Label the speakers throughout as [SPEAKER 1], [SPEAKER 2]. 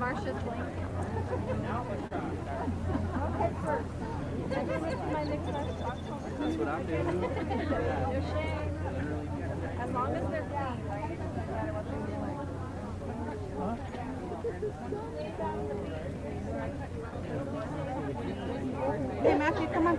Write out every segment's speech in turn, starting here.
[SPEAKER 1] Marsha's link. Okay, first. My next
[SPEAKER 2] That's what I'm doing.
[SPEAKER 1] No shame. As long as they're clean, right? It doesn't matter what they look like.
[SPEAKER 3] Hey, Matthew, come on.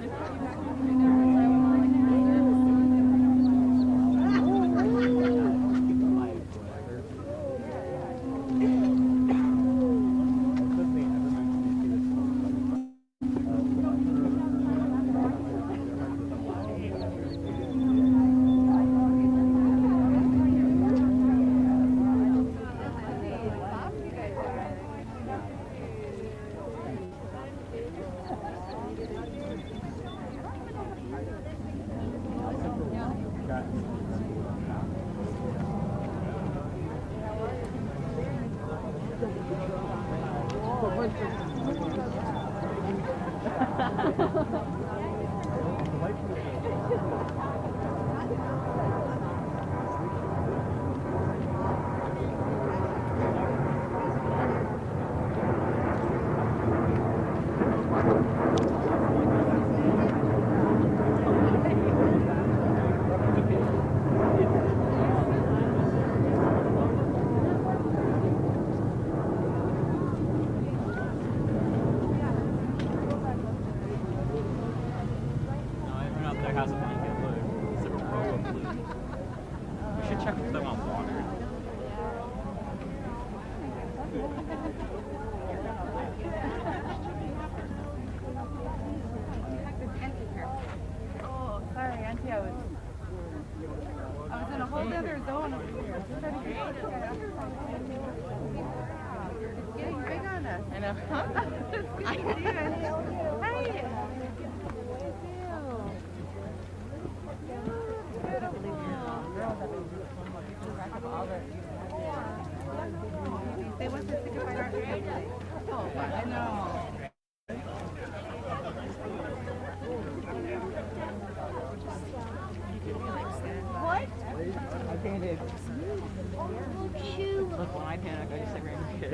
[SPEAKER 2] Look, when I panic, I just like random shit.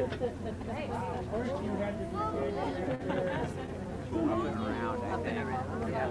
[SPEAKER 2] Up and around. Yeah.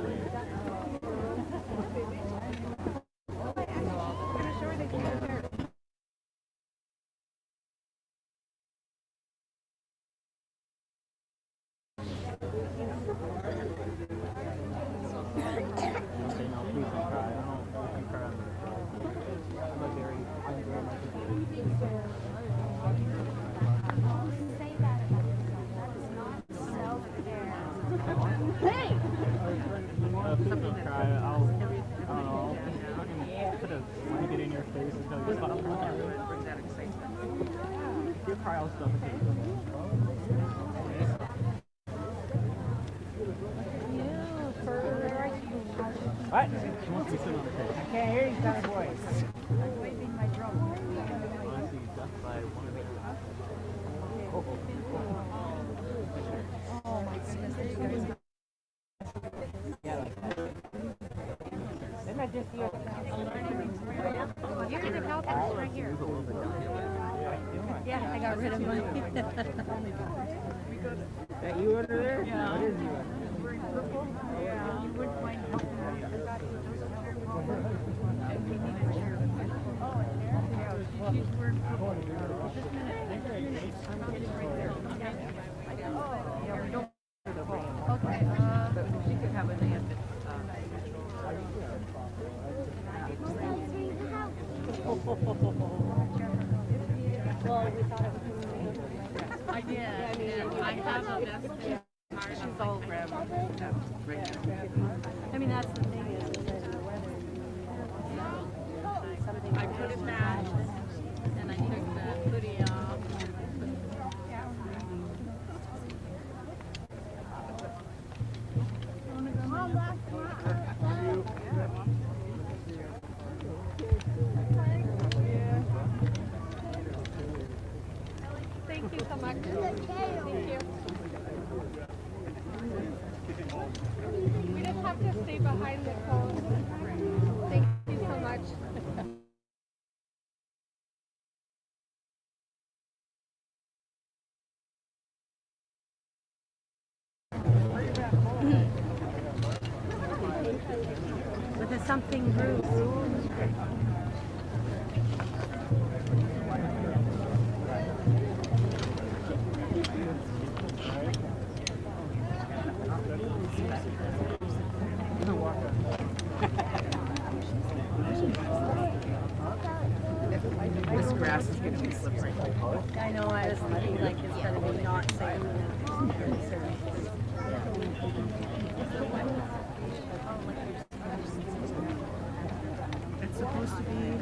[SPEAKER 4] What? She wants to sit on the table. I can't hear you, kind of voice.
[SPEAKER 1] I'm waving my drum. Oh my goodness, are you guys?
[SPEAKER 4] Didn't I just see it?
[SPEAKER 1] You're in the couch right here. Yeah, I got rid of mine.
[SPEAKER 4] That you under there?
[SPEAKER 1] Yeah.
[SPEAKER 4] What is you under?
[SPEAKER 1] We're in purple. Yeah. You wouldn't mind helping everybody. Oh, and there? Yeah, she's wearing purple. Just a minute. I'm getting right there. Oh, yeah, we don't. Okay, she could have a name. Well, we thought it was. I did. And I have a best. She's all grandma. I mean, that's the thing is that the weather. I put it back, and I took the hoodie off. Thank you so much. Thank you. We just have to stay behind the phone. Thank you so much.
[SPEAKER 3] There's something bruised.
[SPEAKER 2] This grass is going to be slippery.
[SPEAKER 3] I know, I was thinking like it's going to be not safe.
[SPEAKER 1] It's supposed to be,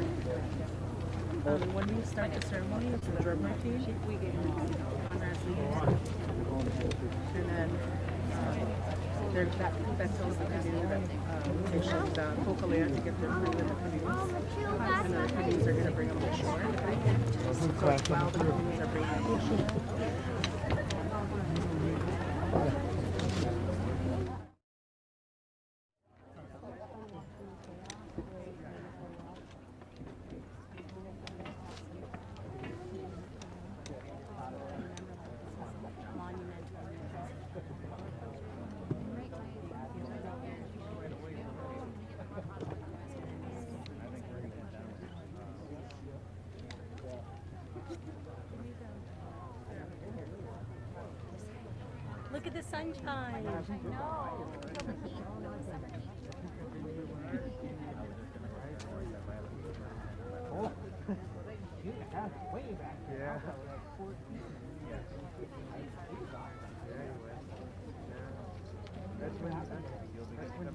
[SPEAKER 1] when we start the ceremony, it's a drum routine. We get and then that tells the canoe that they should Hokulea to get their food in the canoes. And the canoes are going to bring them to shore. So while the canoes are bringing them to shore.
[SPEAKER 3] Look at the sunshine.
[SPEAKER 4] Way back. Yeah. That's when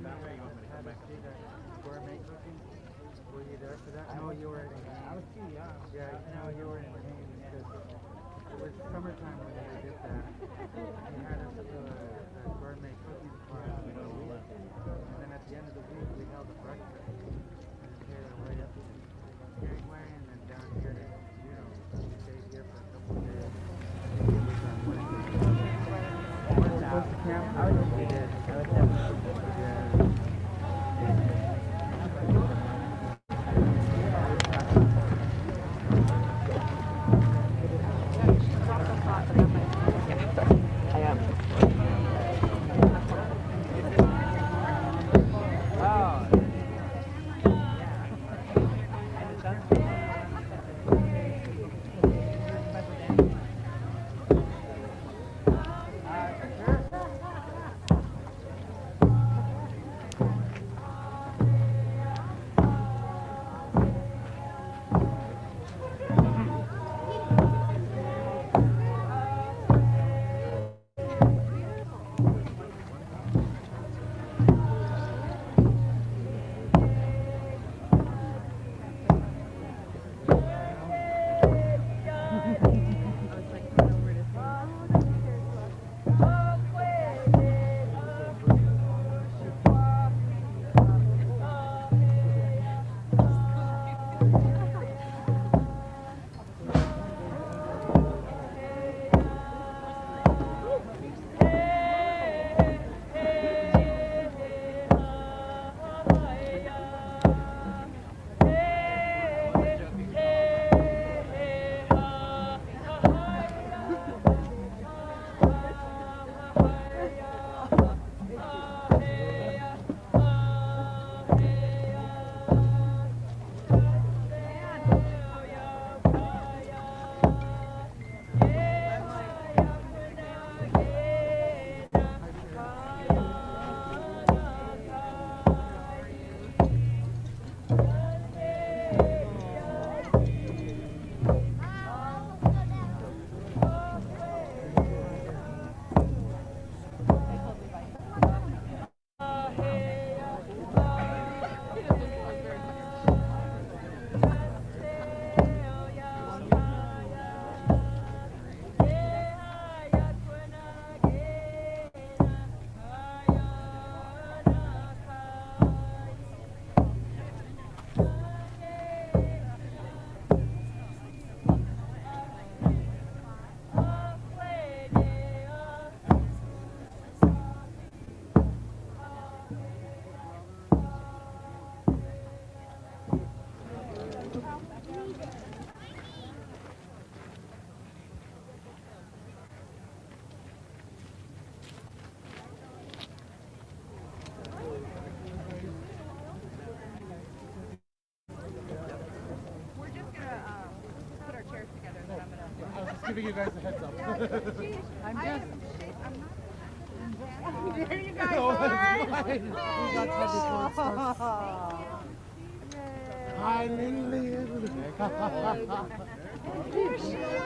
[SPEAKER 4] gourmet cooking. Were you there for that? No, you were in I was too young. Yeah, no, you were in Maine because it was summertime when they did that. He had us do a gourmet cooking class in a week. And then at the end of the week, we held a breakfast. And here, way up in Gangway, and then down here, we stayed here for a couple of days. Supposed to camp? We did. giving you guys a heads up.
[SPEAKER 1] I'm just.
[SPEAKER 3] There you guys
[SPEAKER 4] No,
[SPEAKER 3] are.
[SPEAKER 4] it's fine. We got time before it starts. Hi, Lily.
[SPEAKER 3] Here she is.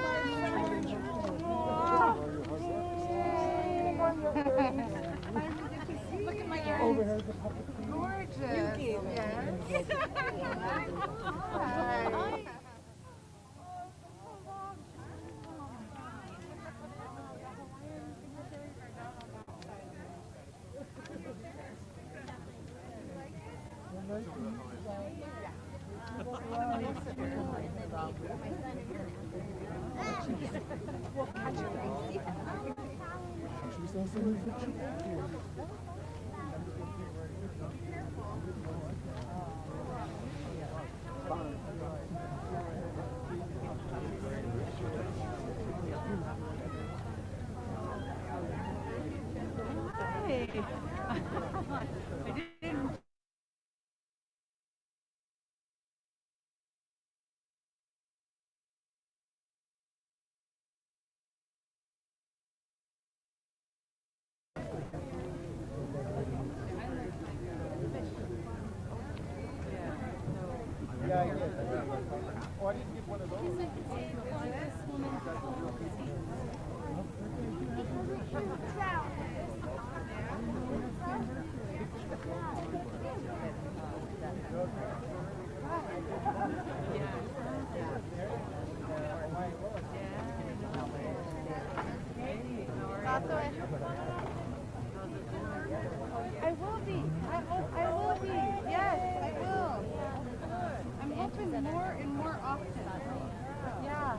[SPEAKER 3] Look at my ears.
[SPEAKER 4] Over here is the puppet.
[SPEAKER 3] Gorgeous. Yes. Hi.
[SPEAKER 4] Yeah, I did. Oh, I didn't get one of those.
[SPEAKER 3] I will be. I will be. Yes, I will. I'm hoping more and more often. Yeah.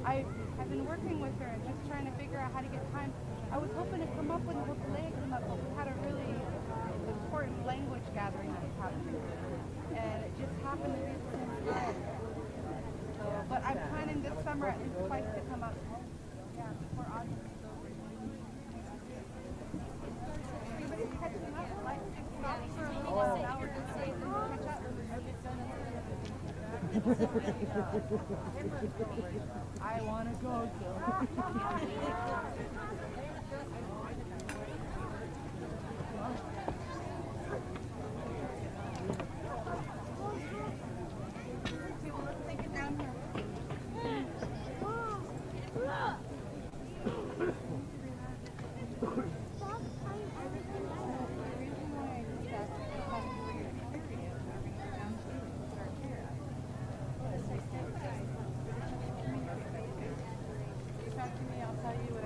[SPEAKER 3] I've been working with her and just trying to figure out how to get time. I was hoping to come up when Hokulea came up, but we had a really important language gathering that was happening. And it just happened to be the same time. So, but I'm planning this summer at least twice to come up. Yeah, before August is over. Everybody's catching up. Like, stop for a little while. Now we're just saying, catch up. I want to go, so. Okay, well, let's take it down here. Talk to me, I'll tell you what I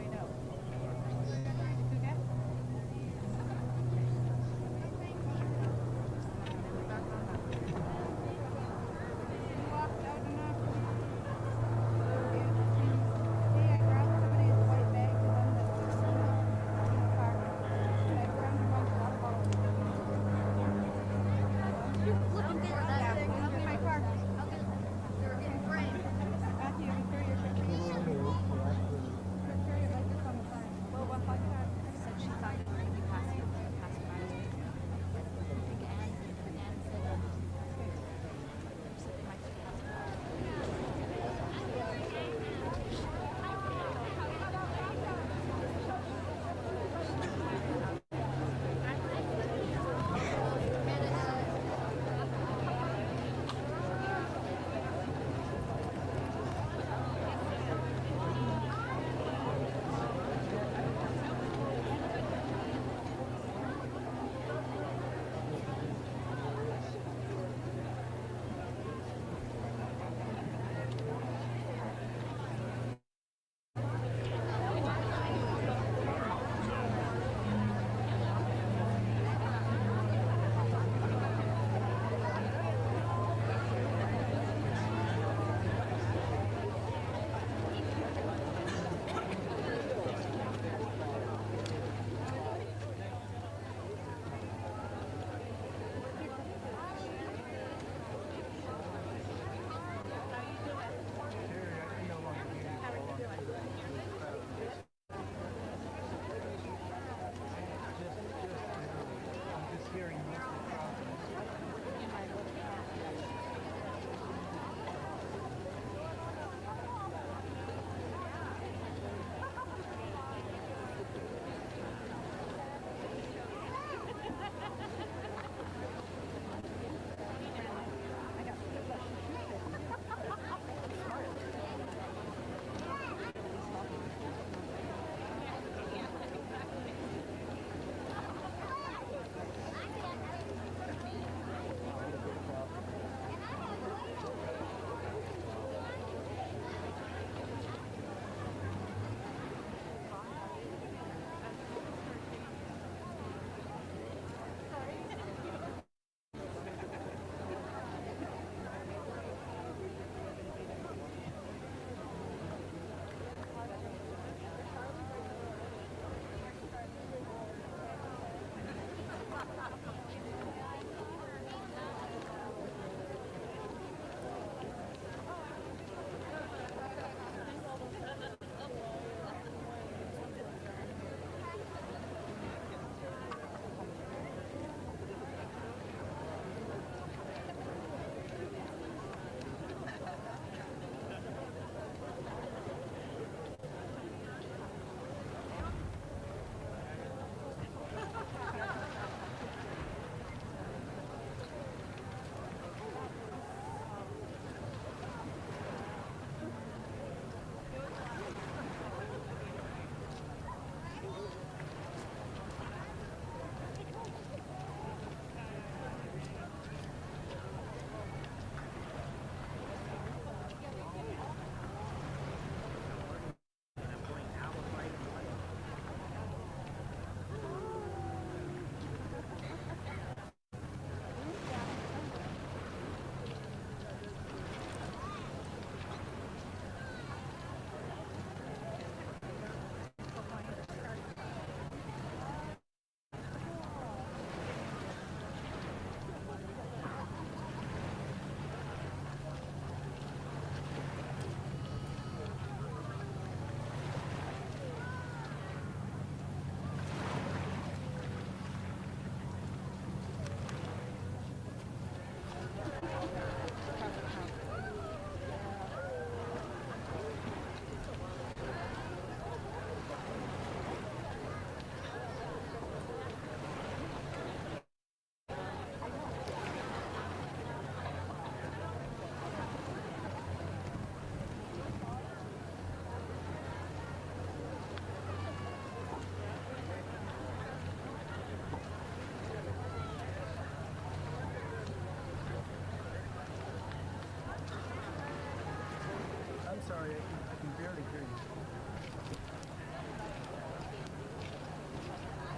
[SPEAKER 4] sorry, I can barely hear you.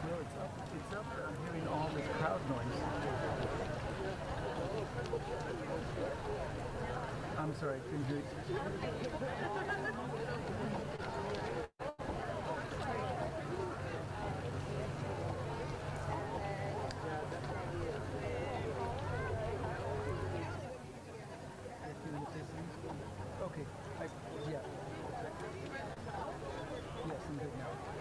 [SPEAKER 4] No, it's up. I'm hearing all this crowd noise. I'm sorry, I couldn't hear you. Okay, yeah. Yes, I'm good now.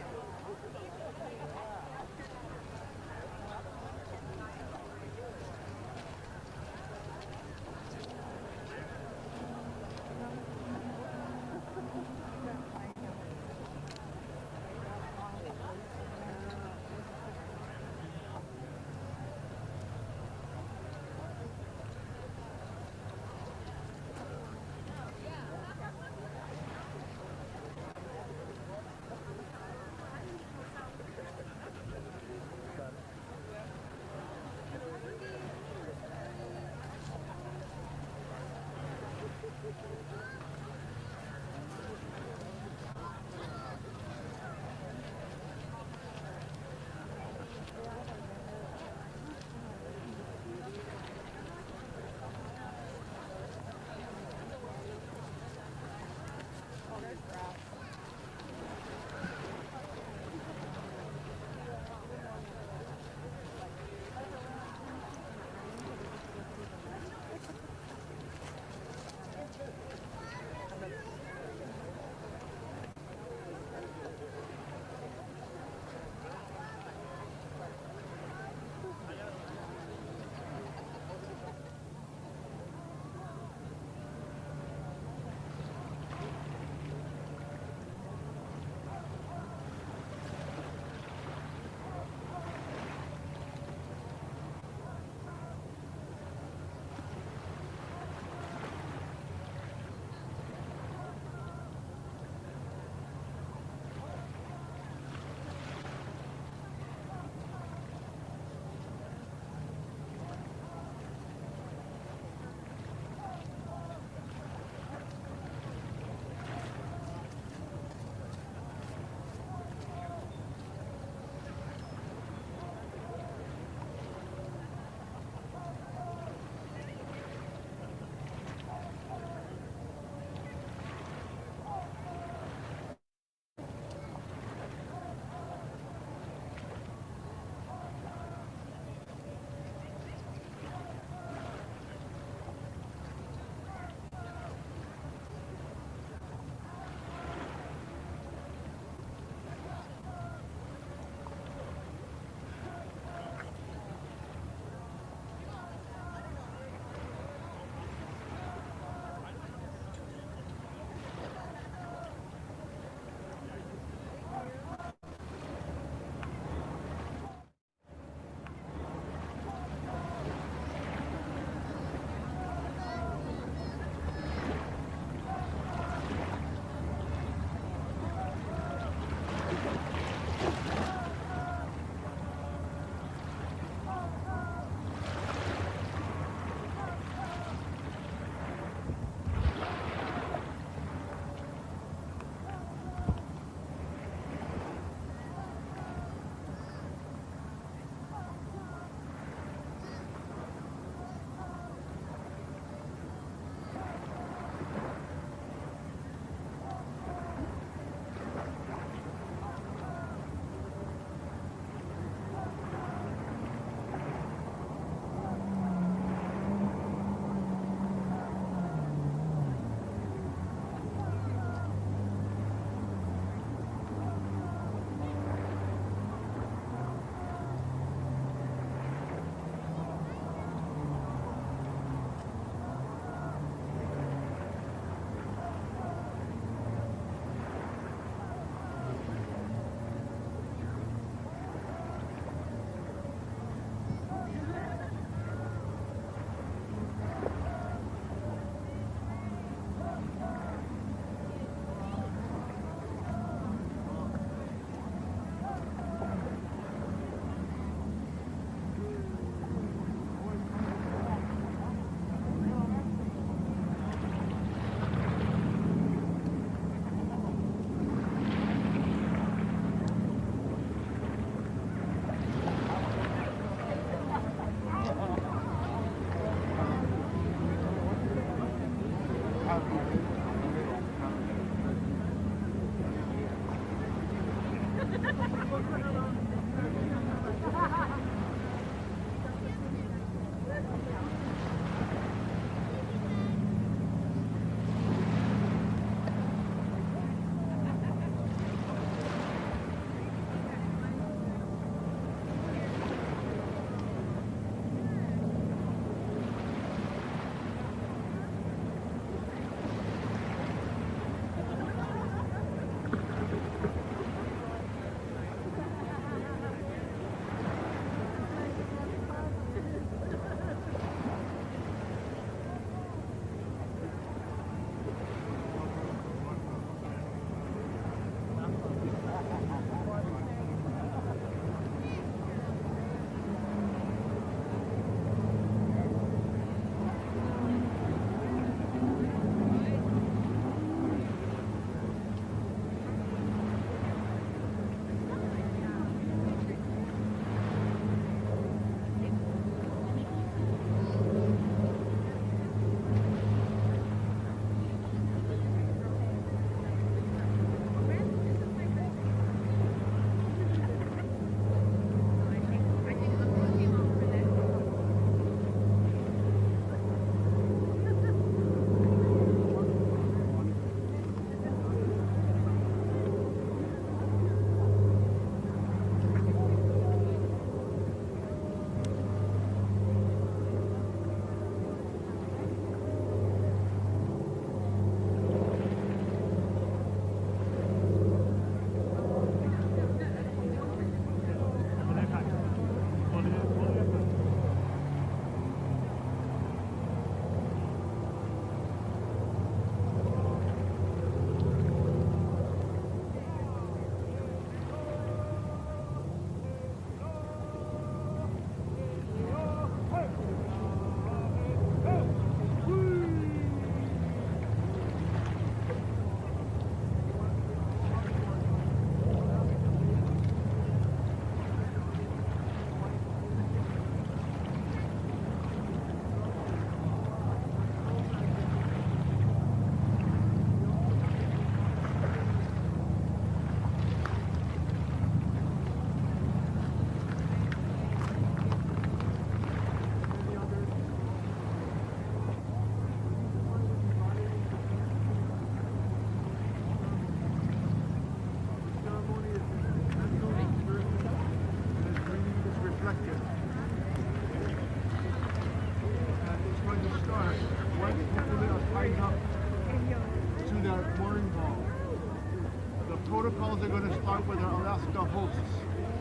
[SPEAKER 5] protocols are going to start with our Alaska hosts.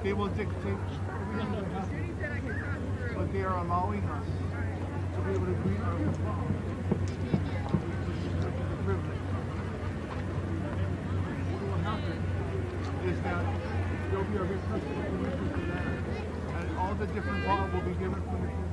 [SPEAKER 5] They will dictate everything that happens. But they are allowing us to be able to greet our which is a privilege. What will happen is that there will be a request for permission for that. And all the different laws will be given permission.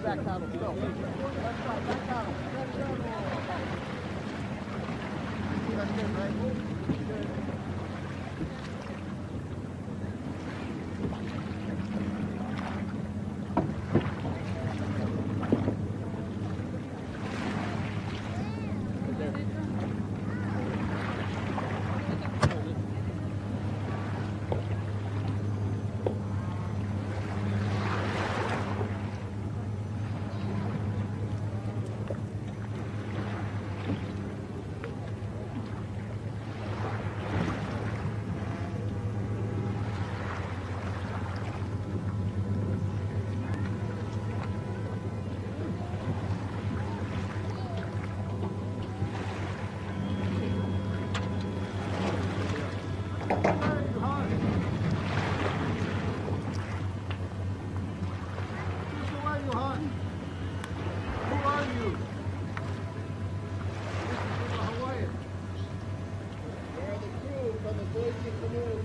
[SPEAKER 5] Back paddle, go. Left side, back paddle. Left paddle. That's good, right? Good.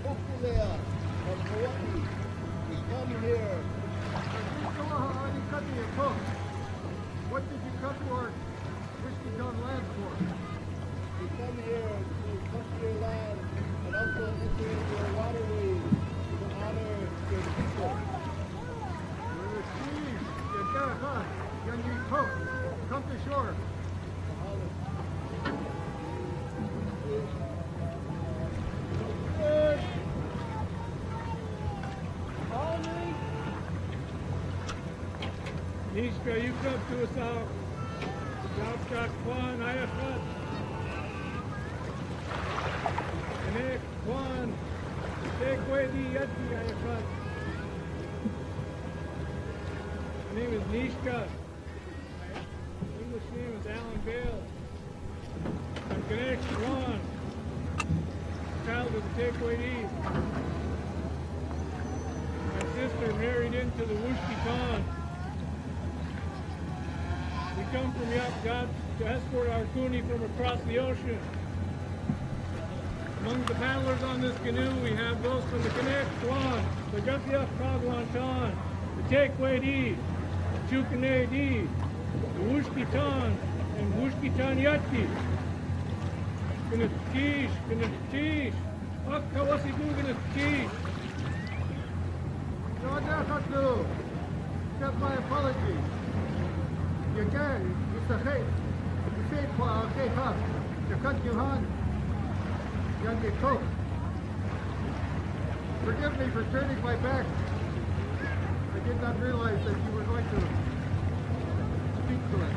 [SPEAKER 5] Hokulea from Hawaii. We come here. What did you come to our Whiskey Town land for? We come here to touch your land and also enter your waterways to honor your people. You're the chief. You got it, huh? Young cook. Come to shore.
[SPEAKER 6] Nishka, you come to us out. A'aakw Kwáan, A'aakw Kwáan, A'aakw. My name is Nishka. My English name is Alan Bale. I'm A'aakw Kwáan, child of the Takeaway. My sister married into the Wushkitan. We come from A'aakw to escort our coonie from across the ocean. Among the paddlers on this canoe, we have those from the A'aakw Kwáan, the A'aakw, the Takeaway, the Chukane, the Wushkitan, and Wushkitan Yatki. Gonna teach. What's he doing? Gonna teach.
[SPEAKER 5] Accept my apology. You can. You say, you say, you cut your hand. You get coke. Forgive me for turning my back. I did not realize that you were going to speak to it.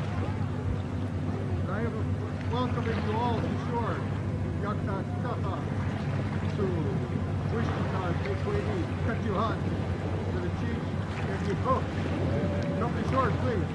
[SPEAKER 5] I am welcoming you all to shore, A'aakw, to Wichita, Takeaway, cut your hand, to the chief, and you cook. Come to shore, please.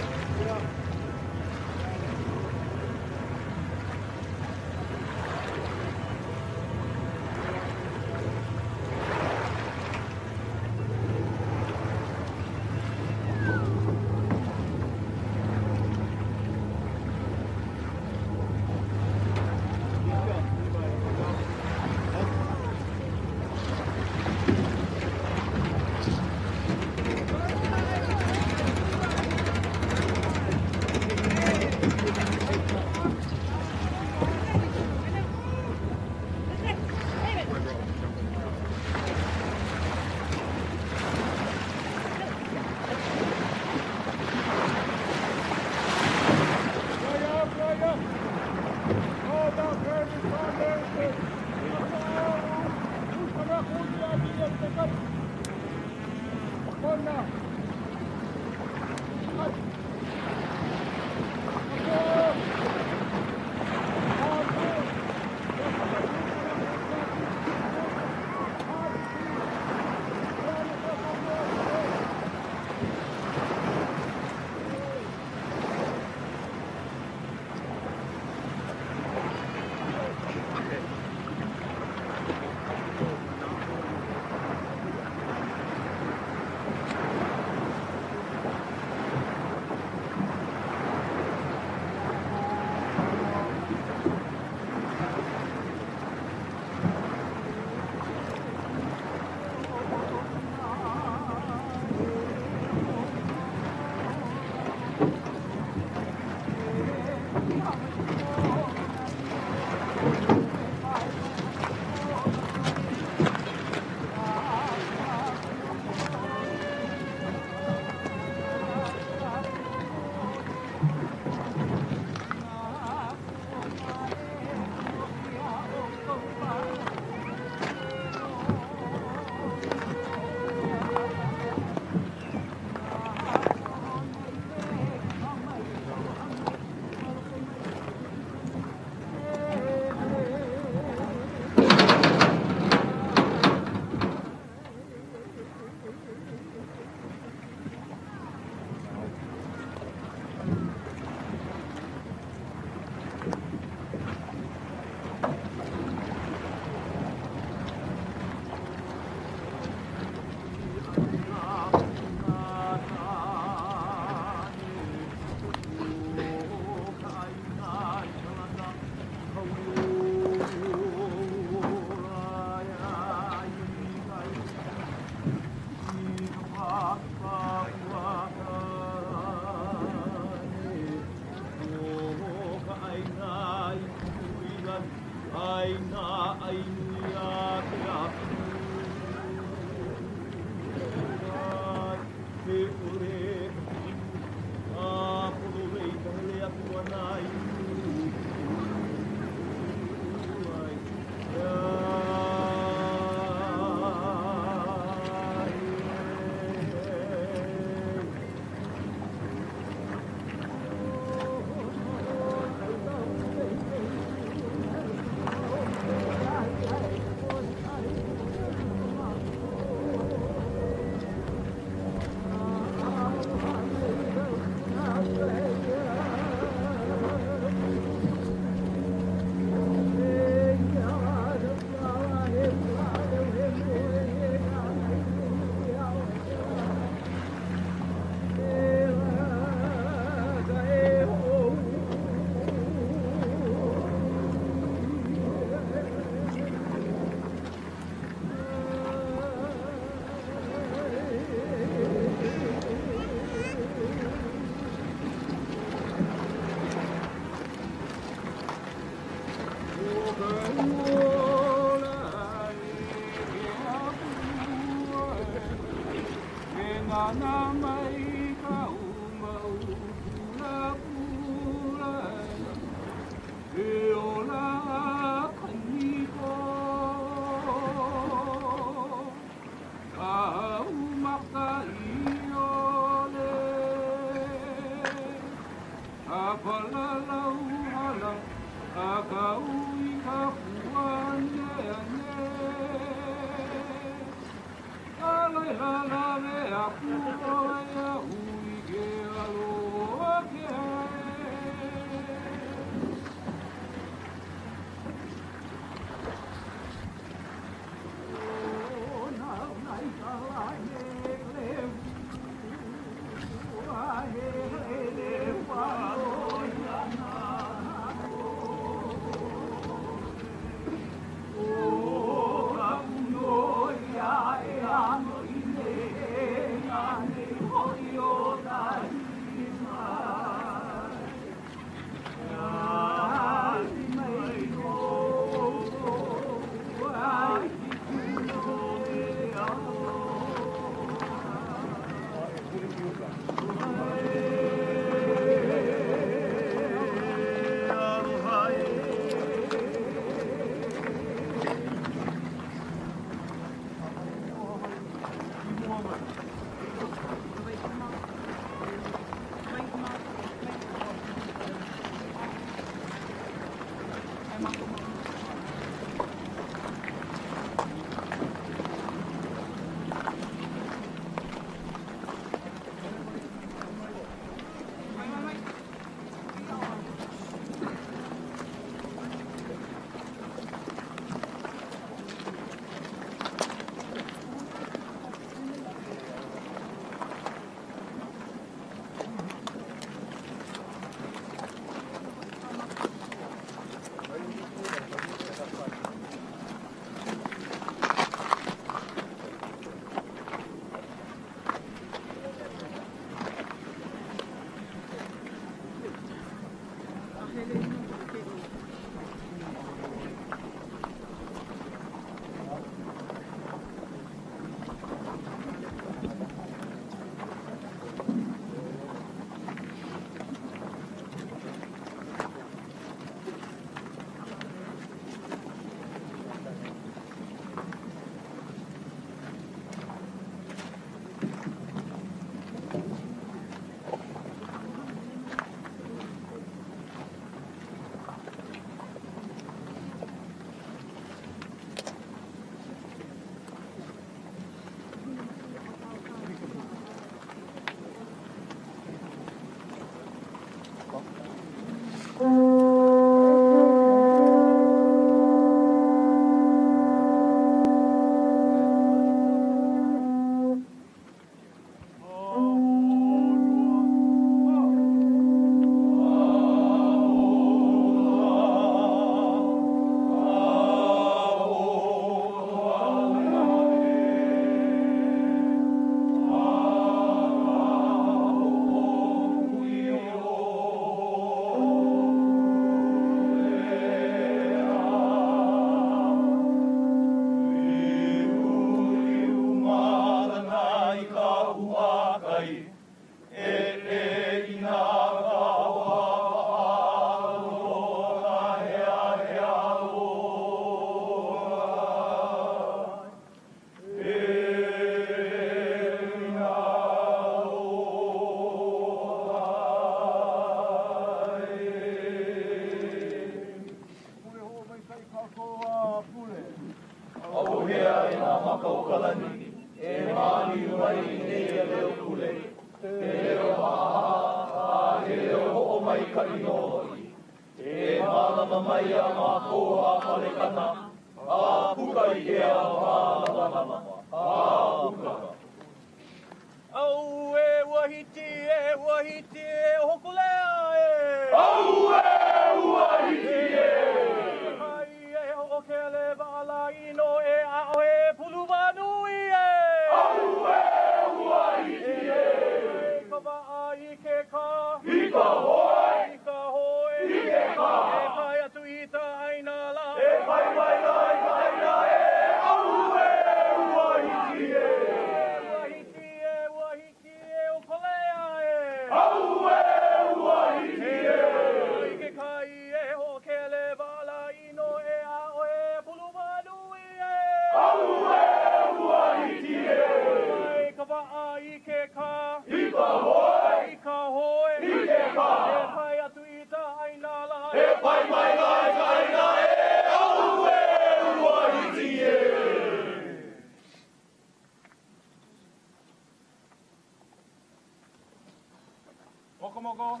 [SPEAKER 6] Moko.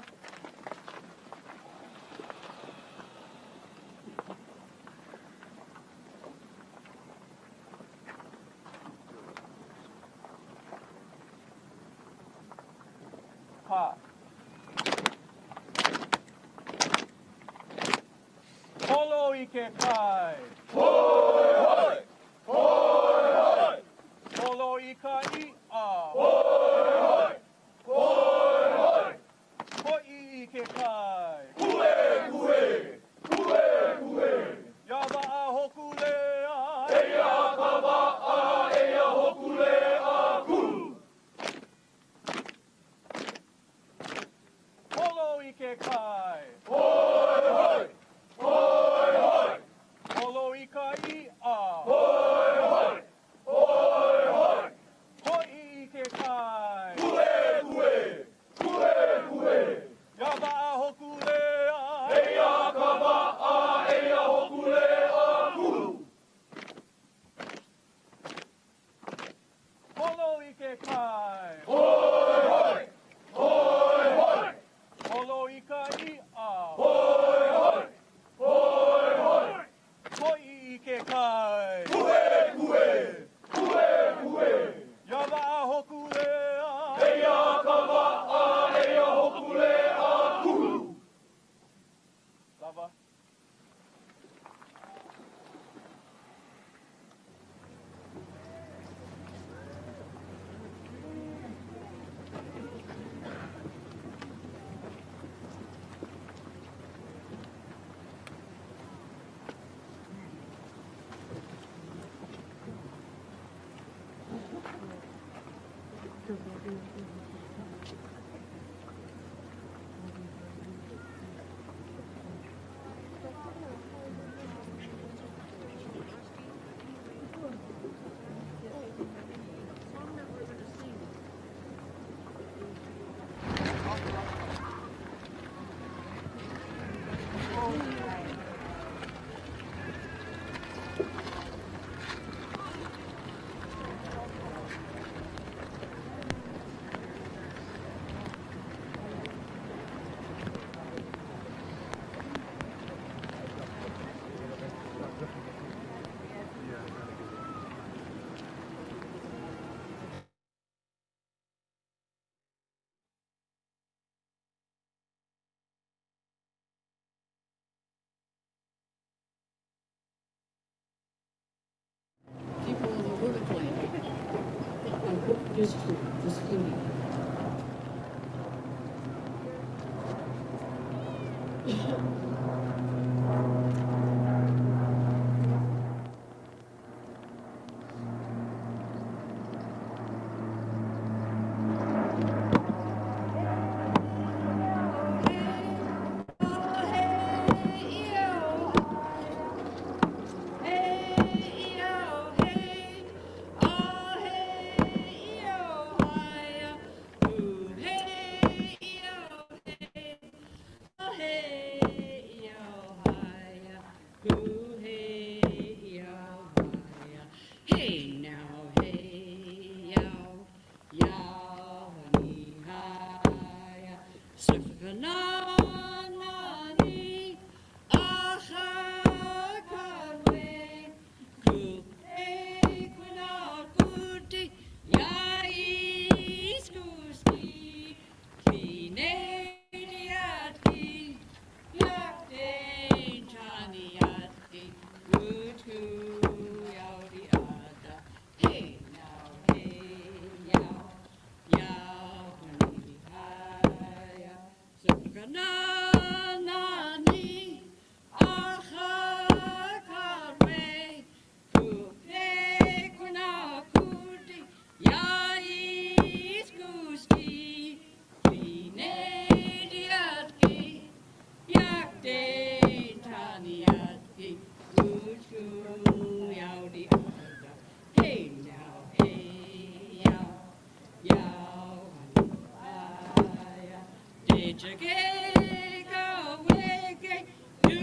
[SPEAKER 6] Pa. Polo ike kai. Hoi hoi. Hoi hoi. Polo ika I a. Hoi hoi. Hoi hoi. Hoi ike kai. Kue kue. Kue kue. Yaba a hokulea. Eia kava a eia hokulea ku. Polo ike kai. Hoi hoi. Hoi hoi. Polo ika I a. Hoi hoi. Hoi hoi. Hoi ike kai. Kue kue. Kue kue. Yaba a hokulea. Eia kava a eia hokulea ku. Polo ike kai. Hoi hoi. Hoi hoi. Polo ika I a. Hoi hoi. Hoi hoi. Hoi ike kai. Kue kue. Kue kue. Yaba a hokulea. Eia kava a eia hokulea ku. Lava.
[SPEAKER 2] People of the workplace. Just the student. Hey now, hey, yow, yow, honey, hi, Sukanani, A'aakw Kwáan, Kunakuti, Yais Kuski, Kinadiatki, Yakdain Taniatki, Kutu Yaudi Ada. Hey now, hey, yow, yow, honey, hi, Sukanani, A'aakw Kunakuti, Yais Kuski, Kinadiatki, Yakdain Taniatki, Kutu Yaudi Ada. Hey now, hey, yow, yow, honey, did you get away? Do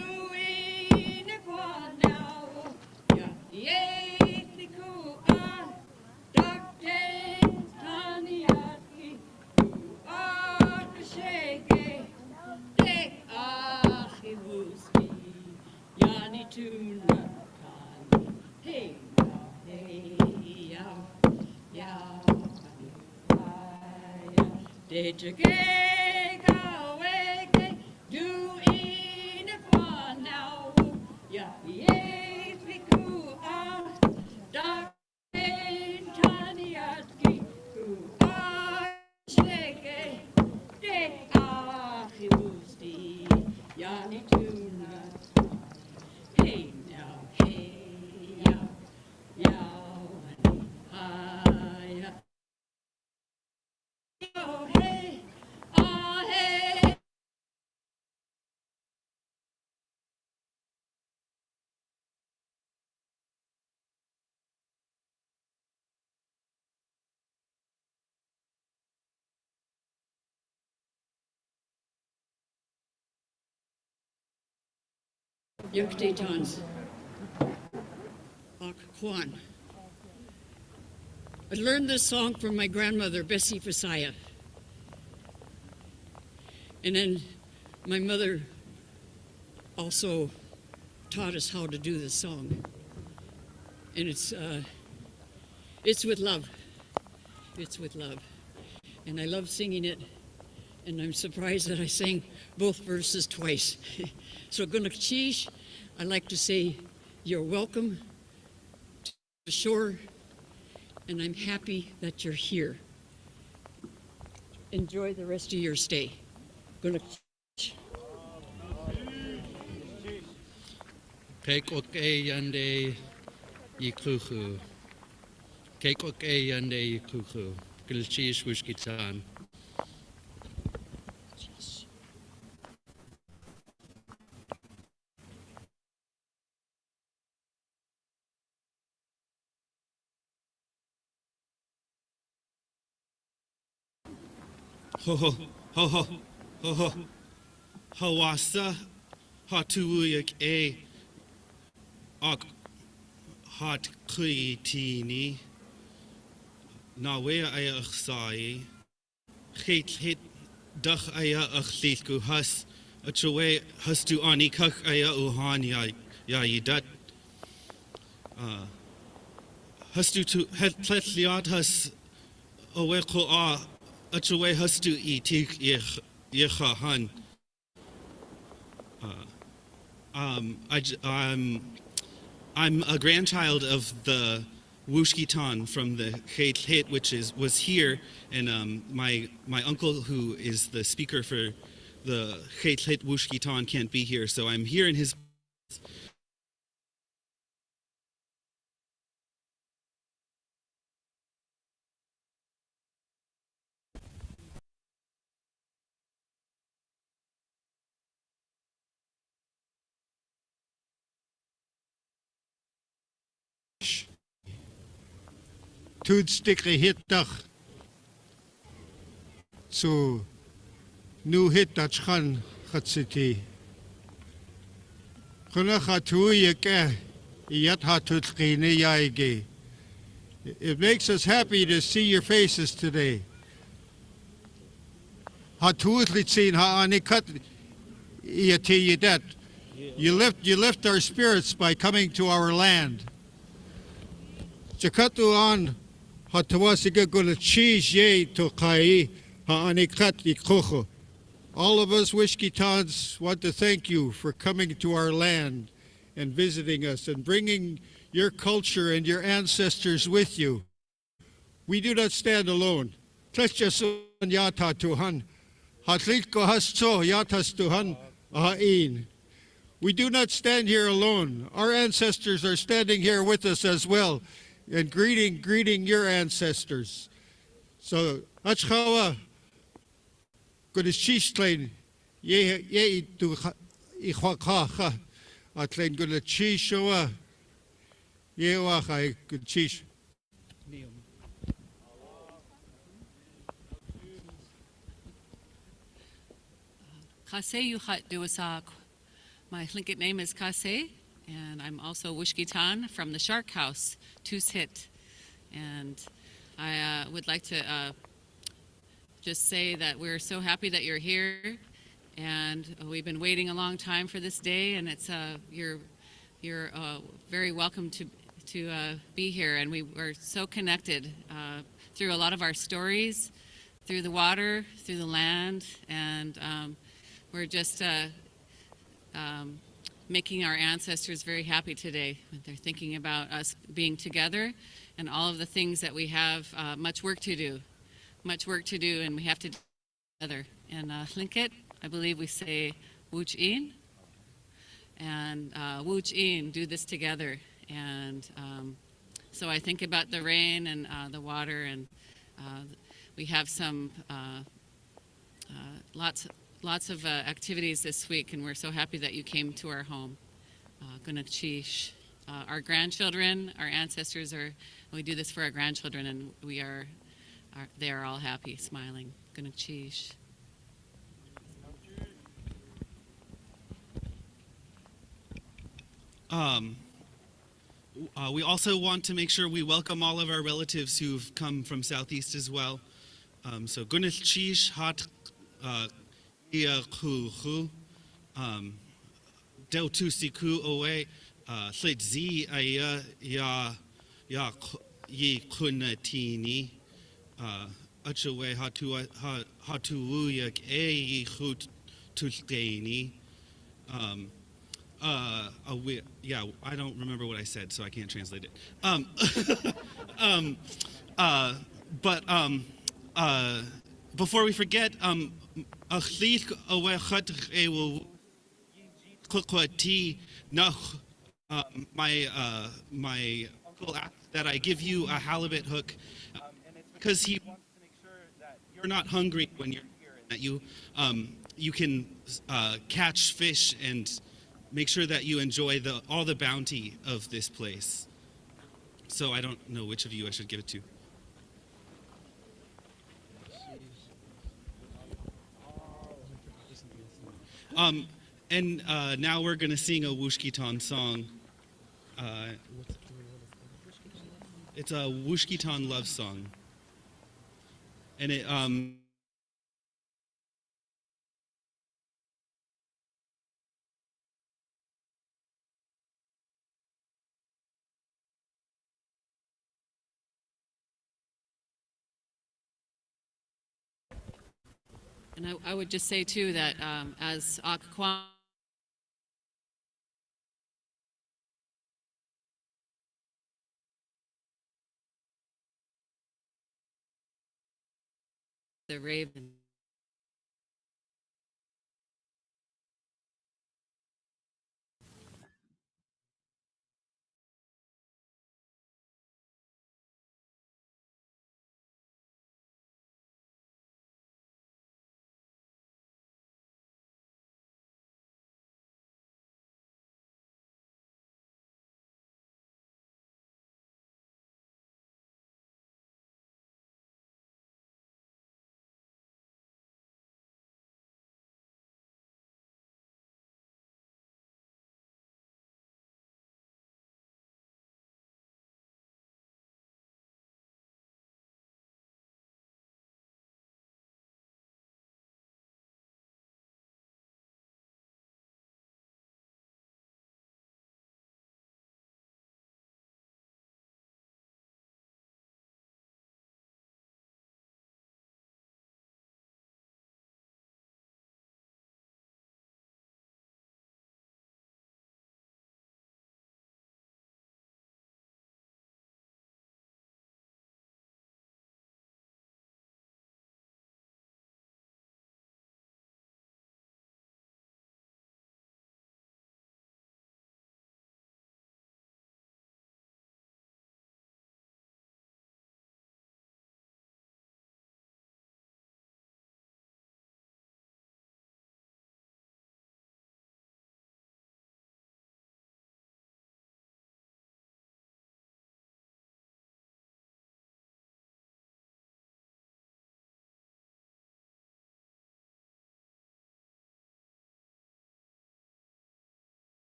[SPEAKER 7] De jake away, do in a quan now. Ya, ye, piku, dark, taniatki, who are shake, de ahibusti, yani tuna. Hey now, hey, yow, yow, hi, oh, hey, ah, hey. Yukti Tons, A'aakw Kwáan. I learned this song from my grandmother, Bessie Fasaya. And then my mother also taught us how to do this song. And it's with love. It's with love. And I love singing it. And I'm surprised that I sang both verses twice. So Gunakchish, I like to say, you're welcome to the shore, and I'm happy that you're here. Enjoy the rest of your stay. Gunakchish.
[SPEAKER 8] Kijk ook yande yikuchu. Kijk ook yande yikuchu. Gilchish wishkitan. Ho ho ho ho ho ho. Hawasa hatuyak A'aakw hat kuitini. Nawe aya achsai. Hit dach aya achlisku has. Achawe has tu ani kach aya uhan ya yidat. Has tu pletliat has aweko a. Achawe has tu itik yechahan. I'm a grandchild of the Wushkitan from the Hit, which was here, and my uncle, who is the speaker for the Hit Wushkitan, can't be here, so I'm here in his.
[SPEAKER 5] Toetstikke hitdag. Zo nu hit dat schan gaat zitten. Gelukkig had hoe je yet had het geen jaige. It makes us happy to see your faces today. Had hoe het zien ha anikat je te je dat. You lift our spirits by coming to our land. Jakatu on hatawasiga gonna cheese ye to kai ha anikat ikocho. All of us Wishkitans want to thank you for coming to our land and visiting us and bringing your culture and your ancestors with you. We do not stand alone. Tletjasun yata tuhan. Hatlitko hasto yatas tuhan ahain. We do not stand here alone. Our ancestors are standing here with us as well and greeting your ancestors. So, achchawa, Gudishistlein, ye to ichwakaha, atlein Gudishishoa, yewachai Gudish.
[SPEAKER 7] Kase yuchat duasak. My Tlingit name is Kase, and I'm also Wishkitan from the Shark House, Tushit. And I would like to just say that we're so happy that you're here, and we've been waiting a long time for this day, and it's you're very welcome to be here, and we were so connected through a lot of our stories,
[SPEAKER 9] through the water, through the land, and we're just making our ancestors very happy today. They're thinking about us being together and all of the things that we have much work to do, and we have to do together. And Tlingit, I believe we say Wuch In, and Wuch In, do this together. And so I think about the rain and the water, and we have some lots of activities this week, and we're so happy that you came to our home. Gunakchish. Our grandchildren, our ancestors we do this for our grandchildren, and they are all happy, smiling. Gunakchish.
[SPEAKER 8] We also want to make sure we welcome all of our relatives who've come from Southeast as well. So Gunakchish hat A'aakw Kwáan Del tu siku owe slit zi aya ya yi kunatini achawe hatu yak e hut tuskani. Yeah, I don't remember what I said, so I can't translate it. But before we forget, my uncle asked that I give you a halibut hook, and it's because he wants to make sure that you're not hungry when you're here, and that you can catch fish and make sure that you enjoy all the bounty of this place. So I don't know which of you I should give it to. And now we're going to sing a Wushkitan song. It's a Wushkitan love song. And it
[SPEAKER 9] And I would just say too that as A'aakw Kwáan the raven.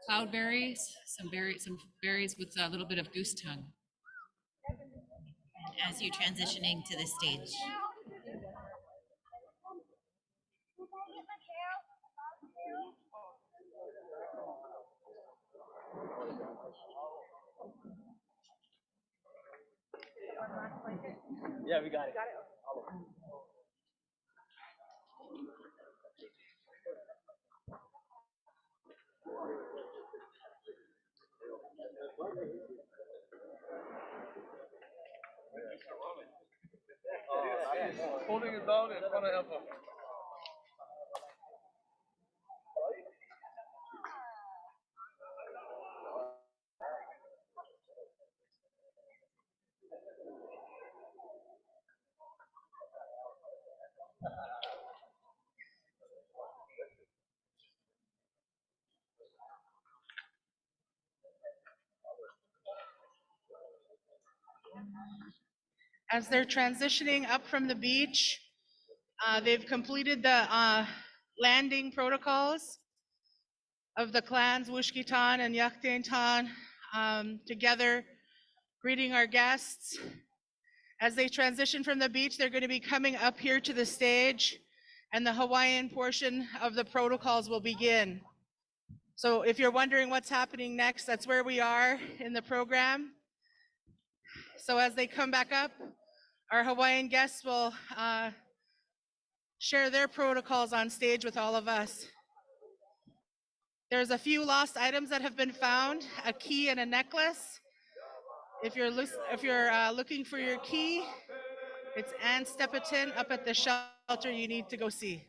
[SPEAKER 9] cloudberries, some berries with a little bit of goose tongue.
[SPEAKER 10] As you're transitioning to the stage.
[SPEAKER 2] Yeah, we got it. Holding it down and trying to help him.
[SPEAKER 3] As they're transitioning up from the beach, they've completed the landing protocols of the clans Wushkitan and Yaktaintan together, greeting our guests. As they transition from the beach, they're going to be coming up here to the stage, and the Hawaiian portion of the protocols will begin. So if you're wondering what's happening next, that's where we are in the program. So as they come back up, our Hawaiian guests will share their protocols on stage with all of us. There's a few lost items that have been found, a key and a necklace. If you're looking for your key, it's Ann Stepetin up at the shelter you need to go see.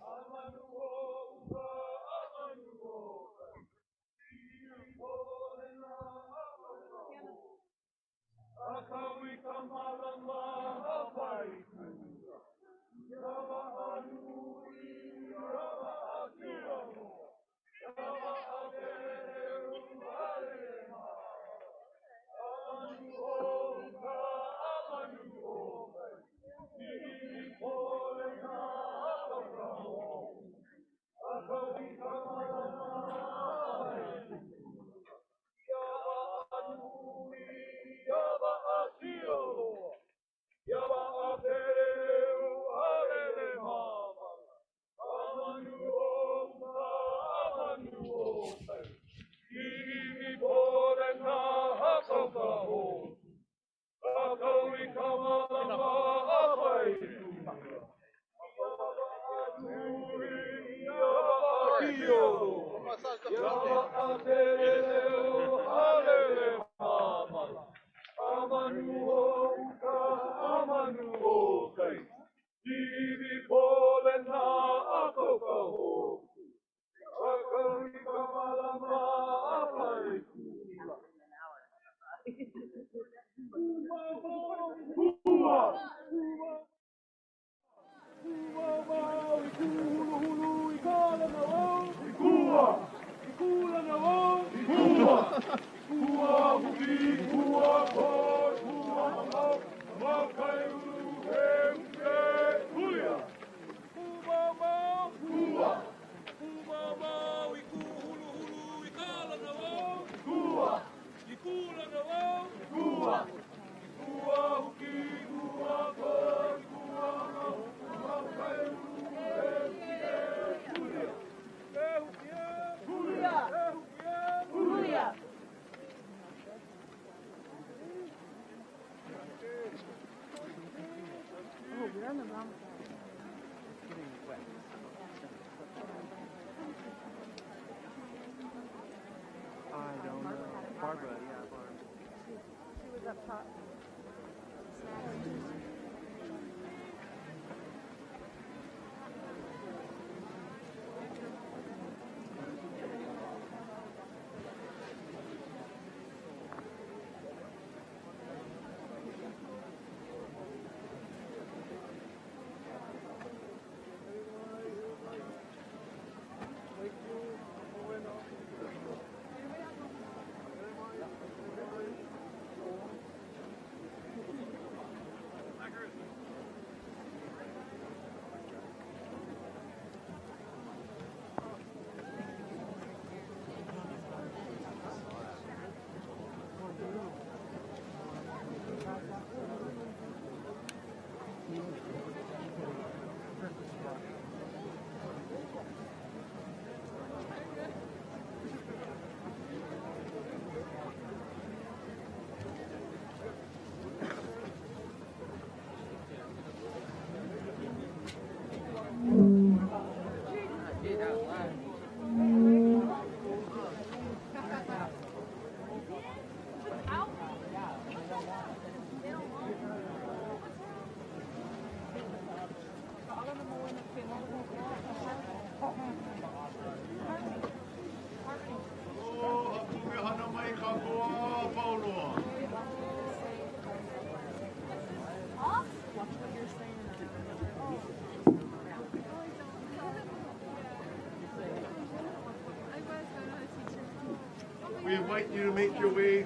[SPEAKER 5] invite you to make your way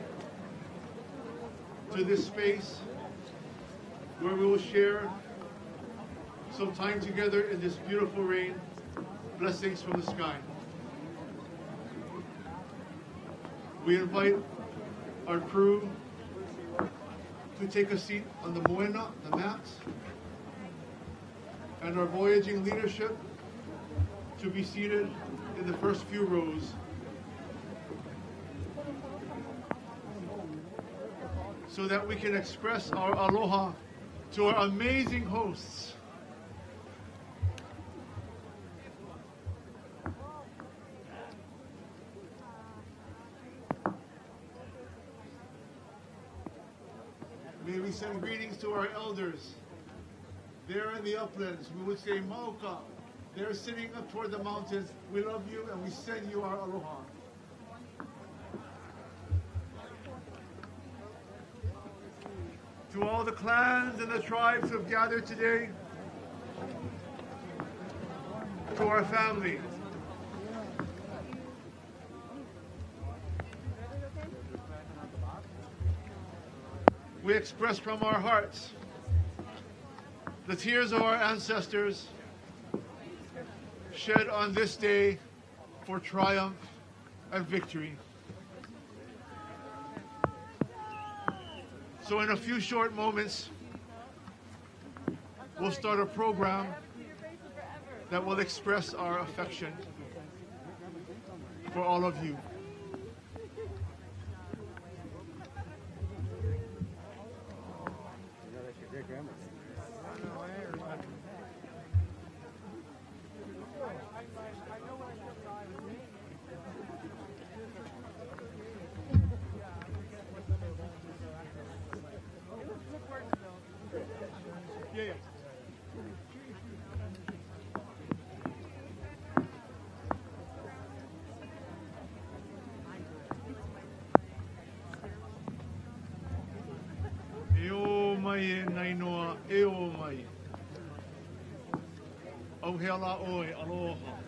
[SPEAKER 5] to this space where we will share some time together in this beautiful rain. Blessings from the sky. We invite our crew to take a seat on the moena, the mats, and our voyaging leadership to be seated in the first few rows. So that we can express our aloha to our amazing hosts. May we send greetings to our elders. There in the uplands, we would say Mauka. They're sitting up toward the mountains. We love you and we send you our aloha. To all the clans and the tribes who have gathered today, to our family, we express from our hearts the tears of our ancestors shed on this day for triumph and victory. So in a few short moments, we'll start a program that will express our affection for all of you. Nainoa e o mai. Au heala oe, aloha.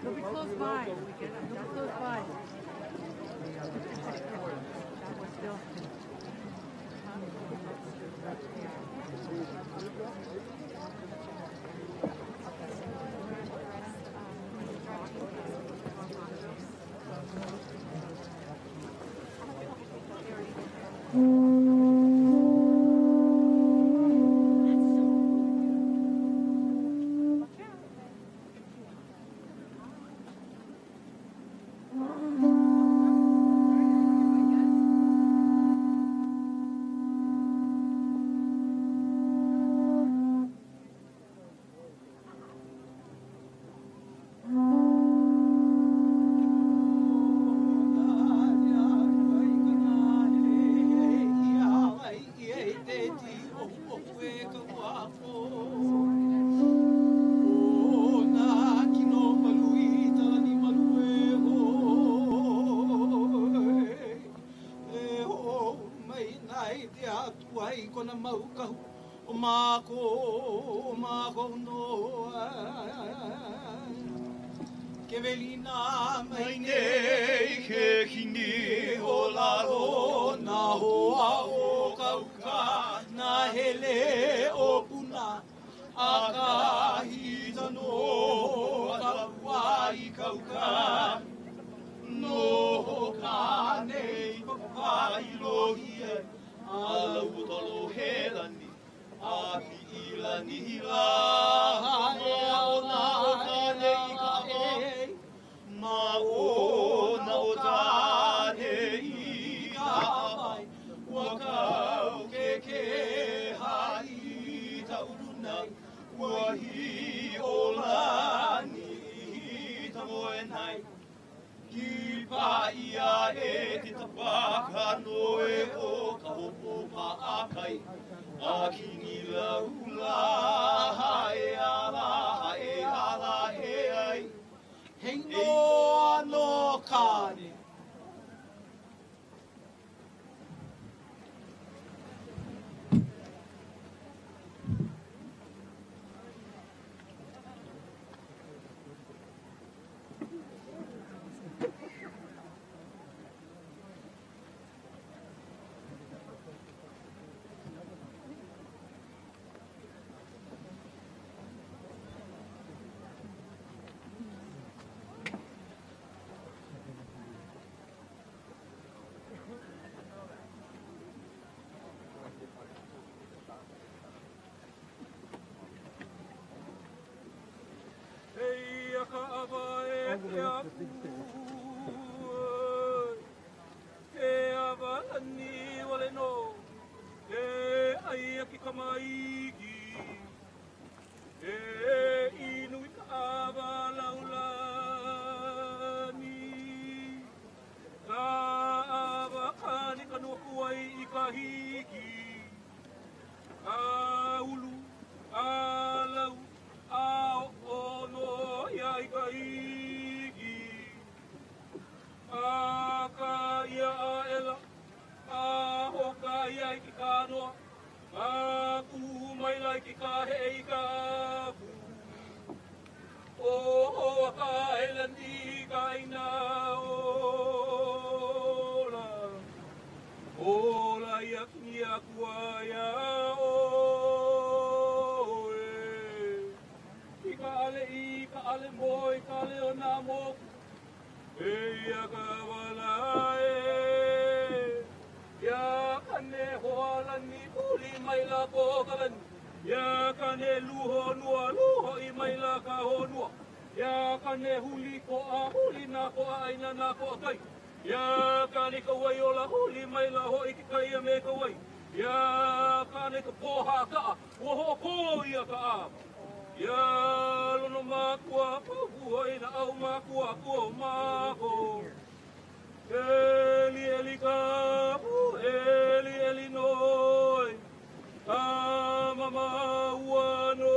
[SPEAKER 1] You'll be close by. You'll be close by.
[SPEAKER 11] kona mau kahu o mako noa. Ke velina mai nei ke kini o lalo na hoa o kauka na hele o puna a ka hita no ka wai kauka no ka nei papai lohie a lautolo helani a ki ilani la e o na ka nei ka ma o na o tāne I ka mai ua kau ke hai tauruna ua hi o lani ta moe nai ki pa ia e te tapaka noe o ka hopo pa akai a kini laula e ala e ala e ai hei noa no kāne. Ka awa e te aku e awa lani wale no e ai aki kamaiki e inui ka awa laulani ka awa kani kanu kuai I ka hiki ka ulu a lau a ono I ka hiki a ka ia a ela a hoka ia I ki kanoa a kumai lai ki ka hei ka apu o hoa ka helani ka ina ola ia ki a kuaia ka ale moi ka ale o nā moku e ia ka wala e ia ka ne hoalani puli mai la ko kalani ia ka ne luho nua luho I mai la ka honua ia ka ne huli ko a huli nā ko a aina nā ko a kai ia ka ne ka wai o la huli mai la ho I ki kai a me ka wai ia ka ne ka poha ka a woho ko ia ka a ia lono makua pahuai na au makua ko mako eli kapu eli noi mama uano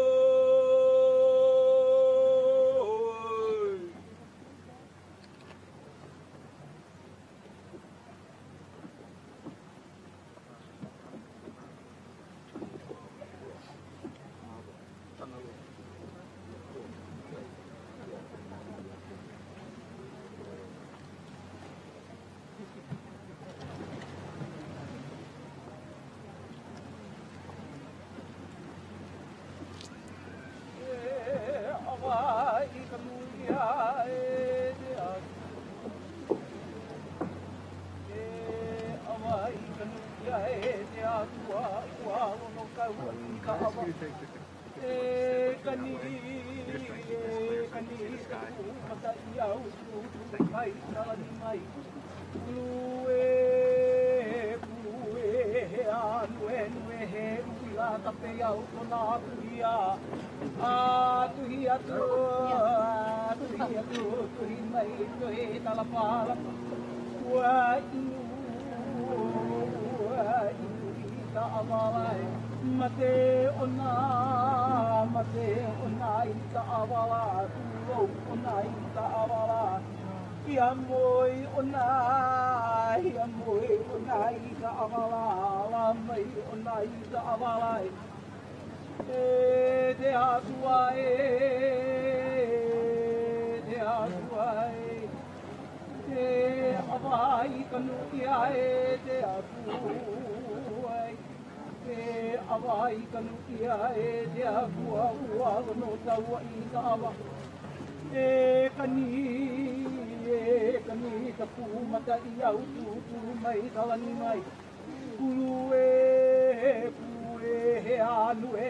[SPEAKER 11] Mate ona I ta awala, ona I ta awala. Ia moi ona, ia moi ona I ka awala, la mai ona I ka awala e te atua te atua te awai kanu ia te atua te awai kanu ia te atua ua no taua I ka awa kani ka pumata I au tu mai talani mai kulu he anu he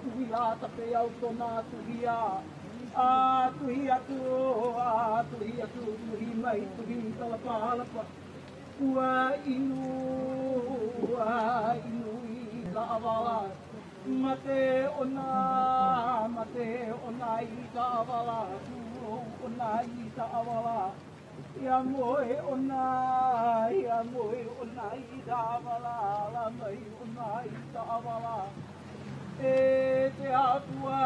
[SPEAKER 11] uila tape au tona tuhia tuhi atu tuhi mai tuhi talapalapa ua inu I ka awala mate ona I ka awala ona I ka awala ia moi ona I ka awala la mai ona I ka awala te atua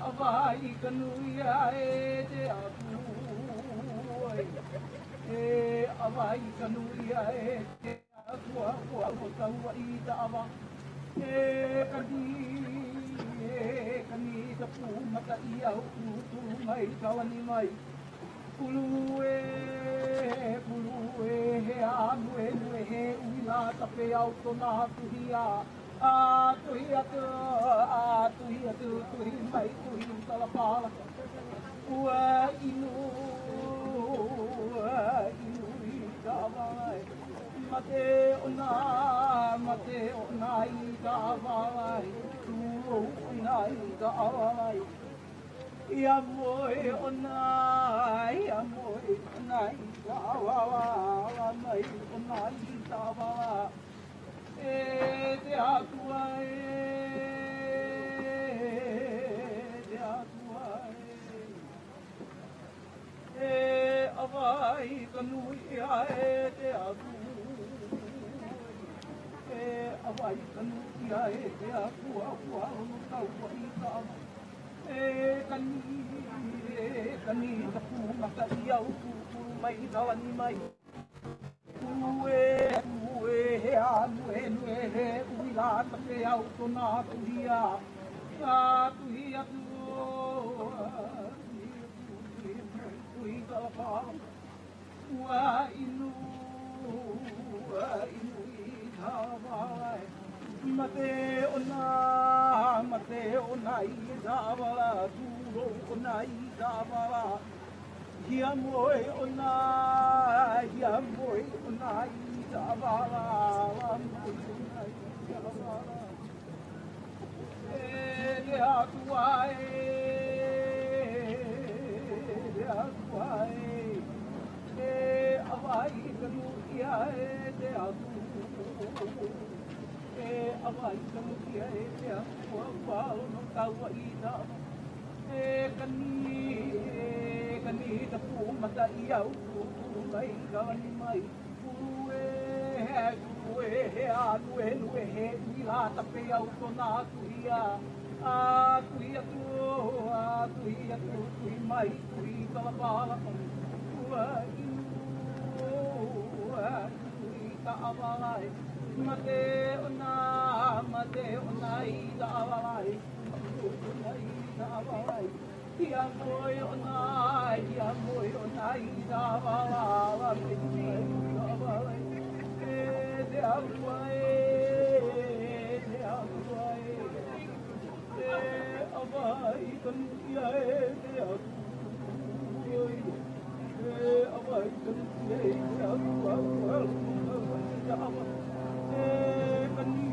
[SPEAKER 11] awai kanuia te atua awai kanuia te atua kua taua I ta awa kani ka pumata I au tu mai tawani mai kulu he anu he uila tape au tona tuhia tuhi atu tuhi mai tuhi talapala ua inu I ka awai mate ona I ka awai ona I ka awai ia moi ona I ka awala mai ona I ka awala te atua awai kanuia te atua awai kanuia te atua kua no taua I ka awa kani ka pumata I au tu mai talani mai he anu he uila tape au tona tuhia tuhi atu tuhi talapala ua inu I ka awai mate ona I ka awala turo ona I ka awala Ia moi ona I ka awala la moi ona I ka awala te atua awai kanu ia te atua awai kanu ia te atua palo no taua I ta kani ka pumata I au mai kalani mai he anu he uila tape au tona tuhia tuhi atu tuhi mai tuhi talapala ua inu I ka awalai mate ona I ka awalai ona I ka awalai ia moi ona I ka awala me I ka awalai te atua awai kanuia te atua awai kanuia te atua kani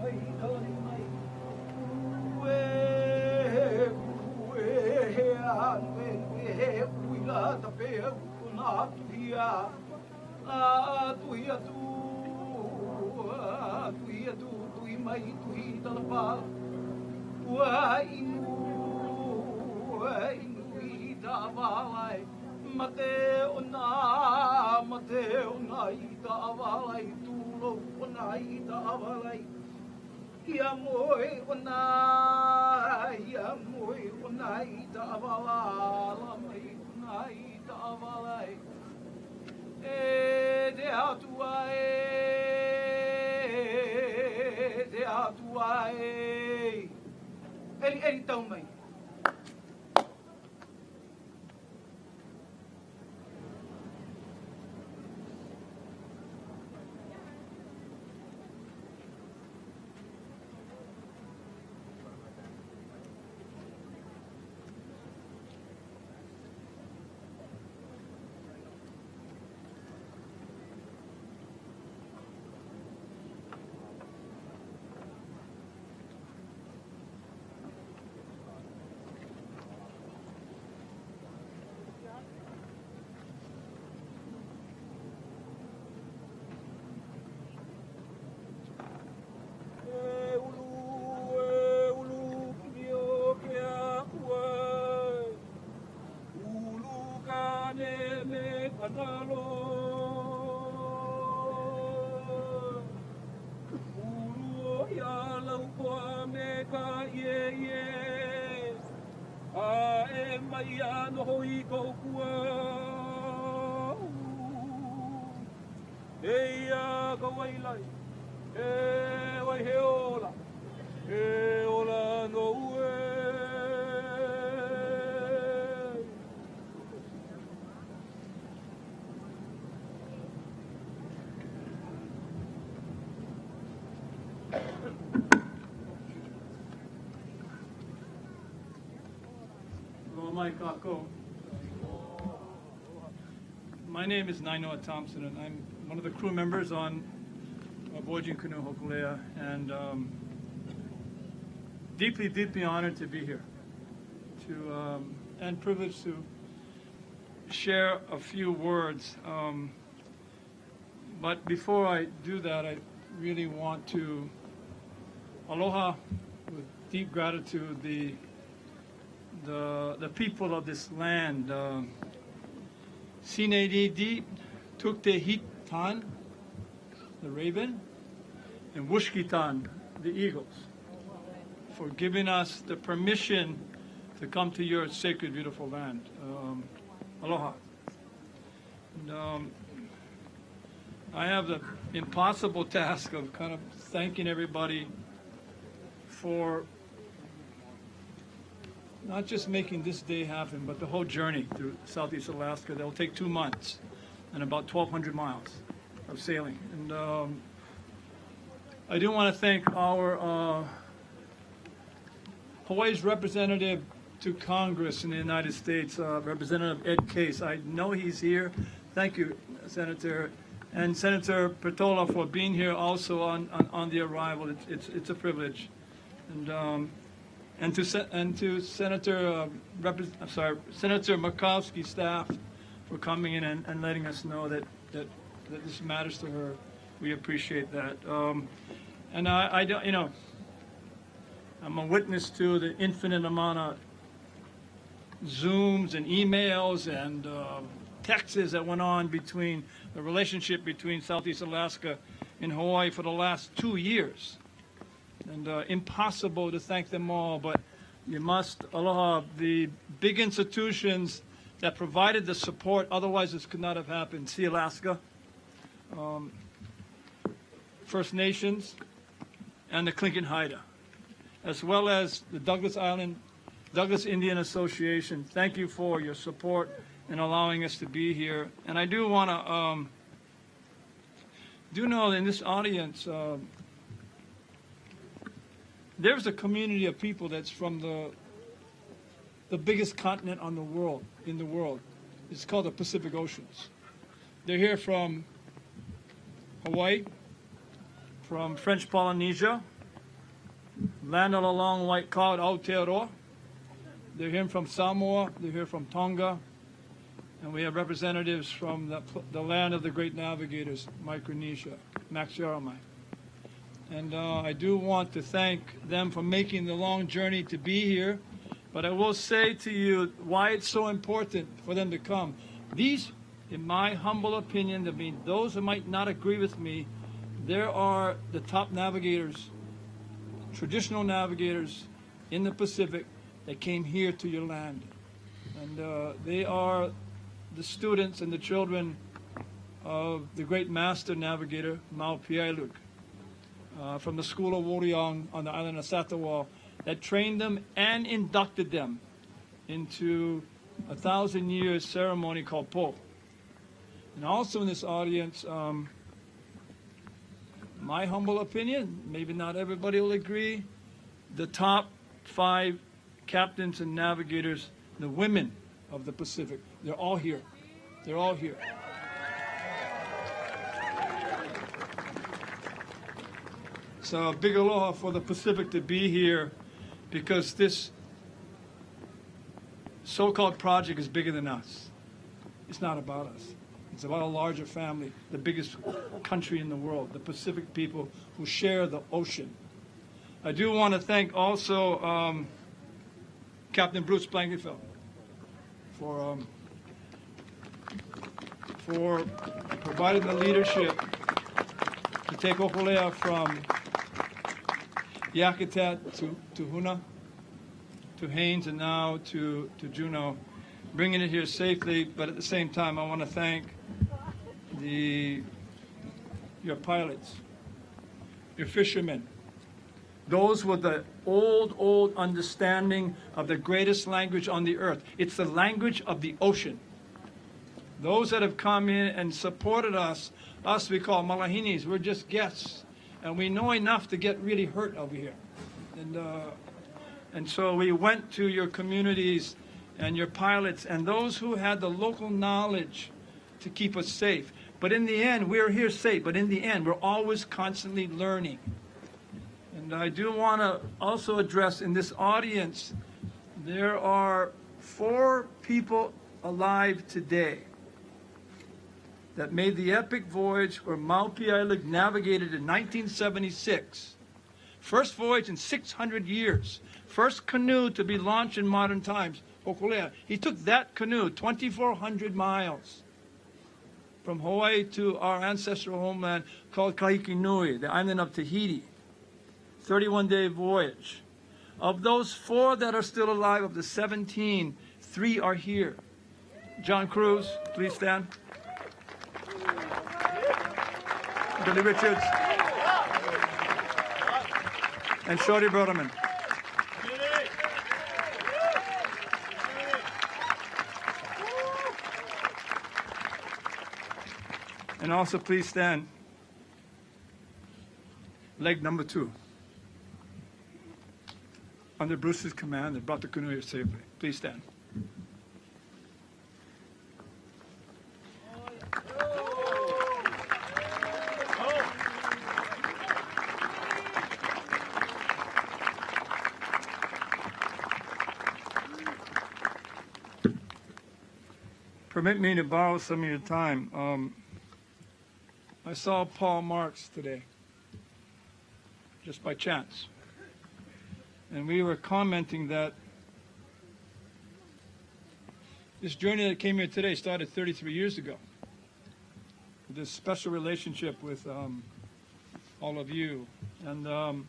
[SPEAKER 11] mai kalani mai he uila tape ona tuhia tuhi atu tuhi mai tuhi talapala ua inu I ta awalai mate ona I ta awalai tu no una I ta avalai. Ia moe una I ta avala mai una I ta avalai. E te atua Eri tau mai.
[SPEAKER 6] My name is Nainoa Thompson, and I'm one of the crew members on Voyage in canoe Hokulea, and deeply, deeply honored to be here, and privileged to share a few words. But before I do that, I really want to aloha with deep gratitude the people of this land. Sinedidi Tuktehitan, the raven, and Wushkitan, the eagles, for giving us the permission to come to your sacred, beautiful land. Aloha. And, I have the impossible task of kind of thanking everybody for not just making this day happen, but the whole journey through Southeast Alaska. That will take 2 months and about 1,200 miles of sailing. And I do want to thank our Hawaii's representative to Congress in the United States, Representative Ed Case. I know he's here. Thank you, Senator. And Senator Petola for being here also on the arrival. It's a privilege. And to Senator Senator Murkowski's staff for coming in and letting us know that this matters to her. We appreciate that. And I don't, you know, I'm a witness to the infinite amount of Zooms and emails and texts that went on between the relationship between Southeast Alaska and Hawaii for the last 2 years. And impossible to thank them all, but you must aloha the big institutions that provided the support, otherwise this could not have happened. Sea Alaska, First Nations, and the Clinton Haida, as well as the Douglas Indian Association. Thank you for your support in allowing us to be here. And I do want to do know in this audience, there's a community of people that's from the biggest continent on the world, in the world. It's called the Pacific Oceans. They're here from Hawaii, from French Polynesia, land of the long white cloud, Aotearoa. They're here from Samoa, they're here from Tonga, and we have representatives from the land of the great navigators, Micronesia, Max Yaramai. And I do want to thank them for making the long journey to be here. But I will say to you why it's so important for them to come. These, in my humble opinion, I mean, those who might not agree with me, there are the top navigators, traditional navigators in the Pacific that came here to your land. And they are the students and the children of the great master navigator, Moananuiākea, from the school of Voyage on the island of Satawal, that trained them and inducted them into a 1,000-year ceremony called Po. And also in this audience, my humble opinion, maybe not everybody will agree, the top 5 captains and navigators, the women of the Pacific, they're all here. They're all here. So a big aloha for the Pacific to be here, because this so-called project is bigger than us. It's not about us. It's about a larger family, the biggest country in the world, the Pacific people who share the ocean. I do want to thank also Captain Bruce Blankenfeld for providing the leadership to take Hokulea from Yakutat to Huna, to Haines, and now to Juneau, bringing it here safely. But at the same time, I want to thank your pilots, your fishermen, those with the old understanding of the greatest language on the earth. It's the language of the ocean. Those that have come in and supported us we call malahinis, we're just guests. And we know enough to get really hurt over here. And so we went to your communities and your pilots and those who had the local knowledge to keep us safe. But in the end, we're here safe, but in the end, we're always constantly learning. And I do want to also address in this audience, there are 4 people alive today that made the epic voyage where Moananuiākea navigated in 1976. First voyage in 600 years. First canoe to be launched in modern times, Hokulea. He took that canoe 2,400 miles from Hawaii to our ancestral homeland called Kahikinui, the island of Tahiti. 31-day voyage. Of those 4 that are still alive, of the 17, 3 are here. John Cruz, please stand. Billy Richards. And Shorty Broderman. And also please stand. Leg number 2. Under Bruce's command, they brought the canoe here safely. Please stand. Permit me to borrow some of your time. I saw Paul Marks today, just by chance. And we were commenting that this journey that came here today started 33 years ago. This special relationship with all of you. And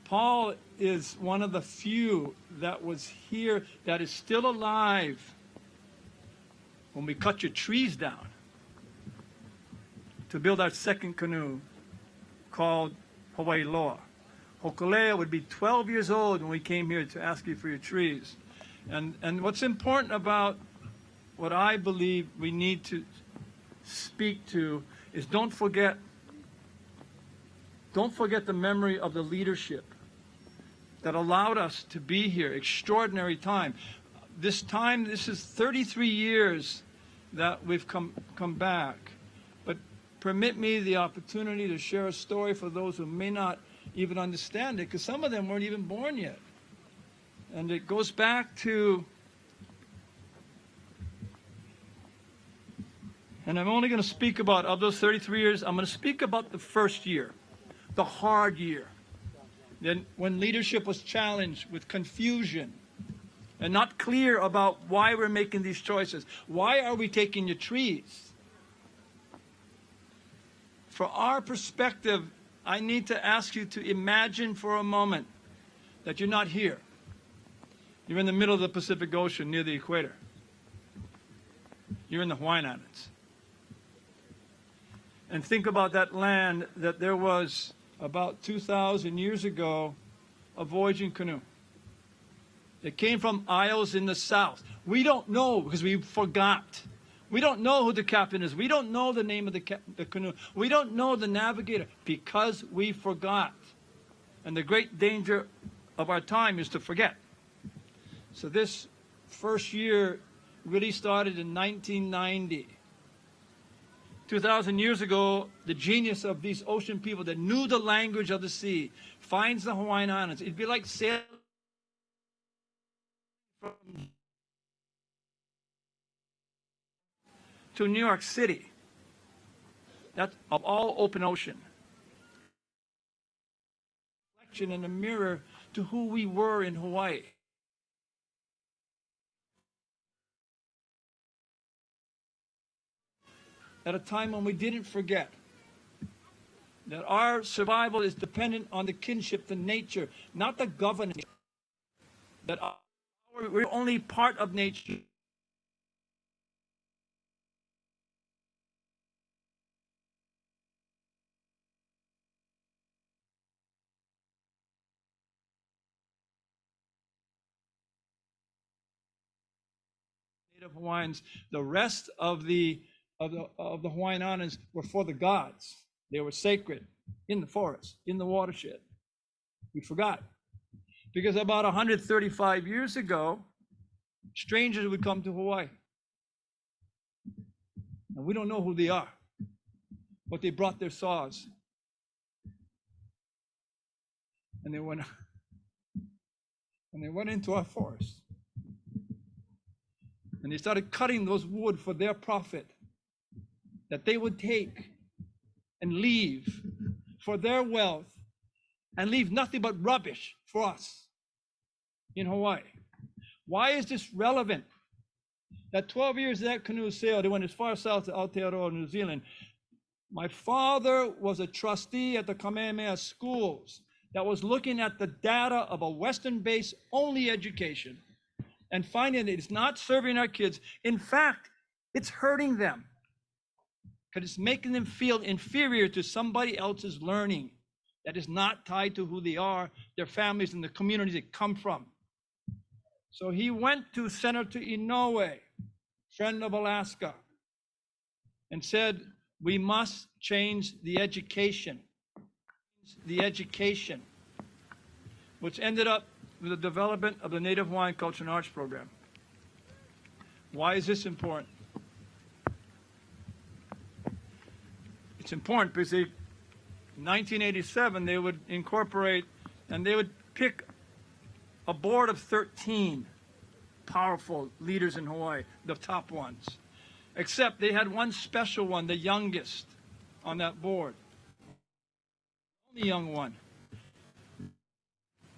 [SPEAKER 6] Paul is one of the few that was here that is still alive when we cut your trees down to build our second canoe called Hawaii Loa. Hokulea would be 12 years old when we came here to ask you for your trees. And what's important about what I believe we need to speak to is don't forget the memory of the leadership that allowed us to be here. Extraordinary time. This is 33 years that we've come back. But permit me the opportunity to share a story for those who may not even understand it, because some of them weren't even born yet. And it goes back to, and I'm only going to speak about, of those 33 years, I'm going to speak about the first year, the hard year. Then when leadership was challenged with confusion and not clear about why we're making these choices. Why are we taking your trees?
[SPEAKER 12] for our perspective, I need to ask you to imagine for a moment that you're not here. You're in the middle of the Pacific Ocean near the equator. You're in the Hawaiian Islands. And think about that land that there was about 2,000 years ago a voyaging canoe. It came from isles in the south. We don't know because we forgot. We don't know who the captain is. We don't know the name of the canoe. We don't know the navigator because we forgot. And the great danger of our time is to forget. So this first year really started in 1990. 2,000 years ago, the genius of these ocean people that knew the language of the sea finds the Hawaiian Islands. It'd be like sailing to New York City. That's of all open ocean. Reflection in a mirror to who we were in Hawaii. At a time when we didn't forget that our survival is dependent on the kinship, the nature, not the governance. That we're only part of nature. Native Hawaiians, the rest of the Hawaiian Islands were for the gods. They were sacred in the forest, in the watershed. We forgot. Because about 135 years ago, strangers would come to Hawaii. And we don't know who they are, but they brought their saws. And they went into our forest. And they started cutting those wood for their profit that they would take and leave for their wealth and leave nothing but rubbish for us in Hawaii. Why is this relevant? That 12 years that canoe sailed, they went as far south to Aotearoa, New Zealand. My father was a trustee at the Kamehameha schools that was looking at the data of a Western-based only education and finding that it's not serving our kids. In fact, it's hurting them because it's making them feel inferior to somebody else's learning that is not tied to who they are, their families, and the communities they come from. So he went to Senator Inoue, friend of Alaska, and said, we must change the education. Which ended up with the development of the Native Hawaiian Culture and Arts Program. Why is this important? It's important because in 1987, they would incorporate and they would pick a board of 13 powerful leaders in Hawaii, the top ones. Except they had one special one, the youngest on that board. The only young one.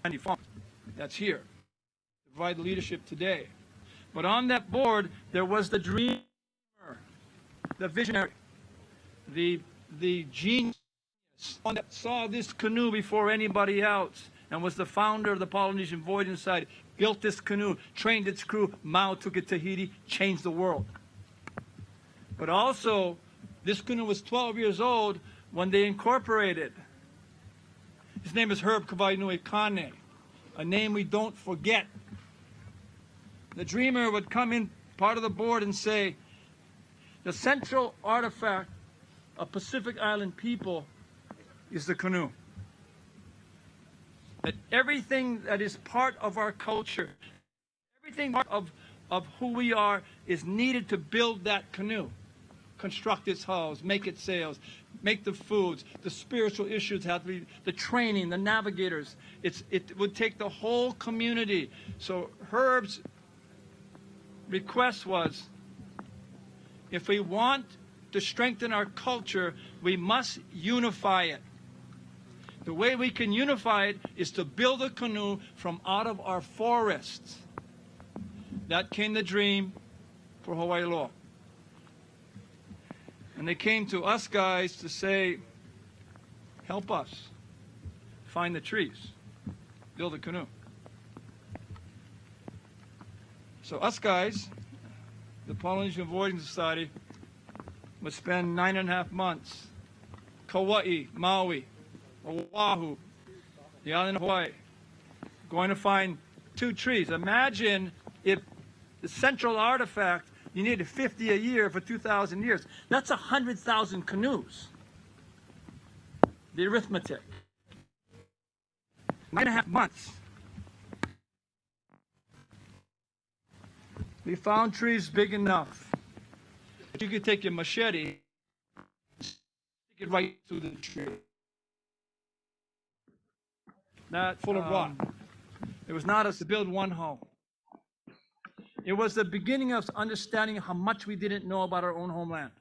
[SPEAKER 12] Andy Funk, that's here. Provide leadership today. But on that board, there was the dreamer, the visionary, the genius, one that saw this canoe before anybody else and was the founder of the Polynesian Voyage Society, built this canoe, trained its crew, Mao took it to Tahiti, changed the world. But also, this canoe was 12 years old when they incorporated. His name is Herb Kavainui, a name we don't forget. The dreamer would come in part of the board and say, the central artifact of Pacific Island people is the canoe. That everything that is part of our culture, everything part of who we are is needed to build that canoe. Construct its hulls, make its sails, make the foods, the spiritual issues have to be, the training, the navigators. It would take the whole community. So Herb's request was, if we want to strengthen our culture, we must unify it. The way we can unify it is to build a canoe from out of our forests. That came the dream for Hawaii Law. And they came to us guys to say, help us find the trees, build a canoe. So us guys, the Polynesian Voyaging Society, would spend 9.5 months, Kauai, Maui, Oahu, the island of Hawaii, going to find 2 trees. Imagine if the central artifact, you needed 50 a year for 2,000 years. That's 100,000 canoes. The arithmetic. 9.5 months. We found trees big enough that you could take your machete, stick it right through the tree. That full of rock. It was not us to build one home. It was the beginning of understanding how much we didn't know about our own homeland.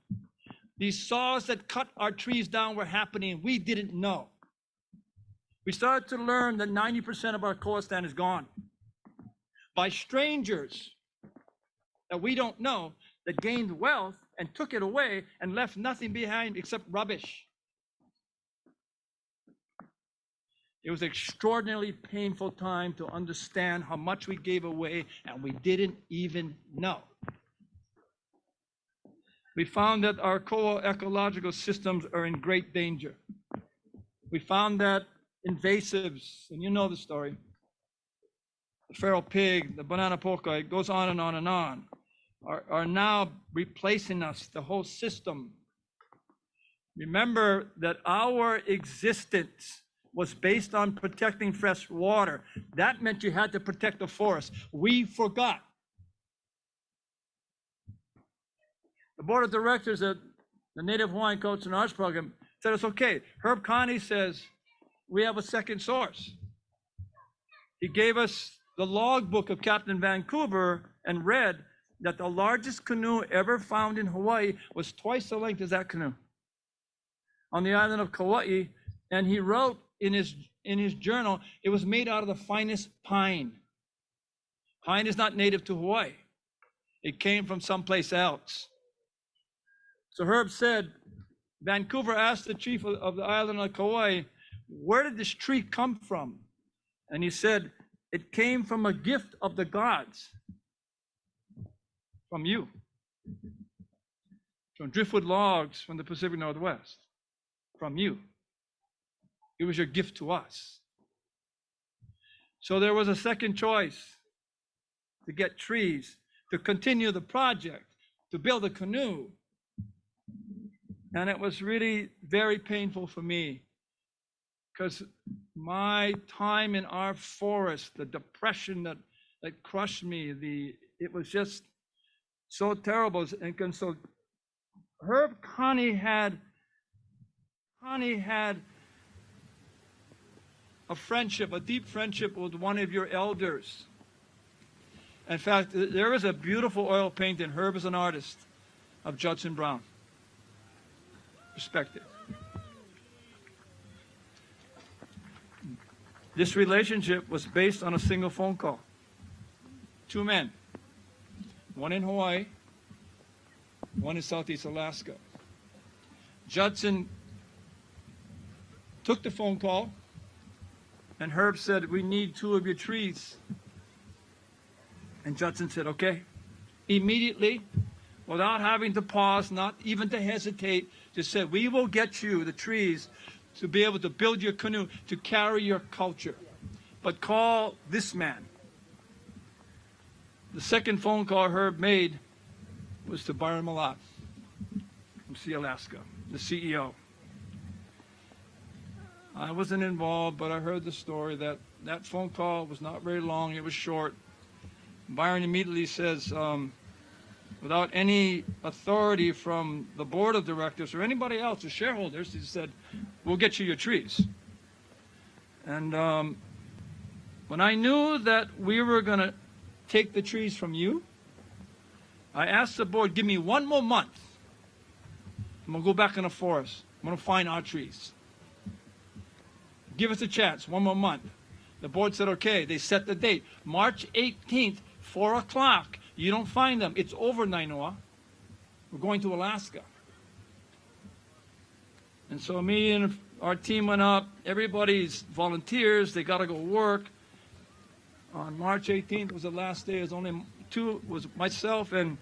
[SPEAKER 12] These saws that cut our trees down were happening. We didn't know. We started to learn that 90% of our coast land is gone by strangers that we don't know, that gained wealth and took it away and left nothing behind except rubbish. It was an extraordinarily painful time to understand how much we gave away and we didn't even know. We found that our ecological systems are in great danger. We found that invasives, and you know the story, the feral pig, the banana polka, it goes on and on and on, are now replacing us, the whole system. Remember that our existence was based on protecting fresh water. That meant you had to protect the forest. We forgot. The board of directors at the Native Hawaiian Culture and Arts Program said it's okay. Herb Connie says we have a second source. He gave us the logbook of Captain Vancouver and read that the largest canoe ever found in Hawaii was twice the length as that canoe on the island of Kauai. And he wrote in his journal, it was made out of the finest pine. Pine is not native to Hawaii. It came from someplace else. So Herb said, Vancouver asked the chief of the island of Kauai, where did this tree come from? And he said, it came from a gift of the gods, from you, from driftwood logs from the Pacific Northwest, from you. It was your gift to us. So there was a second choice to get trees, to continue the project, to build a canoe. And it was really very painful for me because my time in our forest, the depression that crushed me, it was just so terrible. And so Herb Connie had a friendship, a deep friendship with one of your elders. In fact, there is a beautiful oil painting, Herb is an artist, of Judson Brown. Respect it. This relationship was based on a single phone call. 2 men, one in Hawaii, one in Southeast Alaska. Judson took the phone call, and Herb said, we need 2 of your trees. And Judson said, okay. Immediately, without having to pause, not even to hesitate, just said, we will get you the trees to be able to build your canoe, to carry your culture. But call this man. The second phone call Herb made was to Byron Malat from Sea Alaska, the CEO. I wasn't involved, but I heard the story that that phone call was not very long, it was short. Byron immediately says, without any authority from the board of directors or anybody else, or shareholders, he said, we'll get you your trees. And when I knew that we were going to take the trees from you, I asked the board, give me 1 more month. I'm going to go back in the forest. I'm going to find our trees. Give us a chance, 1 more month. The board said, okay. They set the date. March 18th, 4 o'clock. You don't find them. It's over, Nainoa. We're going to Alaska. And so me and our team went up. Everybody's volunteers. They got to go work. On March 18th was the last day. It was only two. It was myself and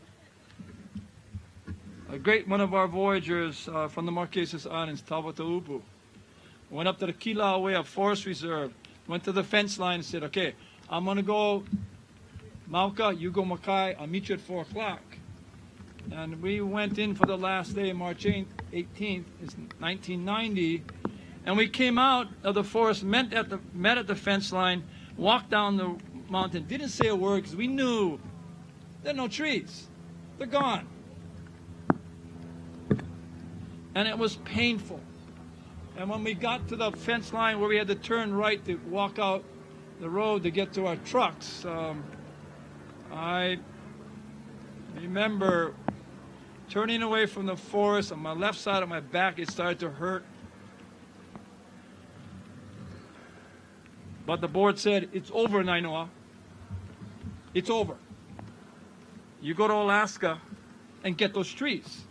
[SPEAKER 12] a great one of our voyagers from the Marquesas Islands, Tawataupu. Went up to the Kilauea Forest Reserve. Went to the fence line and said, okay, I'm going to go Mauka, you go Makai. I'll meet you at 4 o'clock. And we went in for the last day, March 18th, is 1990. And we came out of the forest, met at the fence line, walked down the mountain, didn't say a word because we knew there are no trees. They're gone. And it was painful. And when we got to the fence line where we had to turn right to walk out the road to get to our trucks, I remember turning away from the forest. On my left side of my back, it started to hurt. But the board said, it's over, Nainoa. It's over. You go to Alaska and get those trees.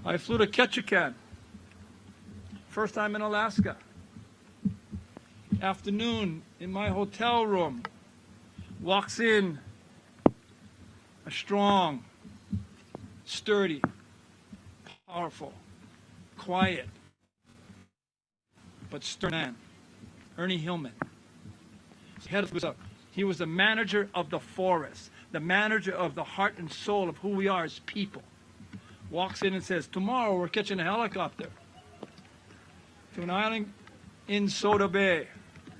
[SPEAKER 12] I flew to Ketchikan. First time in Alaska. Afternoon in my hotel room. Walks in a strong, sturdy, powerful, quiet, but stern man, Ernie Hillman. He was the manager of the forest, the manager of the heart and soul of who we are as people. Walks in and says, tomorrow we're catching a helicopter to an island in Soda Bay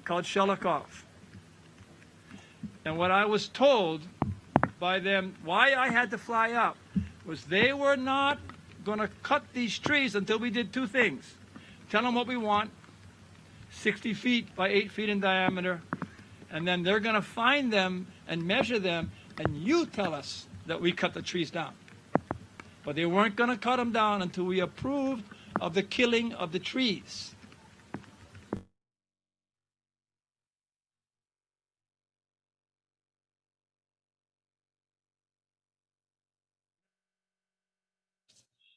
[SPEAKER 12] called Shelikof. And what I was told by them, why I had to fly up, was they were not going to cut these trees until we did two things. Tell them what we want, 60 feet by 8 feet in diameter, and then they're going to find them and measure them, and you tell us that we cut the trees down. But they weren't going to cut them down until we approved of the killing of the trees.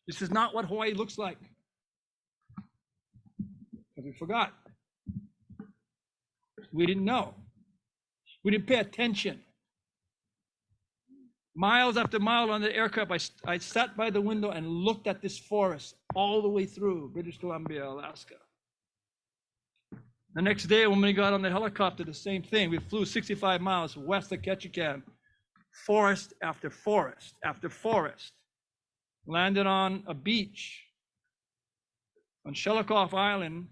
[SPEAKER 12] This is not what Hawaii looks like. Because we forgot. We didn't know. We didn't pay attention. Miles after mile on the aircraft, I sat by the window and looked at this forest all the way through British Columbia, Alaska. The next day when we got on the helicopter, the same thing. We flew 65 miles west of Ketchikan, forest after forest after forest. Landed on a beach on Shelikof Island,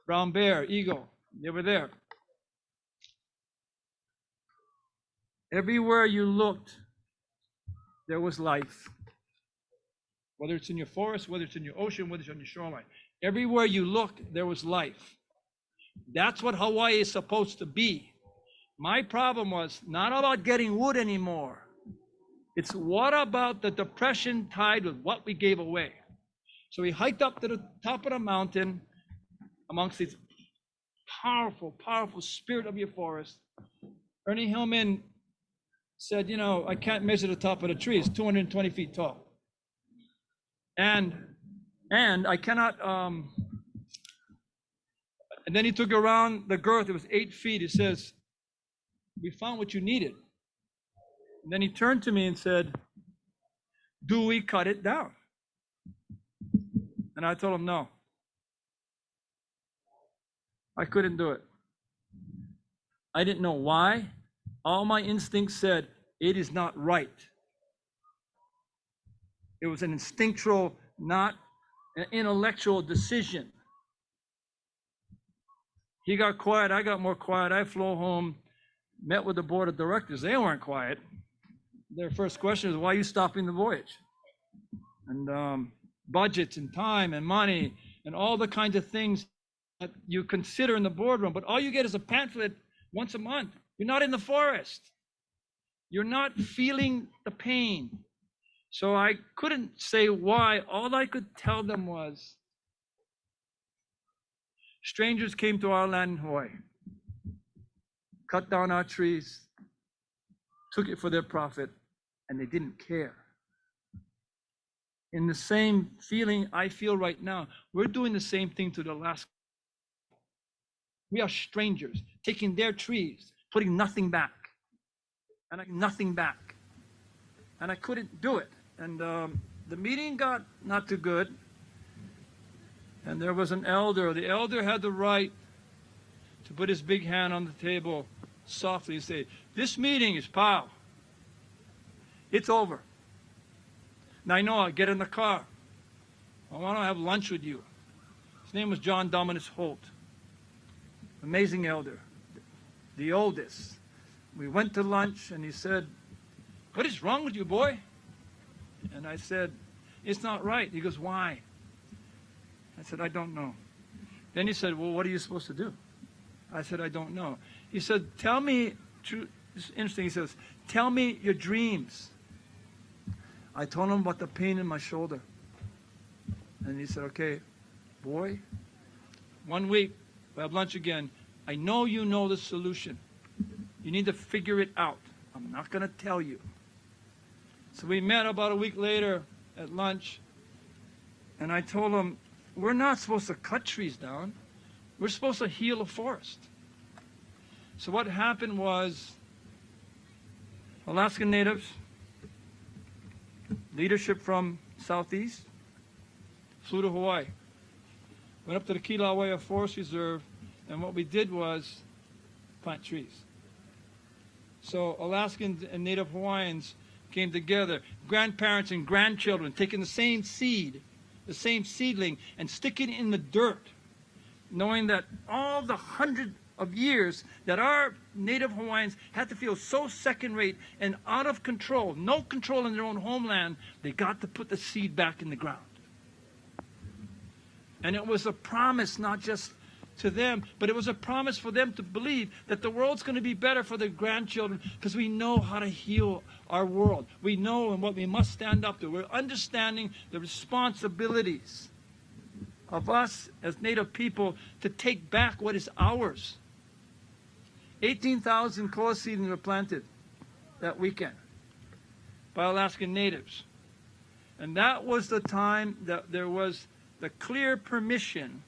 [SPEAKER 12] brown bear, eagle, they were there. Everywhere you looked, there was life. Whether it's in your forest, whether it's in your ocean, whether it's on your shoreline. Everywhere you looked, there was life. That's what Hawaii is supposed to be. My problem was not about getting wood anymore. It's what about the depression tied with what we gave away? So we hiked up to the top of the mountain amongst this powerful, powerful spirit of your forest. Ernie Hillman said, you know, I can't measure the top of the tree. It's 220 feet tall. And I cannot, and then he took around the girth. It was 8 feet. He says, we found what you needed. And then he turned to me and said, do we cut it down? And I told him, no. I couldn't do it. I didn't know why. All my instincts said, it is not right. It was an instinctual, not an intellectual decision. He got quiet, I got more quiet. I flew home, met with the board of directors. They weren't quiet. Their first question is, why are you stopping the voyage? And budgets and time and money and all the kinds of things that you consider in the boardroom. But all you get is a pamphlet once a month. You're not in the forest. You're not feeling the pain. So I couldn't say why. All I could tell them was, strangers came to our land in Hawaii, cut down our trees, took it for their profit, and they didn't care. in the same feeling I feel right now. We're doing the same thing to the Alaska. We are strangers, taking their trees, putting nothing back, and nothing back. And I couldn't do it. And the meeting got not too good. And there was an elder. The elder had the right to put his big hand on the table softly and say, "This meeting is pow. It's over. Now I know I'll get in the car. I want to have lunch with you." His name was John Dominus Holt. Amazing elder. The oldest. We went to lunch and he said, "What is wrong with you, boy?" And I said, "It's not right." He goes, "Why?" I said, "I don't know." Then he said, "Well, what are you supposed to do?" I said, "I don't know." He said, "Tell me," it's interesting, he says, "Tell me your dreams." I told him about the pain in my shoulder. And he said, "Okay, boy, 1 week, we'll have lunch again. I know you know the solution. You need to figure it out. I'm not going to tell you." So we met about a week later at lunch, and I told him, we're not supposed to cut trees down. We're supposed to heal a forest. So what happened was, Alaskan Natives, leadership from Southeast, flew to Hawaii, went up to the Kilauea Forest Reserve, and what we did was plant trees. So Alaskans and Native Hawaiians came together, grandparents and grandchildren, taking the same seed, the same seedling, and sticking it in the dirt, knowing that all the hundreds of years that our Native Hawaiians had to feel so second-rate and out of control, no control in their own homeland, they got to put the seed back in the ground. And it was a promise not just to them, but it was a promise for them to believe that the world's going to be better for their grandchildren because we know how to heal our world. We know and what we must stand up to. We're understanding the responsibilities of us as Native people to take back what is ours. 18,000 koa seedlings were planted that weekend by Alaskan Natives. And that was the time that there was the clear permission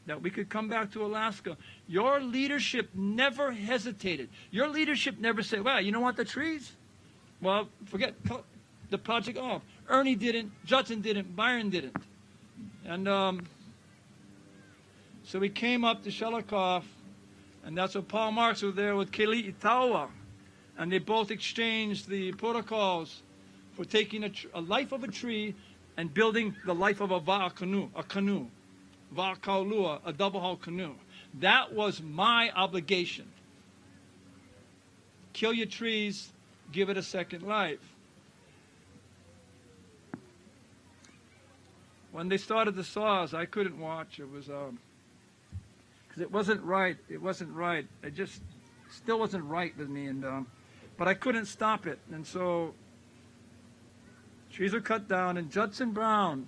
[SPEAKER 12] that we could come back to Alaska. Your leadership never hesitated. Your leadership never said, "Well, you don't want the trees? Well, forget the project off." Ernie didn't, Judson didn't, Byron didn't. And so we came up to Shelikof, and that's when Paul Marks was there with Keli Itawa. And they both exchanged the protocols for taking a life of a tree and building the life of a canoe. Va'akaulua, a double-hull canoe. That was my obligation. Kill your trees, give it a second life. When they started the saws, I couldn't watch. It was because it wasn't right. It wasn't right. It just still wasn't right with me, and but I couldn't stop it. And so trees were cut down, and Judson Brown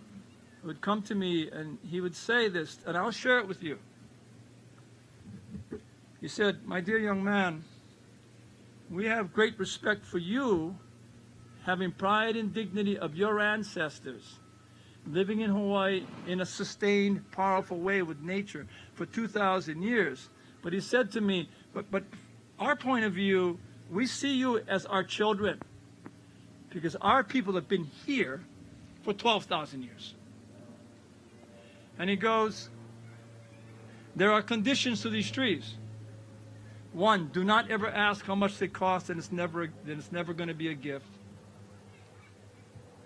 [SPEAKER 12] would come to me and he would say this, and I'll share it with you. He said, "My dear young man, we have great respect for you, having pride and dignity of your ancestors, living in Hawaii in a sustained, powerful way with nature for 2,000 years. But he said to me, but our point of view, we see you as our children, because our people have been here for 12,000 years. And he goes, there are conditions to these trees. One, do not ever ask how much they cost, and it's never going to be a gift.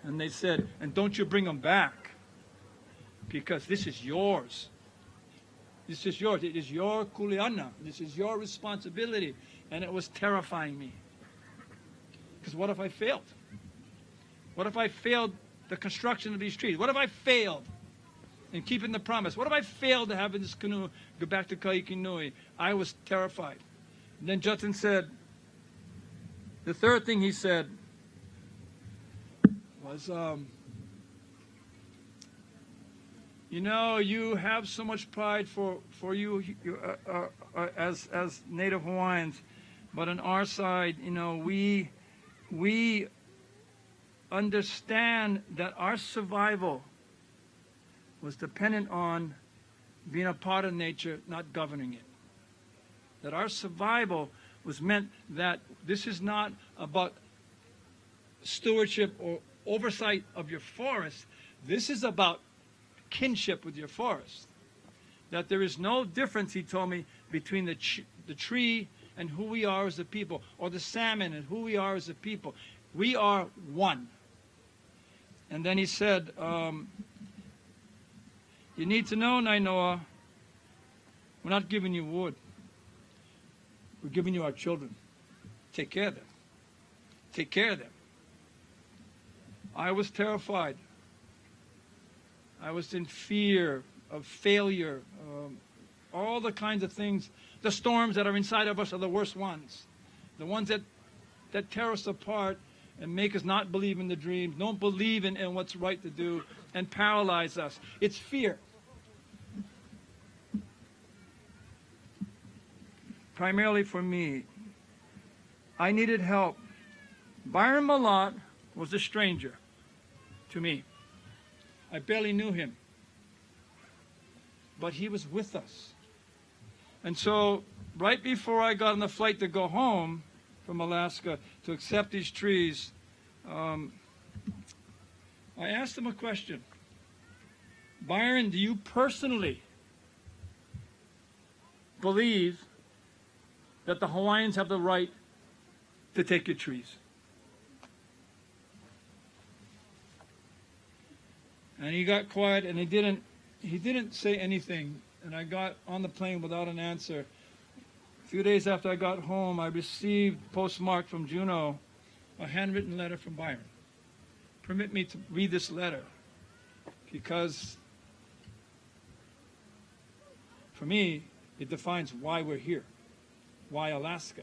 [SPEAKER 12] And they said, and don't you bring them back, because this is yours. This is yours. It is your kuleana. This is your responsibility. And it was terrifying me. Because what if I failed? What if I failed the construction of these trees? What if I failed in keeping the promise? What if I failed to have this canoe go back to Kaikinui? I was terrified. And then Judson said, the third thing he said was, you know, you have so much pride for you as Native Hawaiians, but on our side, you know, we understand that our survival was dependent on being a part of nature, not governing it. That our survival was meant that this is not about stewardship or oversight of your forest. This is about kinship with your forest. That there is no difference, he told me, between the tree and who we are as a people, or the salmon and who we are as a people. We are one. And then he said, you need to know, Nainoa, we're not giving you wood. We're giving you our children. Take care of them. Take care of them. I was terrified. I was in fear of failure, all the kinds of things. The storms that are inside of us are the worst ones. The ones that tear us apart and make us not believe in the dreams, don't believe in what's right to do, and paralyze us. It's fear. Primarily for me. I needed help. Byron Malott was a stranger to me. I barely knew him. But he was with us. And so, right before I got on the flight to go home from Alaska to accept these trees, I asked him a question. Byron, do you personally believe that the Hawaiians have the right to take your trees? And he got quiet, and he didn't say anything. And I got on the plane without an answer. A few days after I got home, I received, postmarked from Juneau, a handwritten letter from Byron. Permit me to read this letter, because for me, it defines why we're here, why Alaska.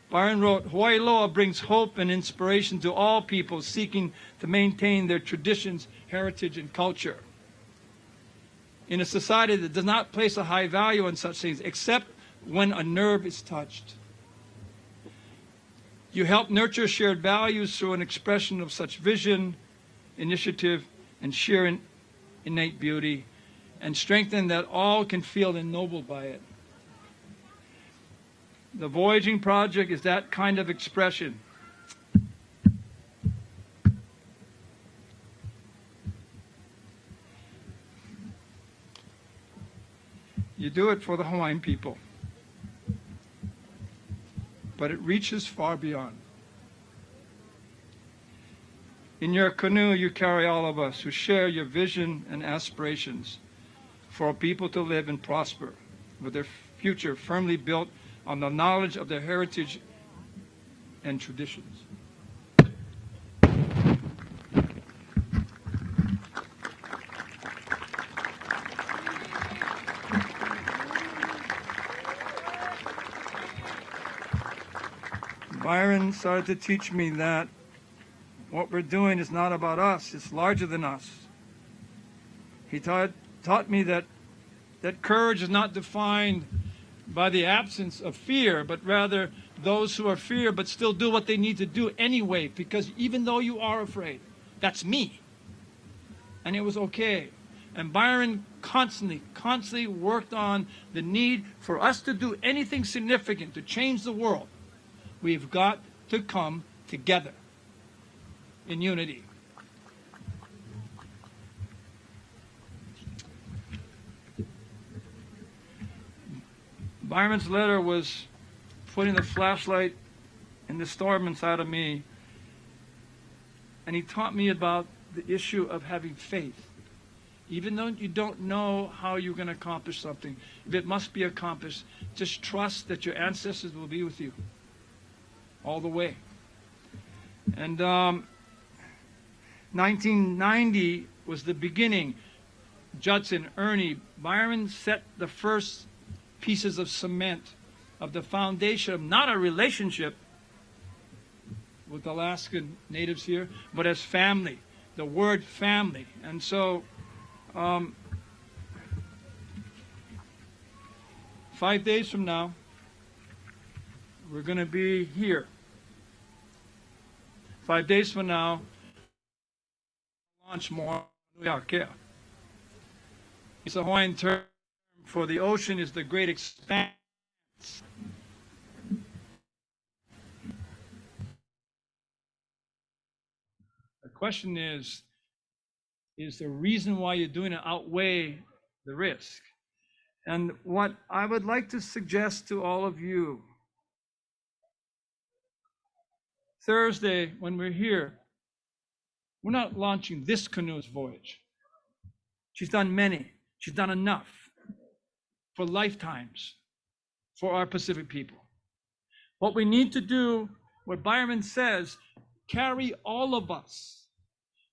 [SPEAKER 12] Byron wrote, Hawaii Loa brings hope and inspiration to all people seeking to maintain their traditions, heritage, and culture. In a society that does not place a high value on such things, except when a nerve is touched. You help nurture shared values through an expression of such vision, initiative, and sheer innate beauty, and strengthen that all can feel ennobled by it. The Voyaging Project is that kind of expression. You do it for the Hawaiian people, but it reaches far beyond. In your canoe, you carry all of us who share your vision and aspirations for a people to live and prosper, with their future firmly built on the knowledge of their heritage and traditions. Byron started to teach me that what we're doing is not about us, it's larger than us. He taught me that courage is not defined by the absence of fear, but rather those who are fear but still do what they need to do anyway, because even though you are afraid, that's me. And it was okay. And Byron constantly worked on the need for us to do anything significant to change the world. We've got to come together in unity. Byron's letter was putting the flashlight in the storm inside of me, and he taught me about the issue of having faith. Even though you don't know how you're going to accomplish something, if it must be accomplished, just trust that your ancestors will be with you all the way. And 1990 was the beginning. Judson, Ernie, Byron set the first pieces of cement of the foundation of not a relationship with Alaskan natives here, but as family, the word family. And so 5 days from now, we're going to be here 5 days from now, launch Moananuiākea. It's a Hawaiian term for the ocean is the great expanse. The question is the reason why you're doing it outweigh the risk? And what I would like to suggest to all of you, Thursday, when we're here, we're not launching this canoe's voyage. She's done many. She's done enough for lifetimes for our Pacific people. What we need to do, what Byron says, carry all of us.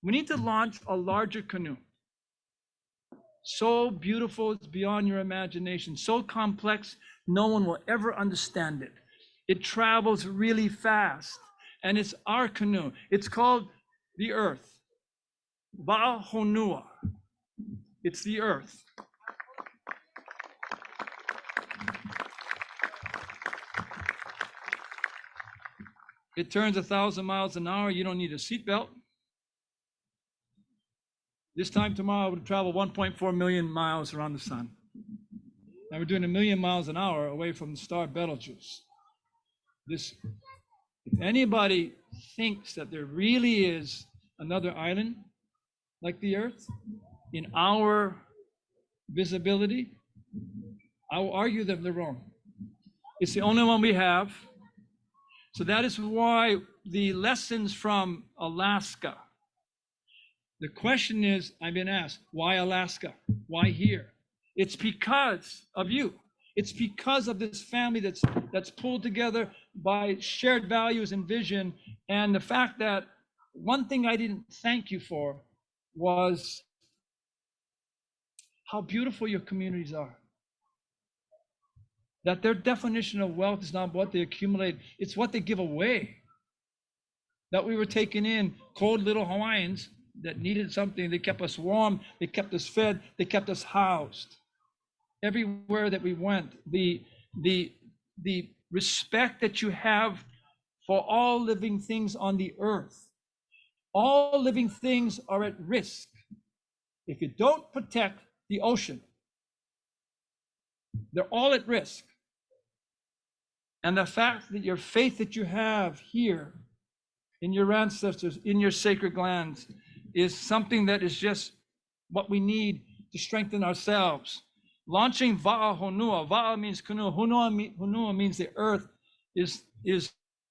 [SPEAKER 12] We need to launch a larger canoe. So beautiful, it's beyond your imagination. So complex, no one will ever understand it. It travels really fast, and it's our canoe. It's called the Earth. Wa'ahonua. It's the Earth. It turns 1,000 miles an hour. You don't need a seatbelt. This time tomorrow, we'll travel 1.4 million miles around the sun. And we're doing 1 million miles an hour away from the star Betelgeuse. If anybody thinks that there really is another island like the Earth in our visibility, I will argue that they're wrong. It's the only one we have. So that is why the lessons from Alaska. The question is, I've been asked, why Alaska? Why here? It's because of you. It's because of this family that's pulled together by shared values and vision. And the fact that one thing I didn't thank you for was how beautiful your communities are. That their definition of wealth is not what they accumulate, it's what they give away. That we were taking in cold little Hawaiians that needed something. They kept us warm, they kept us fed, they kept us housed. Everywhere that we went, the respect that you have for all living things on the earth. All living things are at risk. If you don't protect the ocean, they're all at risk. And the fact that your faith that you have here in your ancestors, in your sacred lands, is something that is just what we need to strengthen ourselves. Launching Wa'ahonua, Wa'a means canoe, Honua means the earth, is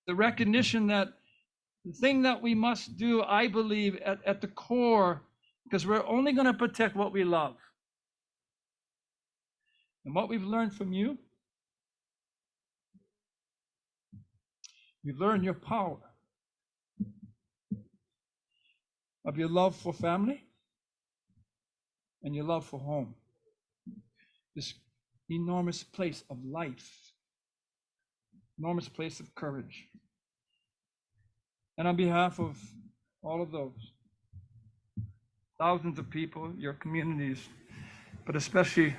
[SPEAKER 12] the recognition that the thing that we must do, I believe, at the core, because we're only going to protect what we love. And what we've learned from you, we've learned your power of your love for family and your love for home. This enormous place of life, enormous place of courage. And on behalf of all of those, thousands of people, your communities, but especially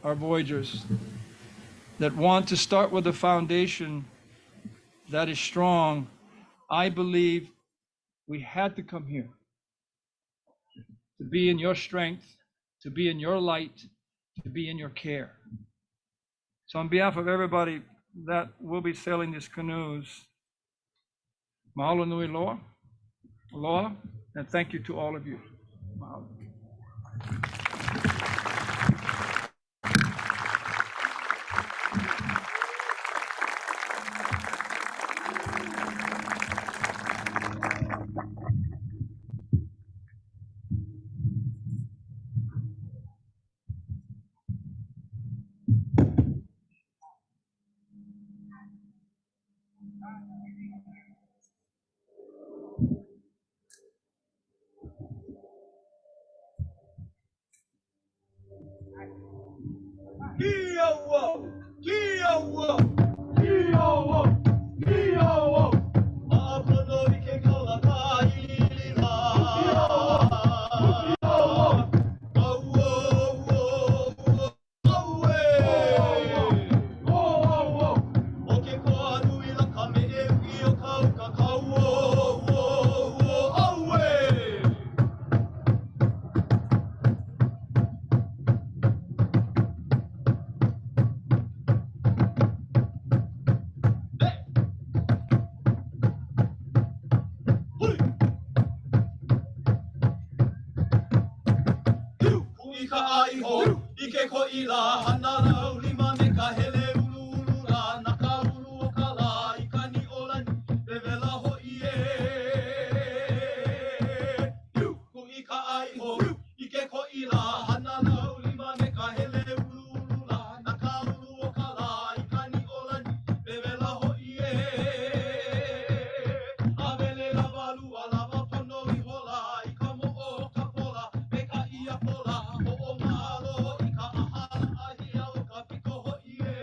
[SPEAKER 12] our Voyagers that want to start with a foundation that is strong, I believe we had to come here to be in your strength, to be in your light, to be in your care. So on behalf of everybody that will be sailing these canoes, mahalo nui loa, aloha, and thank you to all of you. Mahalo.
[SPEAKER 11] Auke Kwáan i ka aiho, i ke ko i la hana rau, lima me ka hele ulu ulu la, na ka ulu o ka la, i ka ni olani, me vela ho i e. Ku i ka aiho, i ke ko i la hana rau, lima me ka hele ulu ulu la, na ka ulu o ka la, i ka ni olani, me vela ho i e. Avele lava lua lava pono i hola, i ka mo o ka pola, me ka ia pola, o o malo i ka ahana ahia o ka piko ho i e.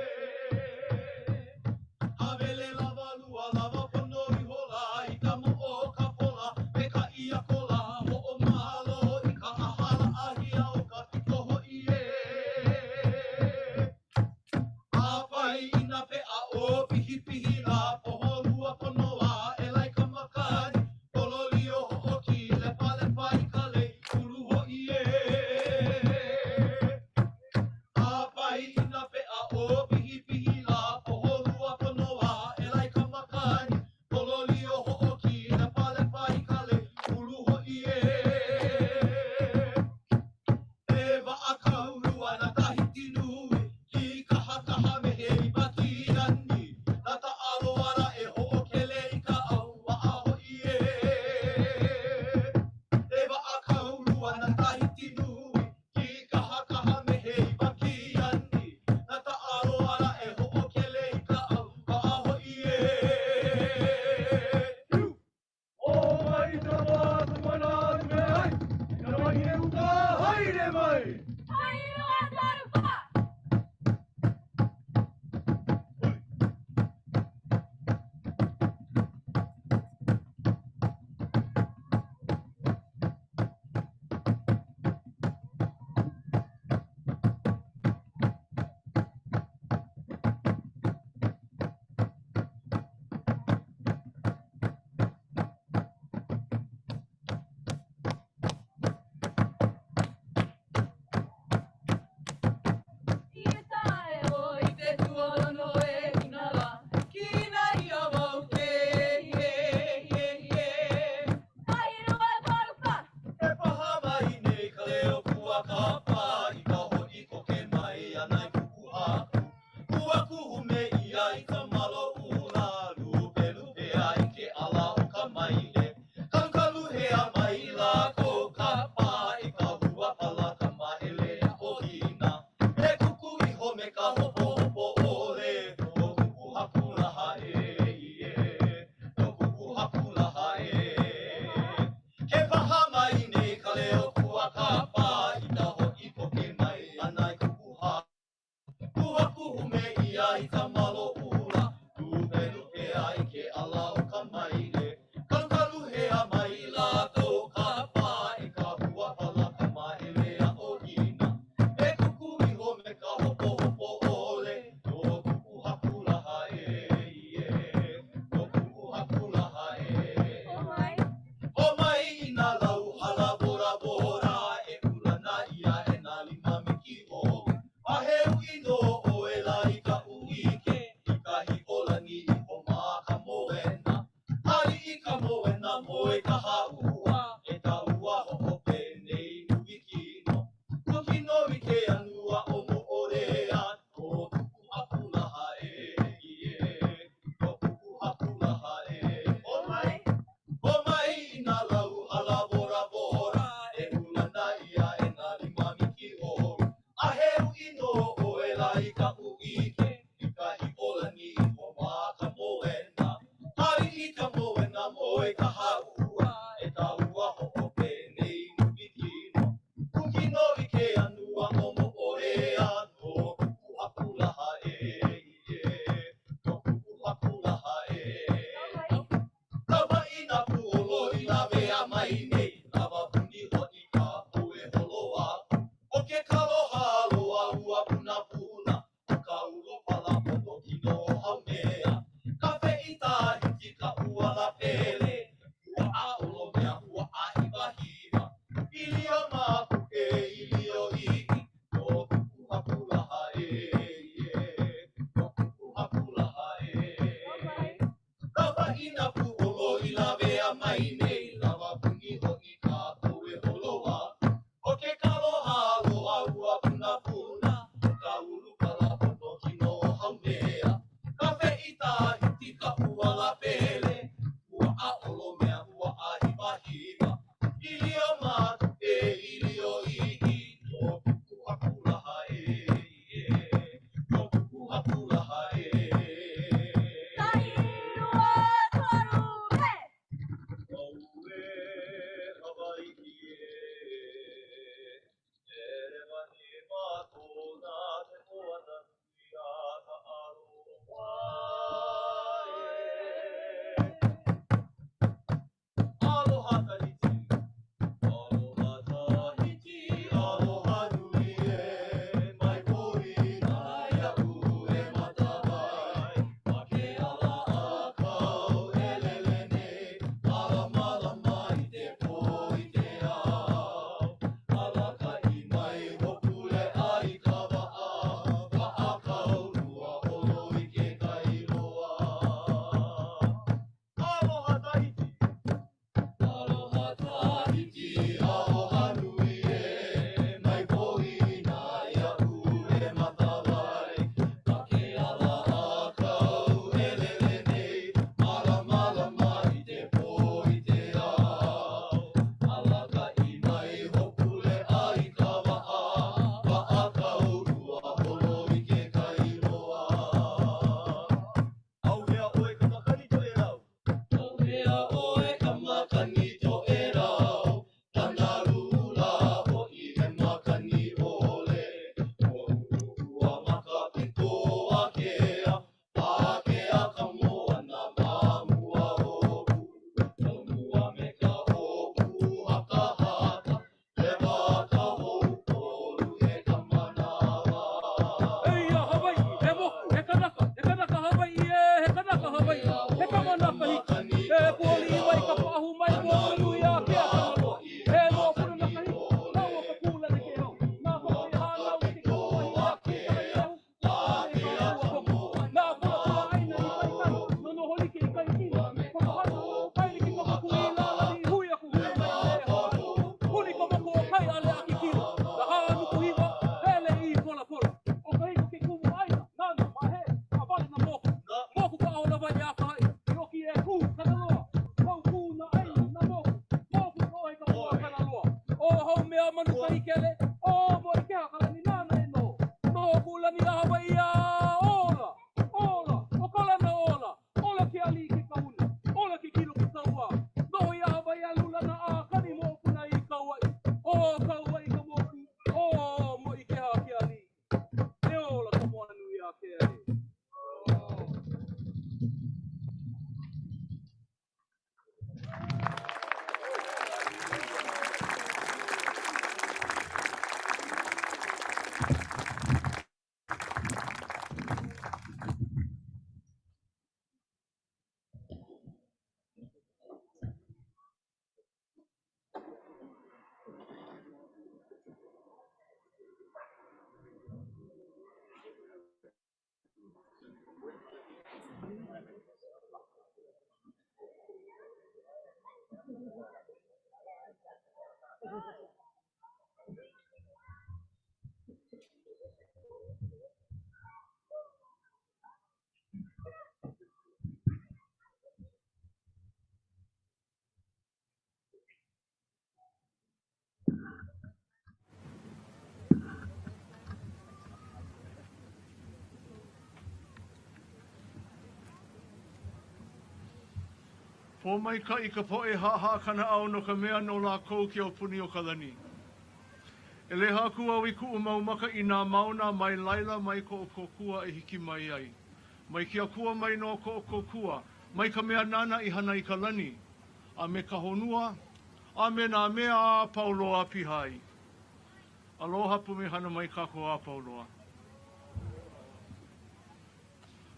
[SPEAKER 11] Avele lava lua lava pono i hola, i ka mo o ka pola, me ka ia pola, o o malo i ka ahana ahia o ka piko ho i e. Apai ina pe a o pihi pihi la poho lua ponoa e lai ka makani pololio ho'oki lepa lepa i ka lei ulu ho i e. Apai ina pe a o pihi pihi la poho lua ponoa e lai ka makani pololio ho'oki lepa lepa i ka lei ulu ho i e. E wa'akau lua na tahiti nui ki kaha kaha mehe i paki ani. Na ta'alo ara e ho'okele i ka au wa'aho i e. E wa'akau lua na tahiti nui ki kaha kaha mehe i paki ani. Na ta'alo ara e ho'okele i ka au wa'aho i e. O mai ta wātu mana atu me ai, na mai e uka haere mai. E paha mai nei ka leo kua ka pā i ka hoi ko ke mai anai kuku aku. Kuaku hume ia i ka malo ula, lupe lupe ai ke ala o ka maile. Kankalu hea mai la ko ka pā i ka hua pala ka maele o hina. E kuku i home ka hopo hopo ole, o kuku hakula hae ie, o kuku hakula hae. Ke paha mai nei ka leo kua ka pā i ka hoi ko ke mai anai kuku ha. Kuaku hume ia i ka malo ula, lupe lupe ai ke ala o ka maile. Kankalu hea mai la ko ka pā i ka hua pala ka maele a o hina. E kuku i home ka hopo hopo ole, o kuku hakula hae ie, o kuku hakula hae. O mai i nā lau hala bora bora, e ulana ia e nā lima miki o. Aheu i no o e lai ka uike, i kahi olani i o mā ka moena. Hari i ka moena moe ka haua, e ka ua ho'ope nei nui kino. Kukino i ke anua o mo orea, o kuku hakula hae ie, o kuku hakula hae. O mai i nā lau hala bora bora, e ulana ia e nā lima miki o. Aheu i no o e lai ka uike, i kahi olani i o mā ka moena. Hari i ka moena moe ka haua, e ka ua ho'ope nei nui kino. Kukino i ke anua o mo orea, no kuku hakula hae ie, no kuku hakula hae. Lava i nā puolo i lawe a mai nei, lava puni honi ka pue holo aku. O ke kaloha loa ua puna puna, o ka ulo pala poto kino haumea. Ka pe'i tahiti ka ua la pele, ua a olo mea ua a hiva hiva. Ilio mā kuke ilio i'i, no kuku hakula hae ie, no kuku hakula hae. Lava i nā puolo i lawe a mai nei, lava puni honi ka pue holo aku. O ke kaloha loa manu kahikele, o mo ike hakala ni nana ino. No kula ni Hawaii ola, ola, o kala na ola ki ali ki kauna, ola ki kilo ki kaua. No ia Hawaii lula na a kani mo kuna I kauai, o kauai ka moku, o mo ike haki ali. E ola ka Moananuiākea e.
[SPEAKER 5] Po mai ka I ka poe haha kana au no ka mea no la kou ki o puni o ka lani. E le haku au I ku mau maka I nā mauna mai laila mai ko o kokua e hiki mai ai. Mai ki a kua mai no ko o kokua, mai ka mea nana I hana I ka lani. A me ka honua, a me nā mea a pauloa pihai. Aloha pu me hana mai kako a pauloa.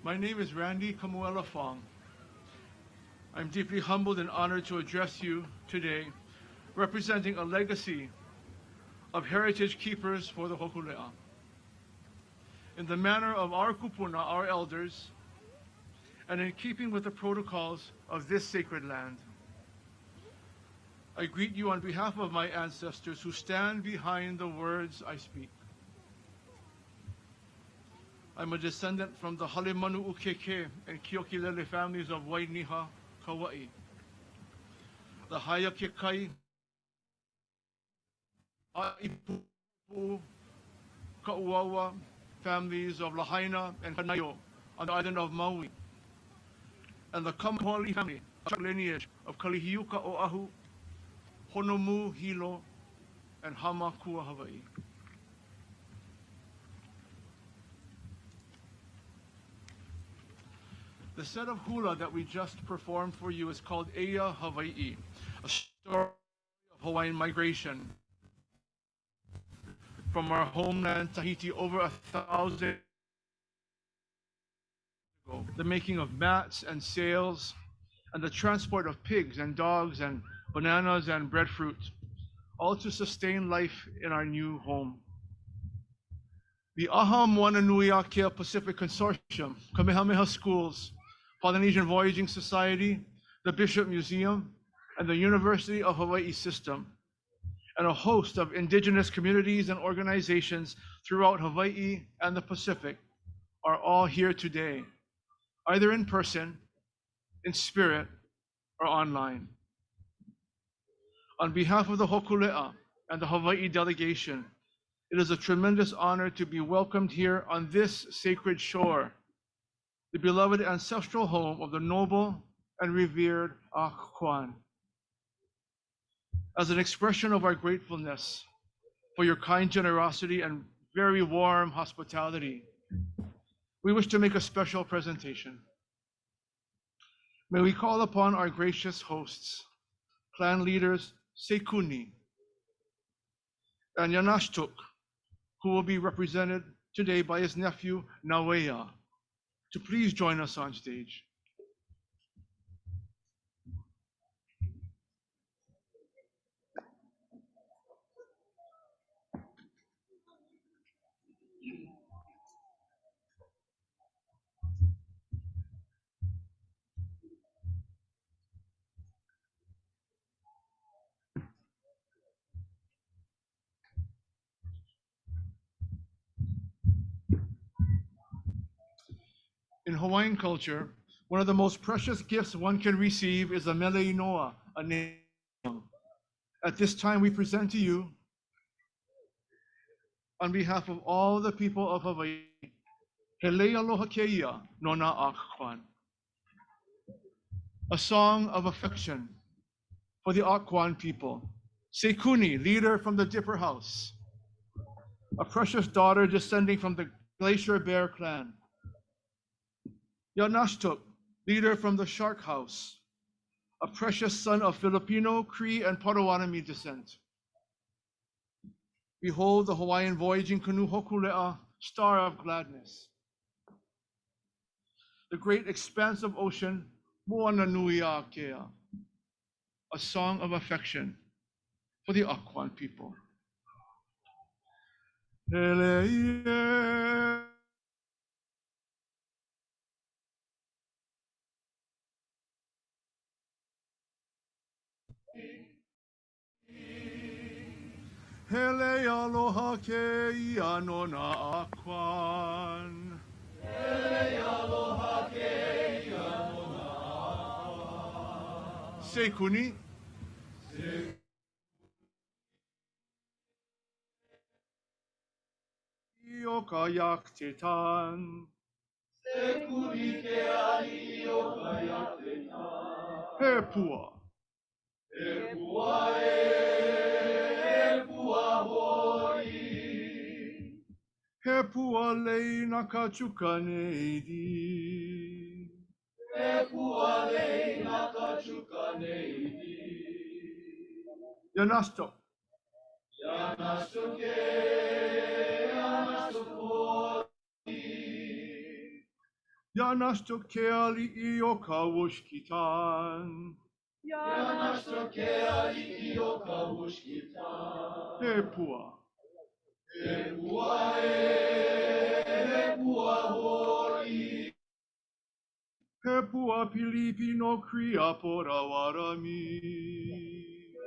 [SPEAKER 5] My name is Randy Kamuela Fong. I'm deeply humbled and honored to address you today, representing a legacy of heritage keepers for the Hokulea. In the manner of our kupuna, our elders, and in keeping with the protocols of this sacred land, I greet you on behalf of my ancestors who stand behind the words I speak. I'm a descendant from the Moananuiākea and Kiokilele families of Wainiha, Kauai, the Hayakekai, Aipu, Kauawa families of Lahaina and Kanaio on the island of Maui, and the Kamaholi family lineage of Kalihiuka Oahu, Honomu, Hilo, and Hamakua, Hawaii. The set of hula that we just performed for you is called Eia Hawaii, a story of Hawaiian migration from our homeland Tahiti over 1,000 years ago. The making of mats and sails, and the transport of pigs and dogs and bananas and breadfruit, all to sustain life in our new home. The Moananuiākea Pacific Consortium, Kamehameha Schools, Polynesian Voyaging Society, the Bishop Museum, and the University of Hawaii System, and a host of indigenous communities and organizations throughout Hawaii and the Pacific are all here today, either in person, in spirit, or online. On behalf of the Hokulea and the Hawaii delegation, it is a tremendous honor to be welcomed here on this sacred shore, the beloved ancestral home of the noble and revered A'aakw Kwáan. As an expression of our gratefulness for your kind generosity and very warm hospitality, we wish to make a special presentation. May we call upon our gracious hosts, clan leaders Sekuni and Yanashtuk, who will be represented today by his nephew Nawea, to please join us on stage. In Hawaiian culture, one of the most precious gifts one can receive is a mele inoa, a name. At this time, we present to you on behalf of all the people of Hawaii, Hele aloha keia no na A'aakw Kwáan. A song of affection for the A'aakw Kwáan people. Sekuni, leader from the Dipper House, a precious daughter descending from the Glacier Bear clan. Yanashtuk, leader from the Shark House, a precious son of Filipino, Cree, and Potawatomi descent. Behold the Hawaiian voyaging canoe Hokulea, star of gladness. The great expanse of ocean, Moananuiākea, a song of affection for the A'aakw Kwáan people. Hele Hele aloha keia no na A'aakw Kwáan. Hele aloha keia no na A'aakw Kwáan. Sekuni. Ioka yak te tan. Sekuni ke ali ioka yak te tan. He pua. He pua he pua hoi. He pua lei na ka chuka neidi. He pua lei na ka chuka neidi. Yanasto. Yanasto ke, yanasto hoi. Yanasto ke ali ioka wushkitan. Yanasto ke ali ioka wushkitan. He pua. He pua he pua hoi. He pua Pilipino Kria Porawarami.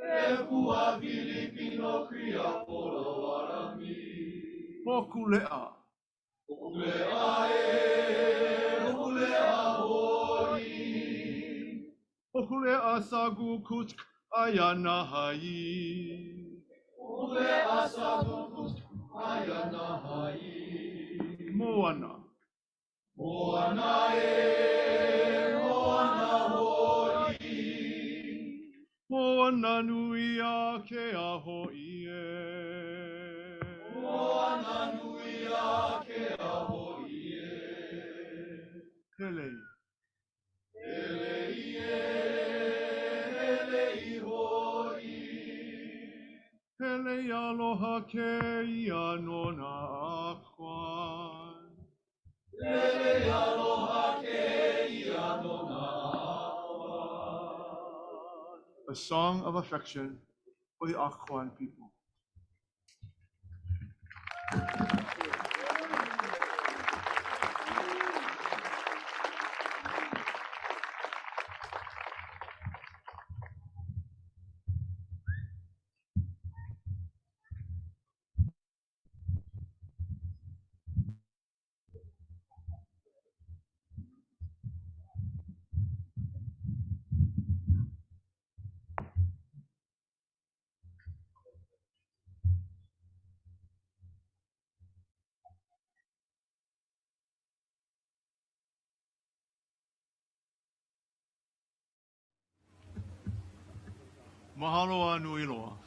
[SPEAKER 5] He pua Pilipino Kria Porawarami. Hokulea. Hokulea Hokulea hoi. Hokulea sagu kutk ayana hai. Hokulea sagu kutk ayana hai. Moana. Moana Moana hoi. Moananuiākea hoi e. Moananuiākea hoi e. Hele. Hele hele hoi. Hele aloha keia no na A'aakw Kwáan. Hele aloha keia no na A'aakw Kwáan. A song of affection for the A'aakw Kwáan people. Mahalo nui loa.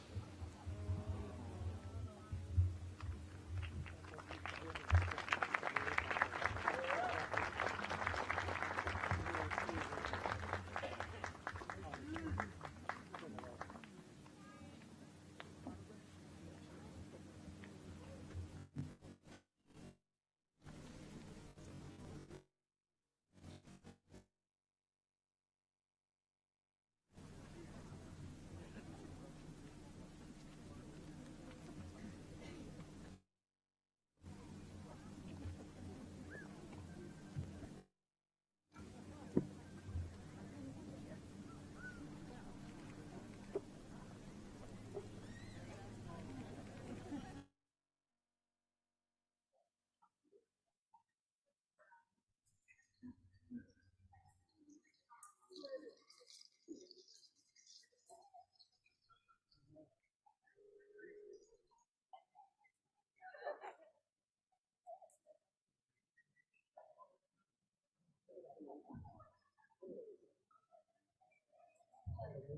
[SPEAKER 10] The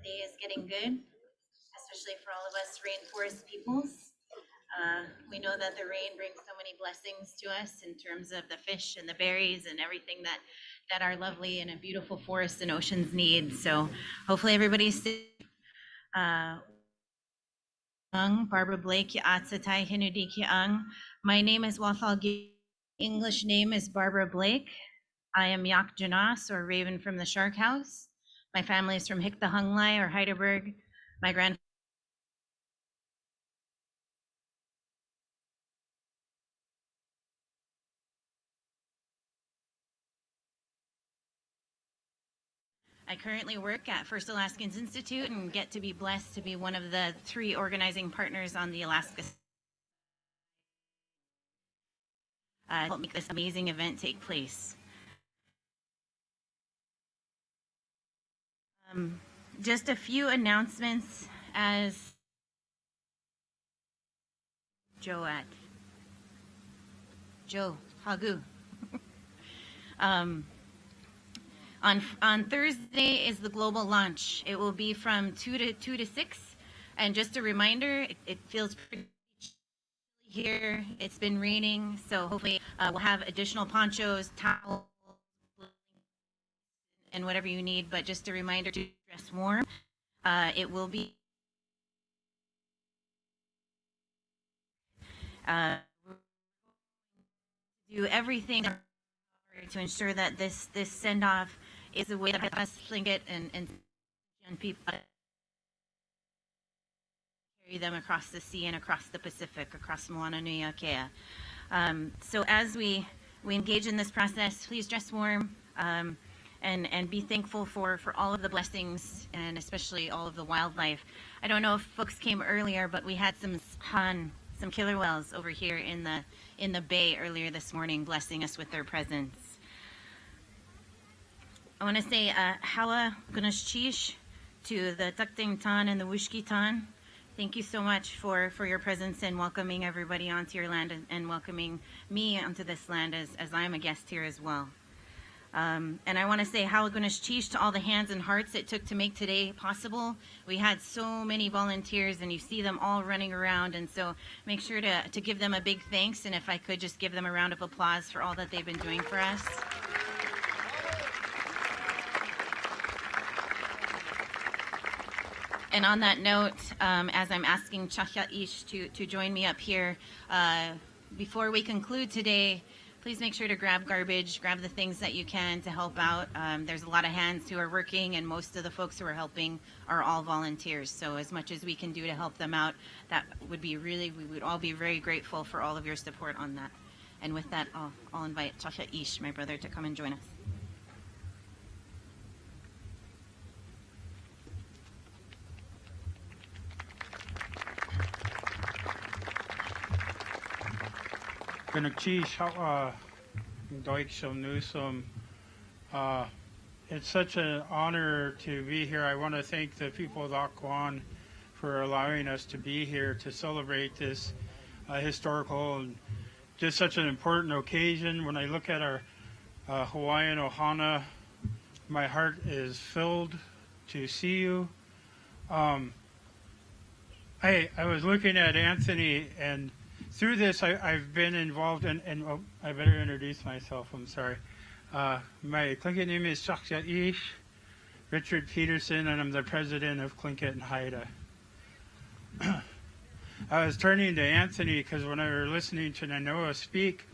[SPEAKER 10] day is getting good, especially for all of us rainforest peoples. We know that the rain brings so many blessings to us in terms of the fish and the berries and everything that our lovely and beautiful forests and oceans need. So hopefully everybody's safe. Barbara Blake, Ya'atsatai Hinudi Ki'ang. My name is Wathal. English name is Barbara Blake. I am Yak Janas, or Raven from the Shark House. My family is from Hikta Hunglai or Heidelberg. My grandfather. I currently work at First Alaskans Institute and get to be blessed to be one of the 3 organizing partners on the Alaska. Help make this amazing event take place. Just a few announcements as Joe Hagu. On Thursday is the global launch. It will be from 2 to 6. And just a reminder, it feels pretty here. It's been raining, so hopefully we'll have additional ponchos, towels, and whatever you need. But just a reminder to dress warm. It will be do everything to ensure that this send-off is the way that us Tlingit and young people carry them across the sea and across the Pacific, across Moananuiākea. So as we engage in this process, please dress warm and be thankful for all of the blessings and especially all of the wildlife. I don't know if folks came earlier, but we had some killer whales over here in the bay earlier this morning, blessing us with their presence. I want to say Hawa Gunashchish to the Tukting Tan and the Wushki Tan. Thank you so much for your presence and welcoming everybody onto your land and welcoming me onto this land as I'm a guest here as well. And I want to say Hawa Gunashchish to all the hands and hearts it took to make today possible. We had so many volunteers and you see them all running around, and so make sure to give them a big thanks, and if I could just give them a round of applause for all that they've been doing for us. And on that note, as I'm asking Chahya Ish to join me up here, before we conclude today, please make sure to grab garbage, grab the things that you can to help out. There's a lot of hands who are working, and most of the folks who are helping are all volunteers. So as much as we can do to help them out, that would be we would all be very grateful for all of your support on that. And with that, I'll invite Chahya Ish, my brother, to come and join us.
[SPEAKER 13] It's such an honor to be here. I want to thank the people of A'aakw Kwáan for allowing us to be here to celebrate this historical and just such an important occasion. When I look at our Hawaiian ohana, my heart is filled to see you. I was looking at Anthony, and through this, I've been involved in, and oh, I better introduce myself, I'm sorry. My Tlingit name is Chahya Ish, Richard Peterson, and I'm the president of Tlingit and Haida. I was turning to Anthony because when I were listening to Nainoa speak,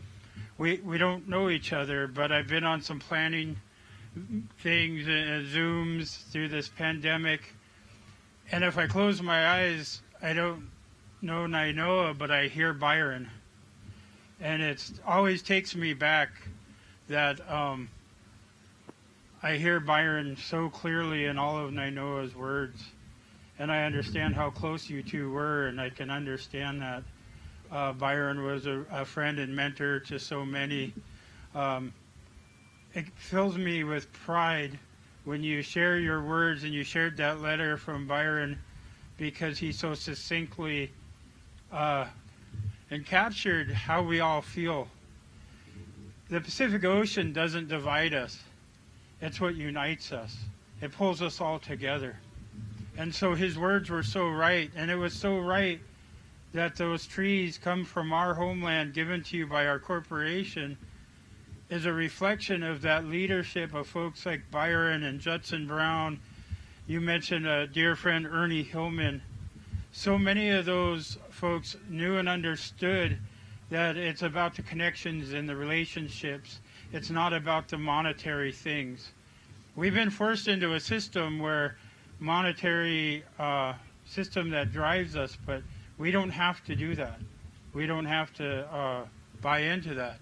[SPEAKER 13] we don't know each other, but I've been on some planning things, Zooms through this pandemic, and if I close my eyes, I don't know Nainoa, but I hear Byron, and it always takes me back that I hear Byron so clearly in all of Nainoa's words, and I understand how close you two were, and I can understand that Byron was a friend and mentor to so many. It fills me with pride when you share your words, and you shared that letter from Byron, because he so succinctly and captured how we all feel. The Pacific Ocean doesn't divide us. It's what unites us. It pulls us all together. And so his words were so right, and it was so right that those trees come from our homeland given to you by our corporation is a reflection of that leadership of folks like Byron and Judson Brown. You mentioned a dear friend, Ernie Hillman. So many of those folks knew and understood that it's about the connections and the relationships. It's not about the monetary things. We've been forced into a system where monetary system that drives us, but we don't have to do that. We don't have to buy into that.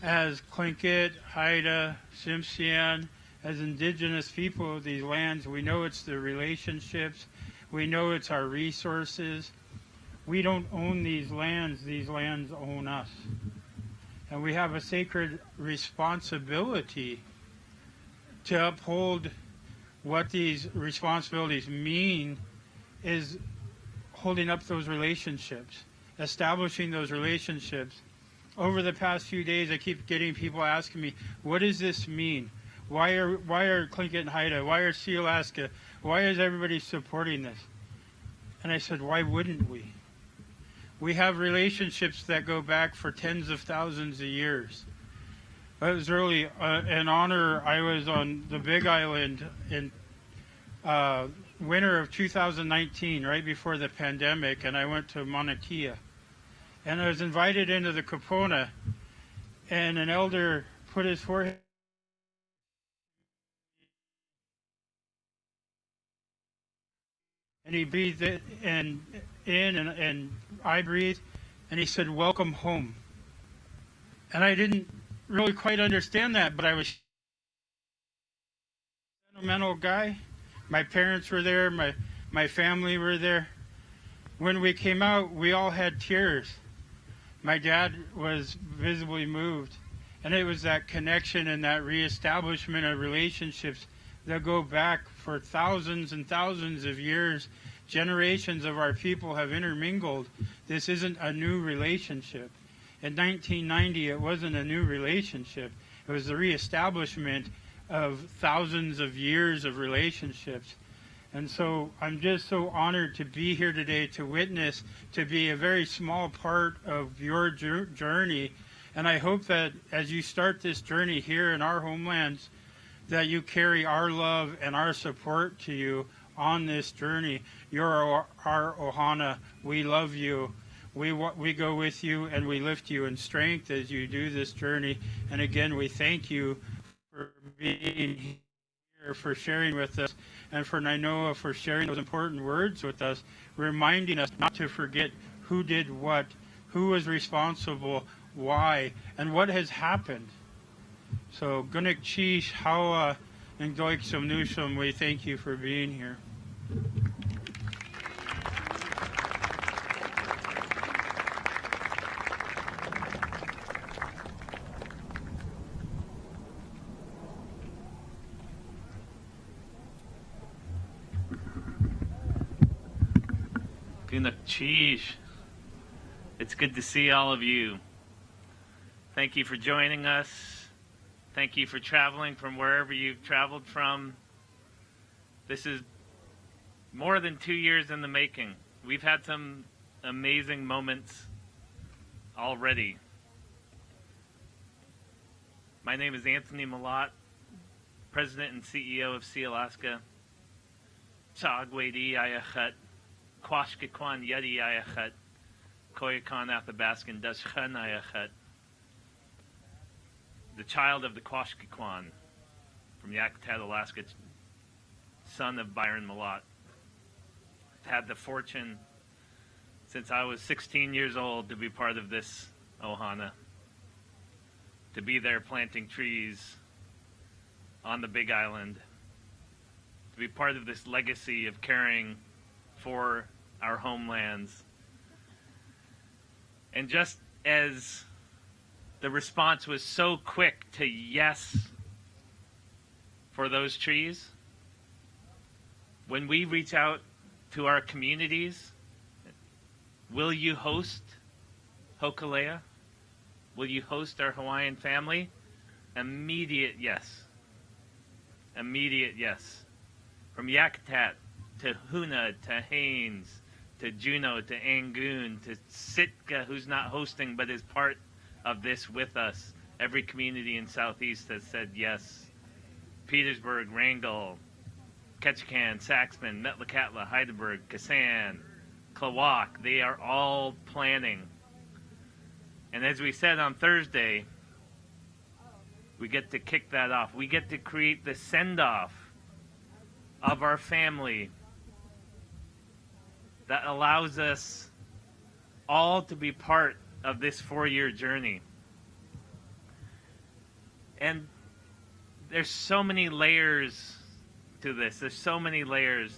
[SPEAKER 13] As Tlingit, Haida, Tsimshian, as indigenous people of these lands, we know it's the relationships. We know it's our resources. We don't own these lands own us. And we have a sacred responsibility to uphold what these responsibilities mean is holding up those relationships, establishing those relationships. Over the past few days, I keep getting people asking me, what does this mean? Why are Tlingit and Haida? Why are Sea-Alaska? Why is everybody supporting this? And I said, why wouldn't we? We have relationships that go back for tens of thousands of years. It was really an honor. I was on the Big Island in winter of 2019, right before the pandemic, and I went to Moananuiākea. And I was invited into the Kapona, and an elder put his forehead and he breathed it and I breathed, and he said, welcome home. And I didn't really quite understand that, but I was a sentimental guy. My parents were there, my family were there. When we came out, we all had tears. My dad was visibly moved, and it was that connection and that reestablishment of relationships that go back for thousands and thousands of years. Generations of our people have intermingled. This isn't a new relationship. In 1990, it wasn't a new relationship. It was the reestablishment of thousands of years of relationships. And so I'm just so honored to be here today, to witness, to be a very small part of your journey. And I hope that as you start this journey here in our homelands, that you carry our love and our support to you on this journey. You're our Ohana. We love you. We go with you, and we lift you in strength as you do this journey. And again, we thank you for being here, for sharing with us, and for Nainoa for sharing those important words with us, reminding us not to forget who did what, who was responsible, why, and what has happened. So, Gunik Chish, Hawa, and Goik Somnusham, we thank you for being here.
[SPEAKER 14] Gunik Chish. It's good to see all of you. Thank you for joining us. Thank you for traveling from wherever you've traveled from. This is more than 2 years in the making. We've had some amazing moments already. My name is Anthony Malott, President and CEO of Sea-Alaska. A'aakw Kwáan Yadi A'aakw Kwáan Athabaskan Dashchan A'aakw. The child of the A'aakw Kwáan from Yakutat, Alaska, son of Byron Malott. Had the fortune since I was 16 years old to be part of this Ohana, to be there planting trees on the Big Island, to be part of this legacy of caring for our homelands. And just as the response was so quick to yes for those trees, when we reach out to our communities, will you host Hokulea? Will you host our Hawaiian family? Immediate yes. Immediate yes. From Yakutat to Huna to Haines to Juneau to Angoon to Sitka, who's not hosting but is part of this with us. Every community in Southeast has said yes. Petersburg, Wrangell, Ketchikan, Saxman, Metlakatla, Heidelberg, Kasan, Klawak, they are all planning. And as we said on Thursday, we get to kick that off. We get to create the send-off of our family that allows us all to be part of this 4-year journey. And there's so many layers to this. There's so many layers.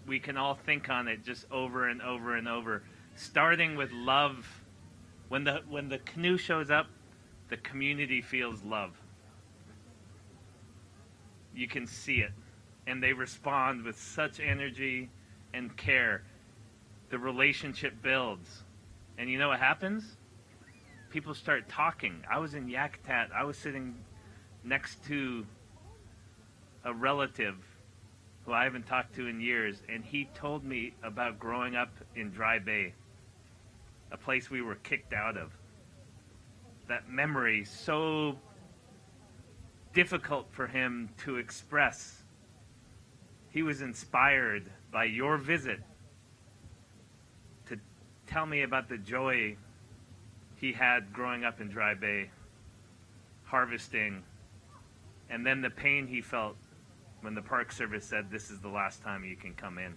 [SPEAKER 14] We can all think on it just over and over and over. Starting with love. When the canoe shows up, the community feels love. You can see it. And they respond with such energy and care. The relationship builds. And you know what happens? People start talking. I was in Yakutat. I was sitting next to a relative who I haven't talked to in years, and he told me about growing up in Dry Bay, a place we were kicked out of. That memory, so difficult for him to express. He was inspired by your visit to tell me about the joy he had growing up in Dry Bay, harvesting, and then the pain he felt when the Park Service said, this is the last time you can come in.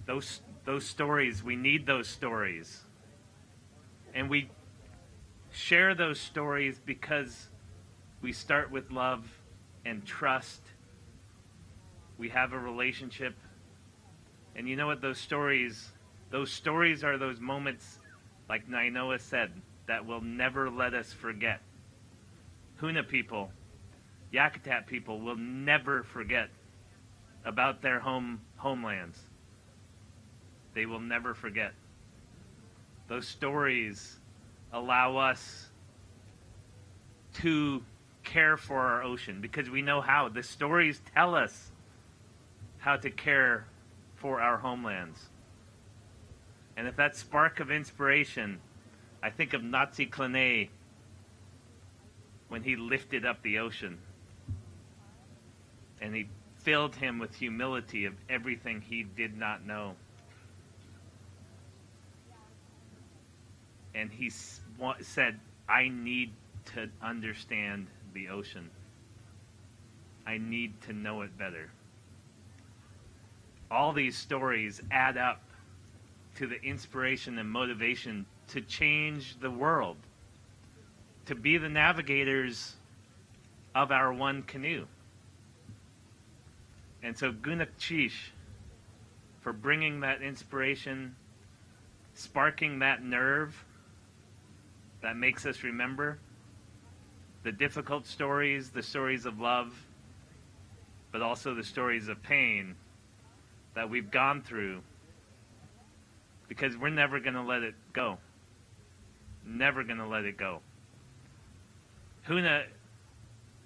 [SPEAKER 14] Those stories, we need those stories. And we share those stories because we start with love and trust. We have a relationship. And you know what, those stories are those moments, like Nainoa said, that will never let us forget. Huna people, Yakutat people will never forget about their homelands. They will never forget. Those stories allow us to care for our ocean because we know how. The stories tell us how to care for our homelands. And if that spark of inspiration, I think of Nazi Klené when he lifted up the ocean and he filled him with humility of everything he did not know. And he said, I need to understand the ocean. I need to know it better. All these stories add up to the inspiration and motivation to change the world, to be the navigators of our one canoe. And so Gunak Chish for bringing that inspiration, sparking that nerve that makes us remember the difficult stories, the stories of love, but also the stories of pain that we've gone through, because we're never going to let it go. Never going to let it go. Huna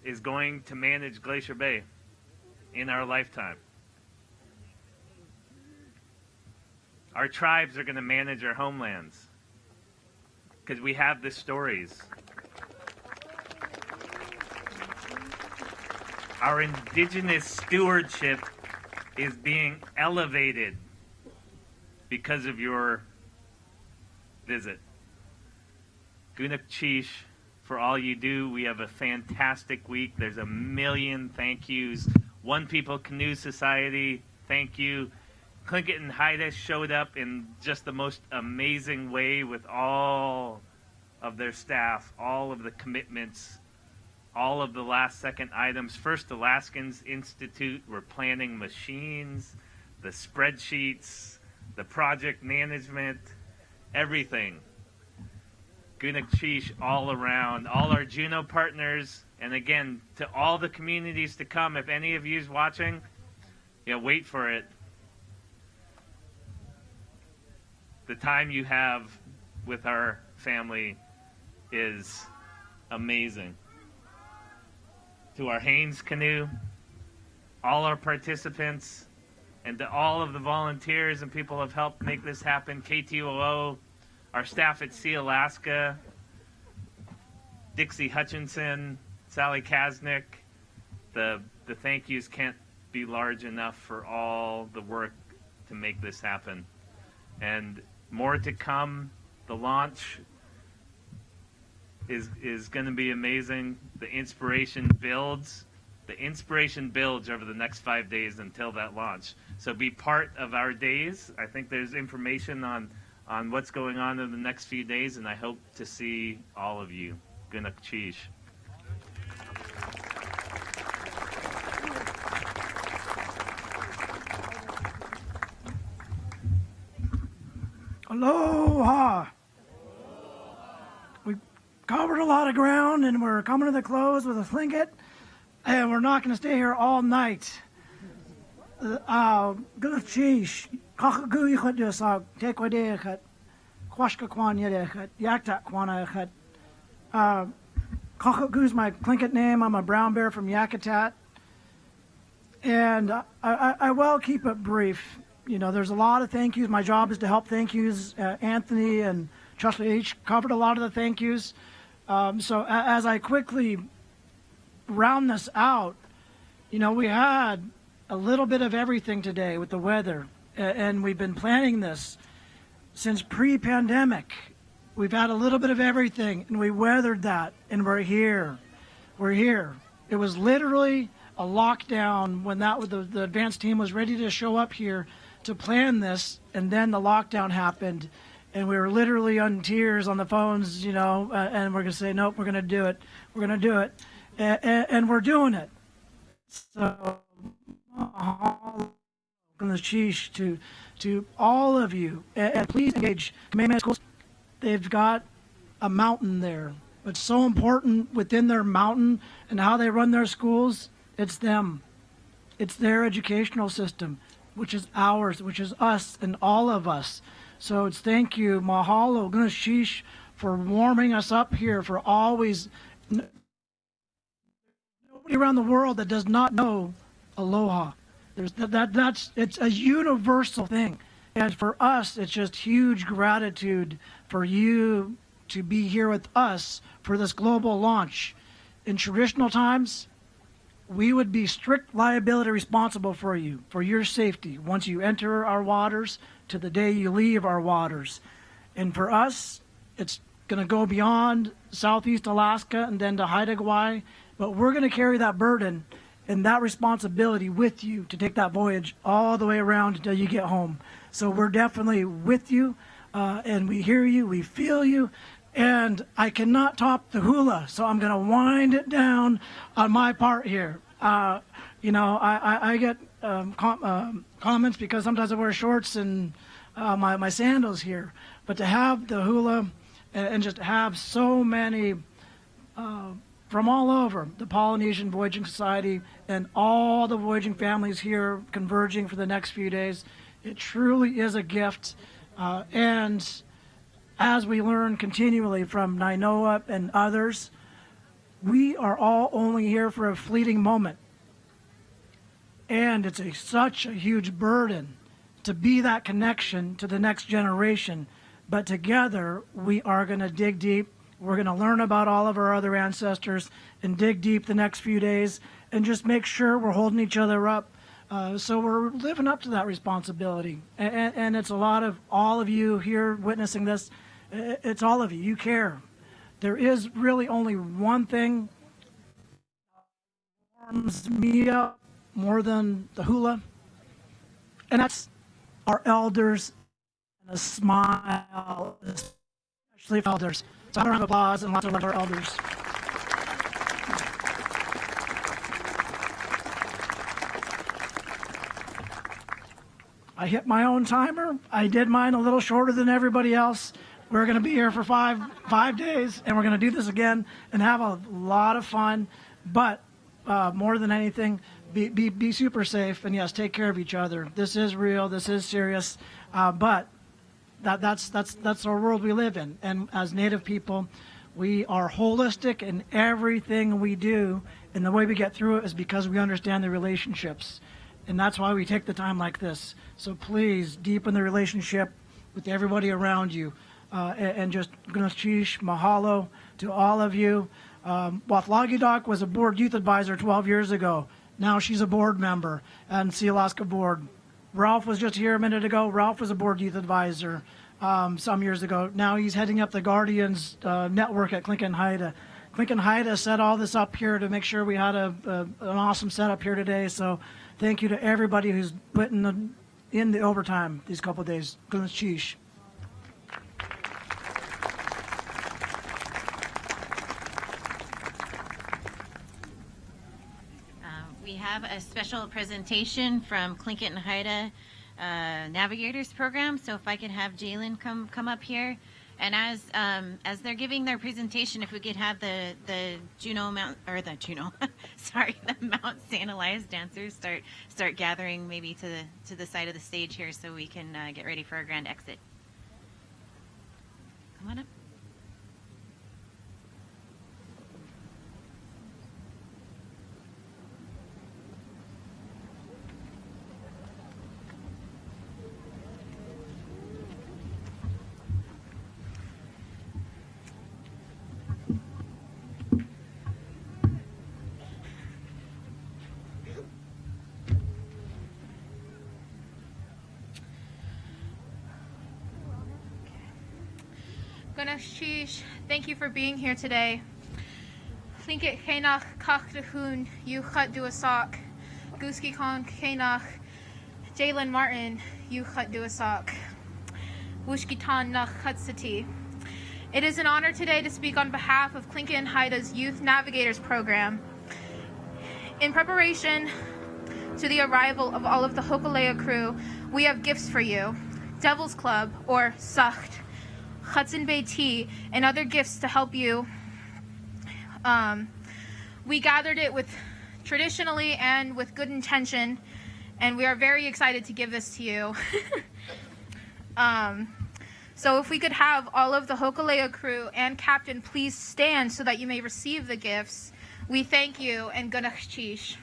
[SPEAKER 14] is going to manage Glacier Bay in our lifetime. Our tribes are going to manage our homelands because we have the stories. Our indigenous stewardship is being elevated because of your visit. Gunak Chish, for all you do, we have a fantastic week. There's a million thank yous. One People Canoe Society, thank you. Tlingit and Haida showed up in just the most amazing way with all of their staff, all of the commitments, all of the last second items. First Alaskans Institute were planning machines, the spreadsheets, the project management, everything. Gunak Chish all around, all our Juneau partners, and again, to all the communities to come, if any of you's watching, wait for it. The time you have with our family is amazing. To our Haynes canoe, all our participants, and to all of the volunteers and people who have helped make this happen, KTOO, our staff at Sea Alaska, Dixie Hutchinson, Sally Kasnick, the thank yous can't be large enough for all the work to make this happen. And more to come. The launch is going to be amazing. The inspiration builds. The inspiration builds over the next 5 days until that launch. So be part of our days. I think there's information on what's going on in the next few days, and I hope to see all of you. Guna Cheesh.
[SPEAKER 15] Aloha! We covered a lot of ground and we're coming to the close with a thinket, and we're not going to stay here all night. Guna Cheesh, Kakagu Yukut Dusag, Tekwade Yakat, Kwashka Kwáan Yakat, A'aakw Kwáan Yakat. Kakagu's my Tlingit name. I'm a brown bear from Yakutat. And I will keep it brief. You know, there's a lot of thank yous. My job is to help thank yous. Anthony and Chesley each covered a lot of the thank yous. So as I quickly round this out, you know, we had a little bit of everything today with the weather. And we've been planning this since pre-pandemic. We've had a little bit of everything, and we weathered that, and we're here. We're here. It was literally a lockdown when the advanced team was ready to show up here to plan this, and then the lockdown happened, and we were literally on tears on the phones, you know, and we're going to say, nope, we're going to do it. We're going to do it, and we're doing it. So, to all of you, and please engage Kamehameha Schools. They've got a mountain there. What's so important within their mountain and how they run their schools, it's them. It's their educational system, which is ours, which is us and all of us. So it's thank you, mahalo, gunashish, for warming us up here, for always. Nobody around the world that does not know aloha. It's a universal thing. And for us, it's just huge gratitude for you to be here with us for this global launch. In traditional times, we would be strict liability responsible for you, for your safety, once you enter our waters to the day you leave our waters. And for us, it's going to go beyond Southeast Alaska and then to Haida Gwaii, but we're going to carry that burden and that responsibility with you to take that voyage all the way around until you get home. So we're definitely with you, and we hear you, we feel you, and I cannot top the hula, so I'm going to wind it down on my part here. You know, I get comments because sometimes I wear shorts and my sandals here, but to have the hula and just have so many from all over, the Polynesian Voyaging Society and all the voyaging families here converging for the next few days, it truly is a gift. And as we learn continually from Nainoa and others, we are all only here for a fleeting moment. And it's such a huge burden to be that connection to the next generation. But together, we are going to dig deep. We're going to learn about all of our other ancestors and dig deep the next few days and just make sure we're holding each other up. So we're living up to that responsibility. And it's a lot of all of you here witnessing this. It's all of you. You care. There is really only one thing that warms me up more than the hula, and that's our elders and a smile, especially elders. So a round of applause and lots of love for our elders. I hit my own timer. I did mine a little shorter than everybody else. We're going to be here for five days, and we're going to do this again and have a lot of fun. But more than anything, be super safe, and yes, take care of each other. This is real. This is serious. But that's our world we live in. And as Native people, we are holistic in everything we do, and the way we get through it is because we understand the relationships. And that's why we take the time like this. So please deepen the relationship with everybody around you. And just Gunaschish, mahalo to all of you. Wathlagidoc was a board youth advisor 12 years ago. Now she's a board member and Sea Alaska board. Ralph was just here a minute ago. Ralph was a board youth advisor some years ago. Now he's heading up the Guardians network at Clinton Haida. Clinton Haida set all this up here to make sure we had an awesome setup here today. So thank you to everybody who's put in the overtime these couple of days. Gunaschish.
[SPEAKER 10] We have a special presentation from Tlingit and Haida Navigators Program. So if I could have Jalen come up here, and as they're giving their presentation, if we could have the Mount St. Elias dancers start gathering maybe to the side of the stage here, so we can get ready for our grand exit. Come on up.
[SPEAKER 16] Gunaschish, thank you for being here today. Tlingit Kenach Kakdahun Yuchat Duasak, Guski Kon Kenach, Jalen Martin Yuchat Duasak, Wushkitan Nach Hutsati. It is an honor today to speak on behalf of Tlingit and Haida's Youth Navigators Program. In preparation to the arrival of all of the Hokulea crew, we have gifts for you. Devil's Club, or Sacht, Hudson Bay tea, and other gifts to help you. We gathered it with traditionally and with good intention, and we are very excited to give this to you. So if we could have all of the Hokulea crew and captain please stand so that you may receive the gifts. We thank you, and Gunaschish.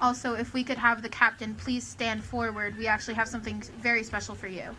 [SPEAKER 16] Also, if we could have the captain please stand forward, we actually have something very special for you.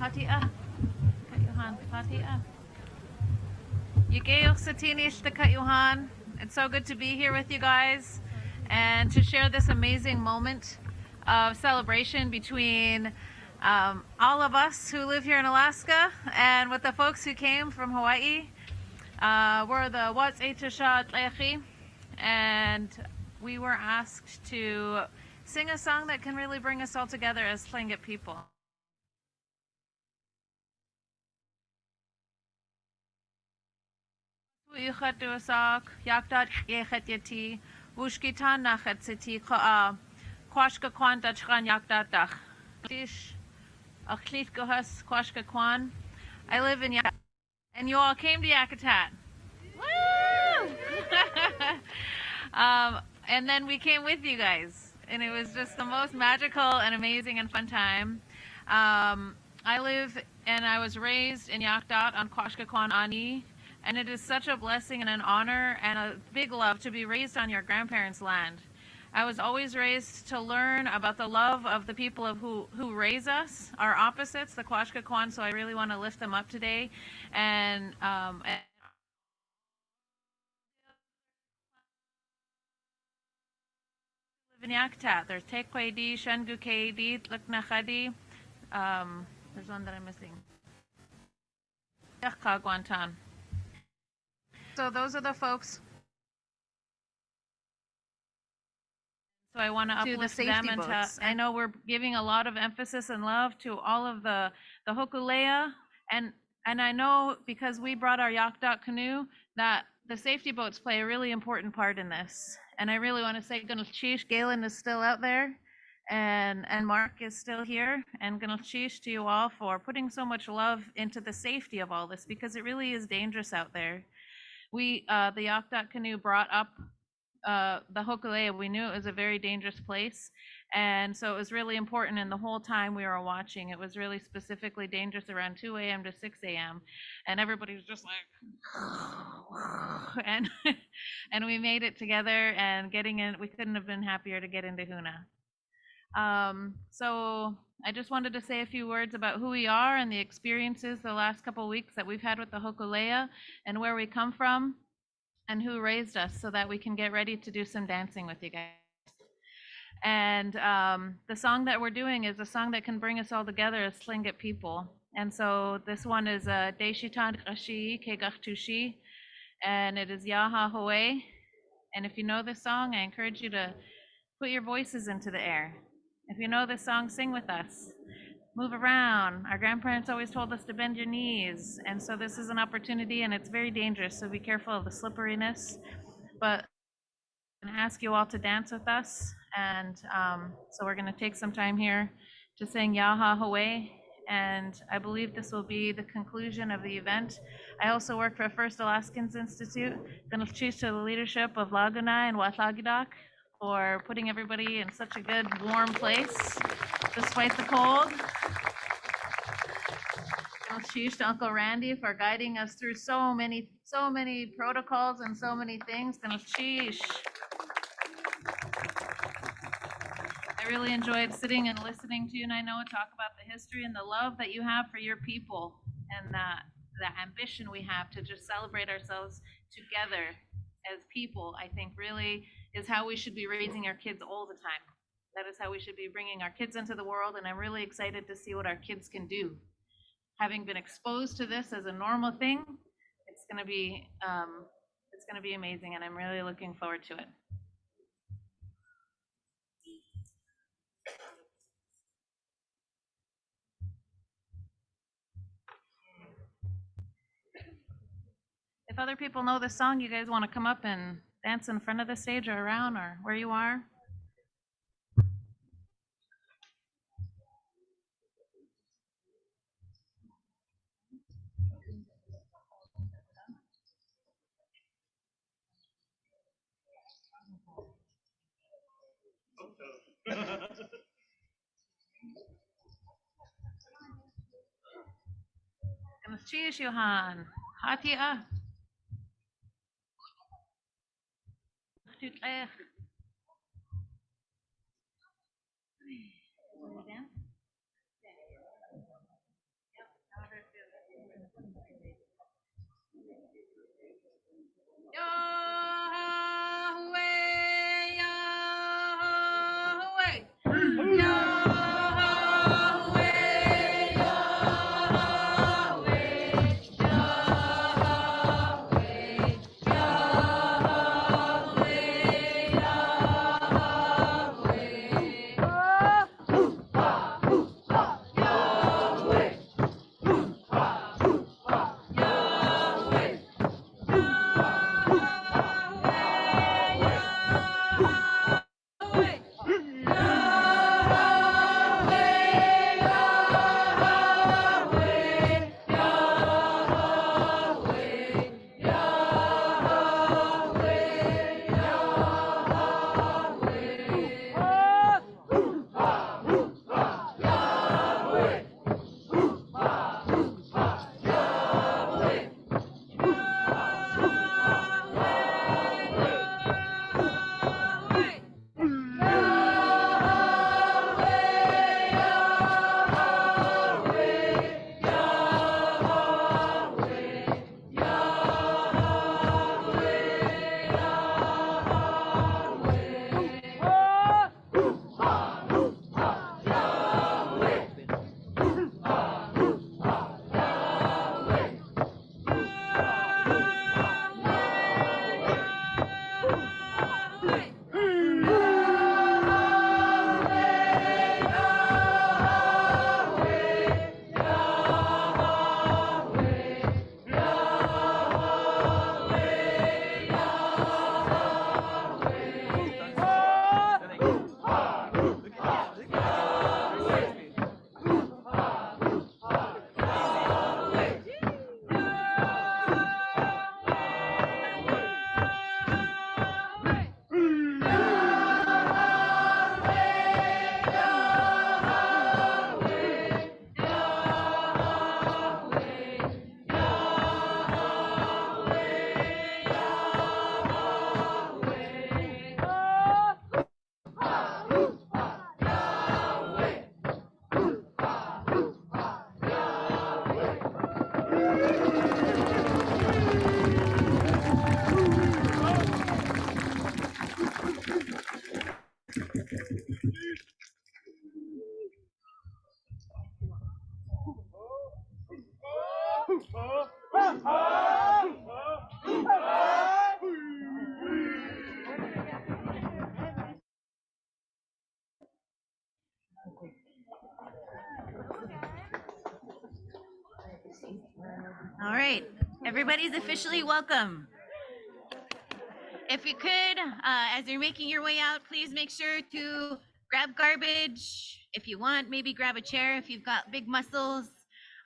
[SPEAKER 17] Hatia. Johan, Hatia. Yigeo Satinish the Johan. It's so good to be here with you guys and to share this amazing moment of celebration between all of us who live here in Alaska and with the folks who came from Hawaii. We're the What's Eitasha Tlechi, and we were asked to sing a song that can really bring us all together as Tlingit people. Uyuchat duasak, yakdat yechet yeti, wushkitan nachet siti ka'a, A'aakw Kwáan dachran yakdat dach. Achlit gohas A'aakw Kwáan. I live in Yakutat, and you all came to Yakutat. Woo! And then we came with you guys, and it was just the most magical and amazing and fun time. I live and I was raised in Yakutat on A'aakw Kwáan Ani, and it is such a blessing and an honor and a big love to be raised on your grandparents' land. I was always raised to learn about the love of the people who raise us, our opposites, the A'aakw Kwáan, so I really want to lift them up today. And live in Yakutat. There's Tekwedi, Shengukedi, Tluknachadi. There's one that I'm missing. A'aakw Kwáan. So those are the folks. So I want to uplift them and I know we're giving a lot of emphasis and love to all of the Hokulea, and I know because we brought our Yakutat canoe that the safety boats play a really important part in this. And I really want to say Gunalchish, Galen is still out there, and Mark is still here, and Gunalchish to you all for putting so much love into the safety of all this, because it really is dangerous out there. We, the Yakutat canoe brought up the Hokulea. We knew it was a very dangerous place, and so it was really important. And the whole time we were watching, it was really specifically dangerous around 2 a.m. to 6 a.m. and everybody was just like and we made it together, and getting in, we couldn't have been happier to get into Huna. So I just wanted to say a few words about who we are and the experiences the last couple of weeks that we've had with the Hokulea and where we come from and who raised us, so that we can get ready to do some dancing with you guys. And the song that we're doing is a song that can bring us all together as Tlingit people. And so this one is Deshitan Kashi Kegachtushi, and it is Yaha Hoe. And if you know this song, I encourage you to put your voices into the air. If you know this song, sing with us. Move around. Our grandparents always told us to bend your knees, and so this is an opportunity, and it's very dangerous, so be careful of the slipperiness. But I'm going to ask you all to dance with us, and so we're going to take some time here to sing Yaha Hoe, and I believe this will be the conclusion of the event. I also work for First Alaskans Institute. Going to choose to the leadership of Laguna and Watlagidak for putting everybody in such a good warm place despite the cold. Sheesh to Uncle Randy for guiding us through so many protocols and so many things. Sheesh. I really enjoyed sitting and listening to you, and I know talk about the history and the love that you have for your people, and the ambition we have to just celebrate ourselves together as people, I think really is how we should be raising our kids all the time. That is how we should be bringing our kids into the world, and I'm really excited to see what our kids can do. Having been exposed to this as a normal thing, it's going to be amazing, and I'm really looking forward to it. If other people know this song, you guys want to come up and dance in front of the stage or around or where you are? Cheers, Johan. Hatia.
[SPEAKER 10] All right, everybody's officially welcome. If you could, as you're making your way out, please make sure to grab garbage. If you want, maybe grab a chair if you've got big muscles,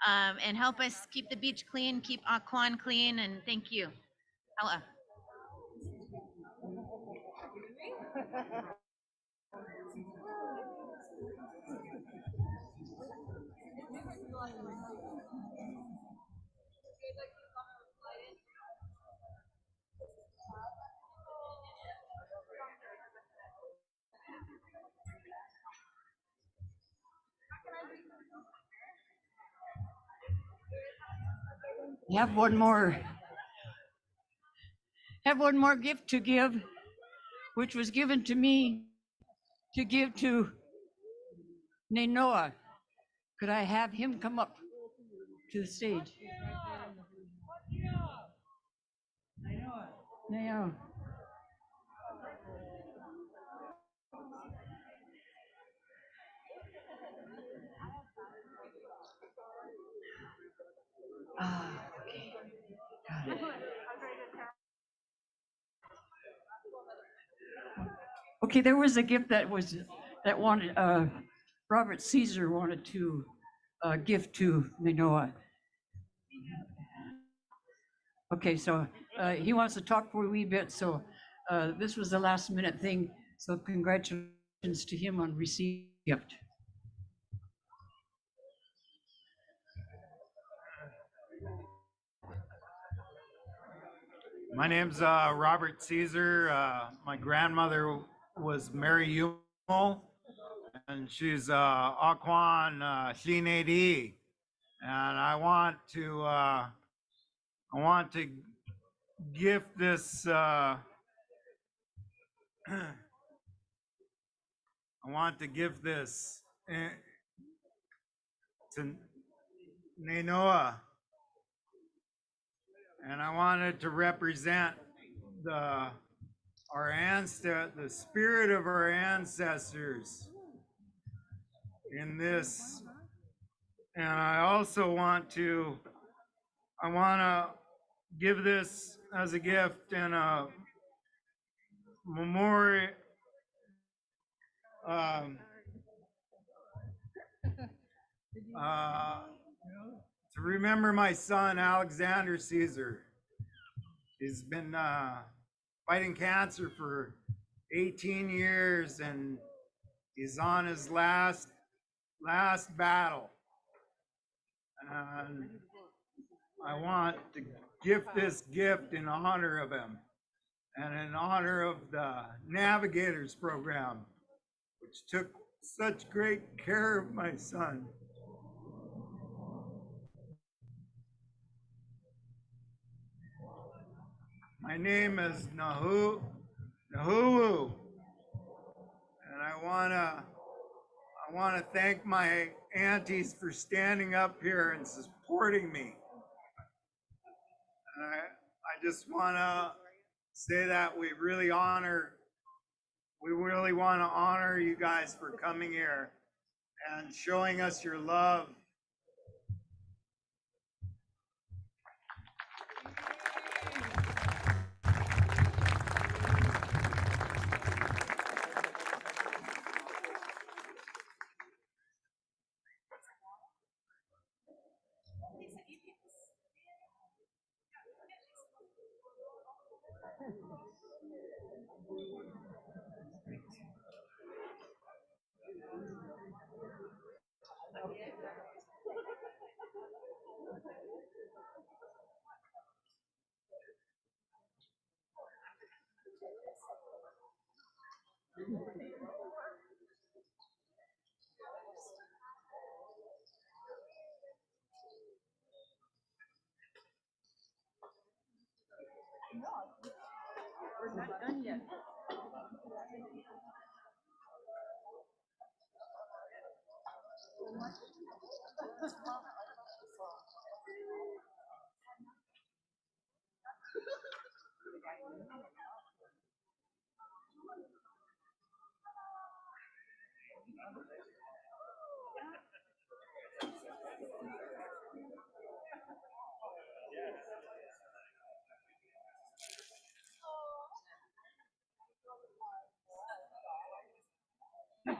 [SPEAKER 10] and help us keep the beach clean, keep A'aakw Kwáan clean, and thank you. Hala.
[SPEAKER 7] Have one more gift to give, which was given to me to give to Nainoa. Could I have him come up to the stage? Nainoa. Okay. Got it. Okay, there was a gift that wanted Robert Caesar wanted to give to Nainoa. Okay, so he wants to talk for a wee bit. So this was a last minute thing. So congratulations to him on receiving the gift.
[SPEAKER 18] My name's Robert Caesar. My grandmother was Mary Umel, and she's A'aakw Kwáan Shinedi. And I want to gift this I want to give this to Nainoa, and I wanted to represent the spirit of our ancestors in this. And I also want to give this as a gift and a memorial to remember my son, Alexander Caesar. He's been fighting cancer for 18 years, and he's on his last battle. And I want to gift this gift in honor of him and in honor of the Navigators program, which took such great care of my son. My name is Nahuwu, and I wanna thank my aunties for standing up here and supporting me. And I just wanna say that we really want to honor you guys for coming here and showing us your love.
[SPEAKER 7] We're not done yet.
[SPEAKER 11] Just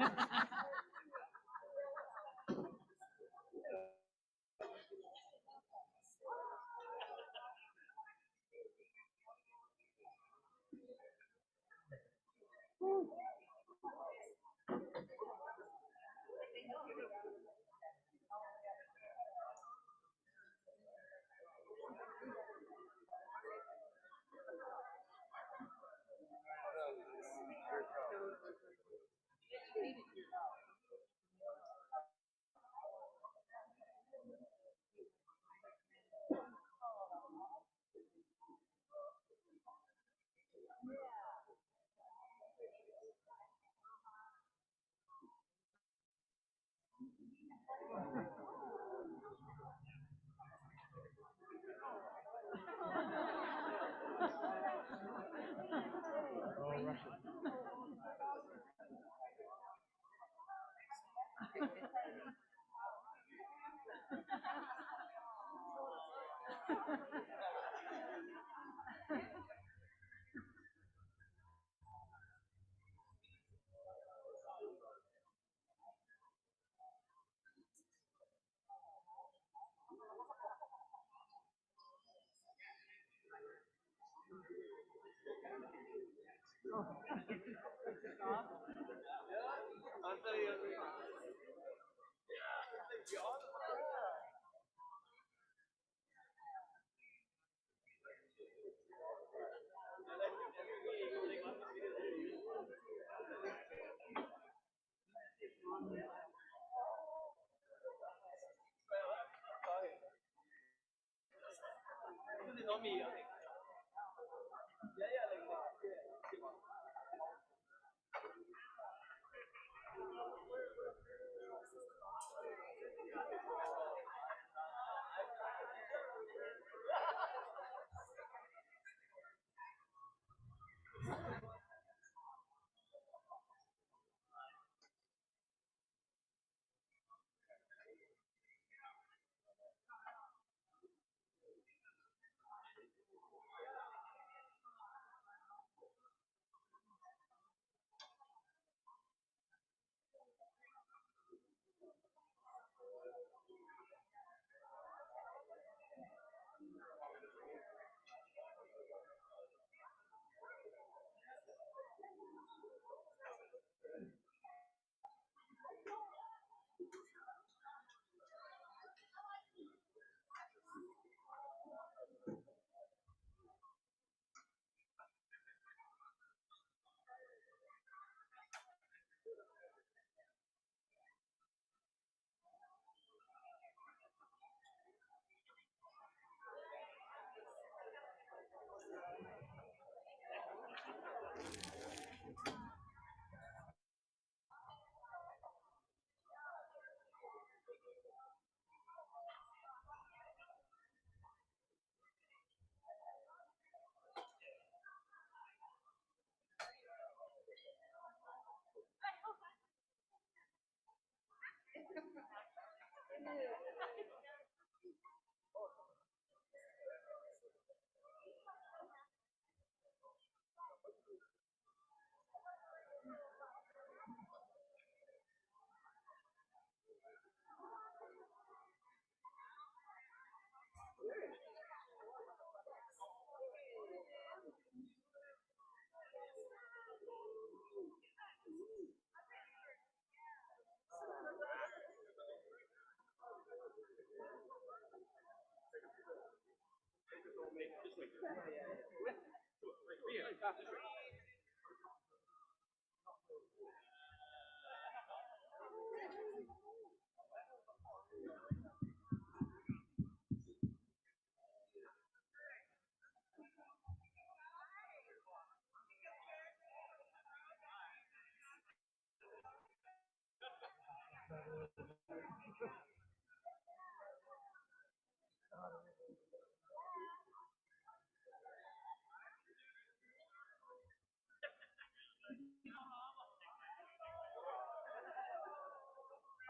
[SPEAKER 11] like that.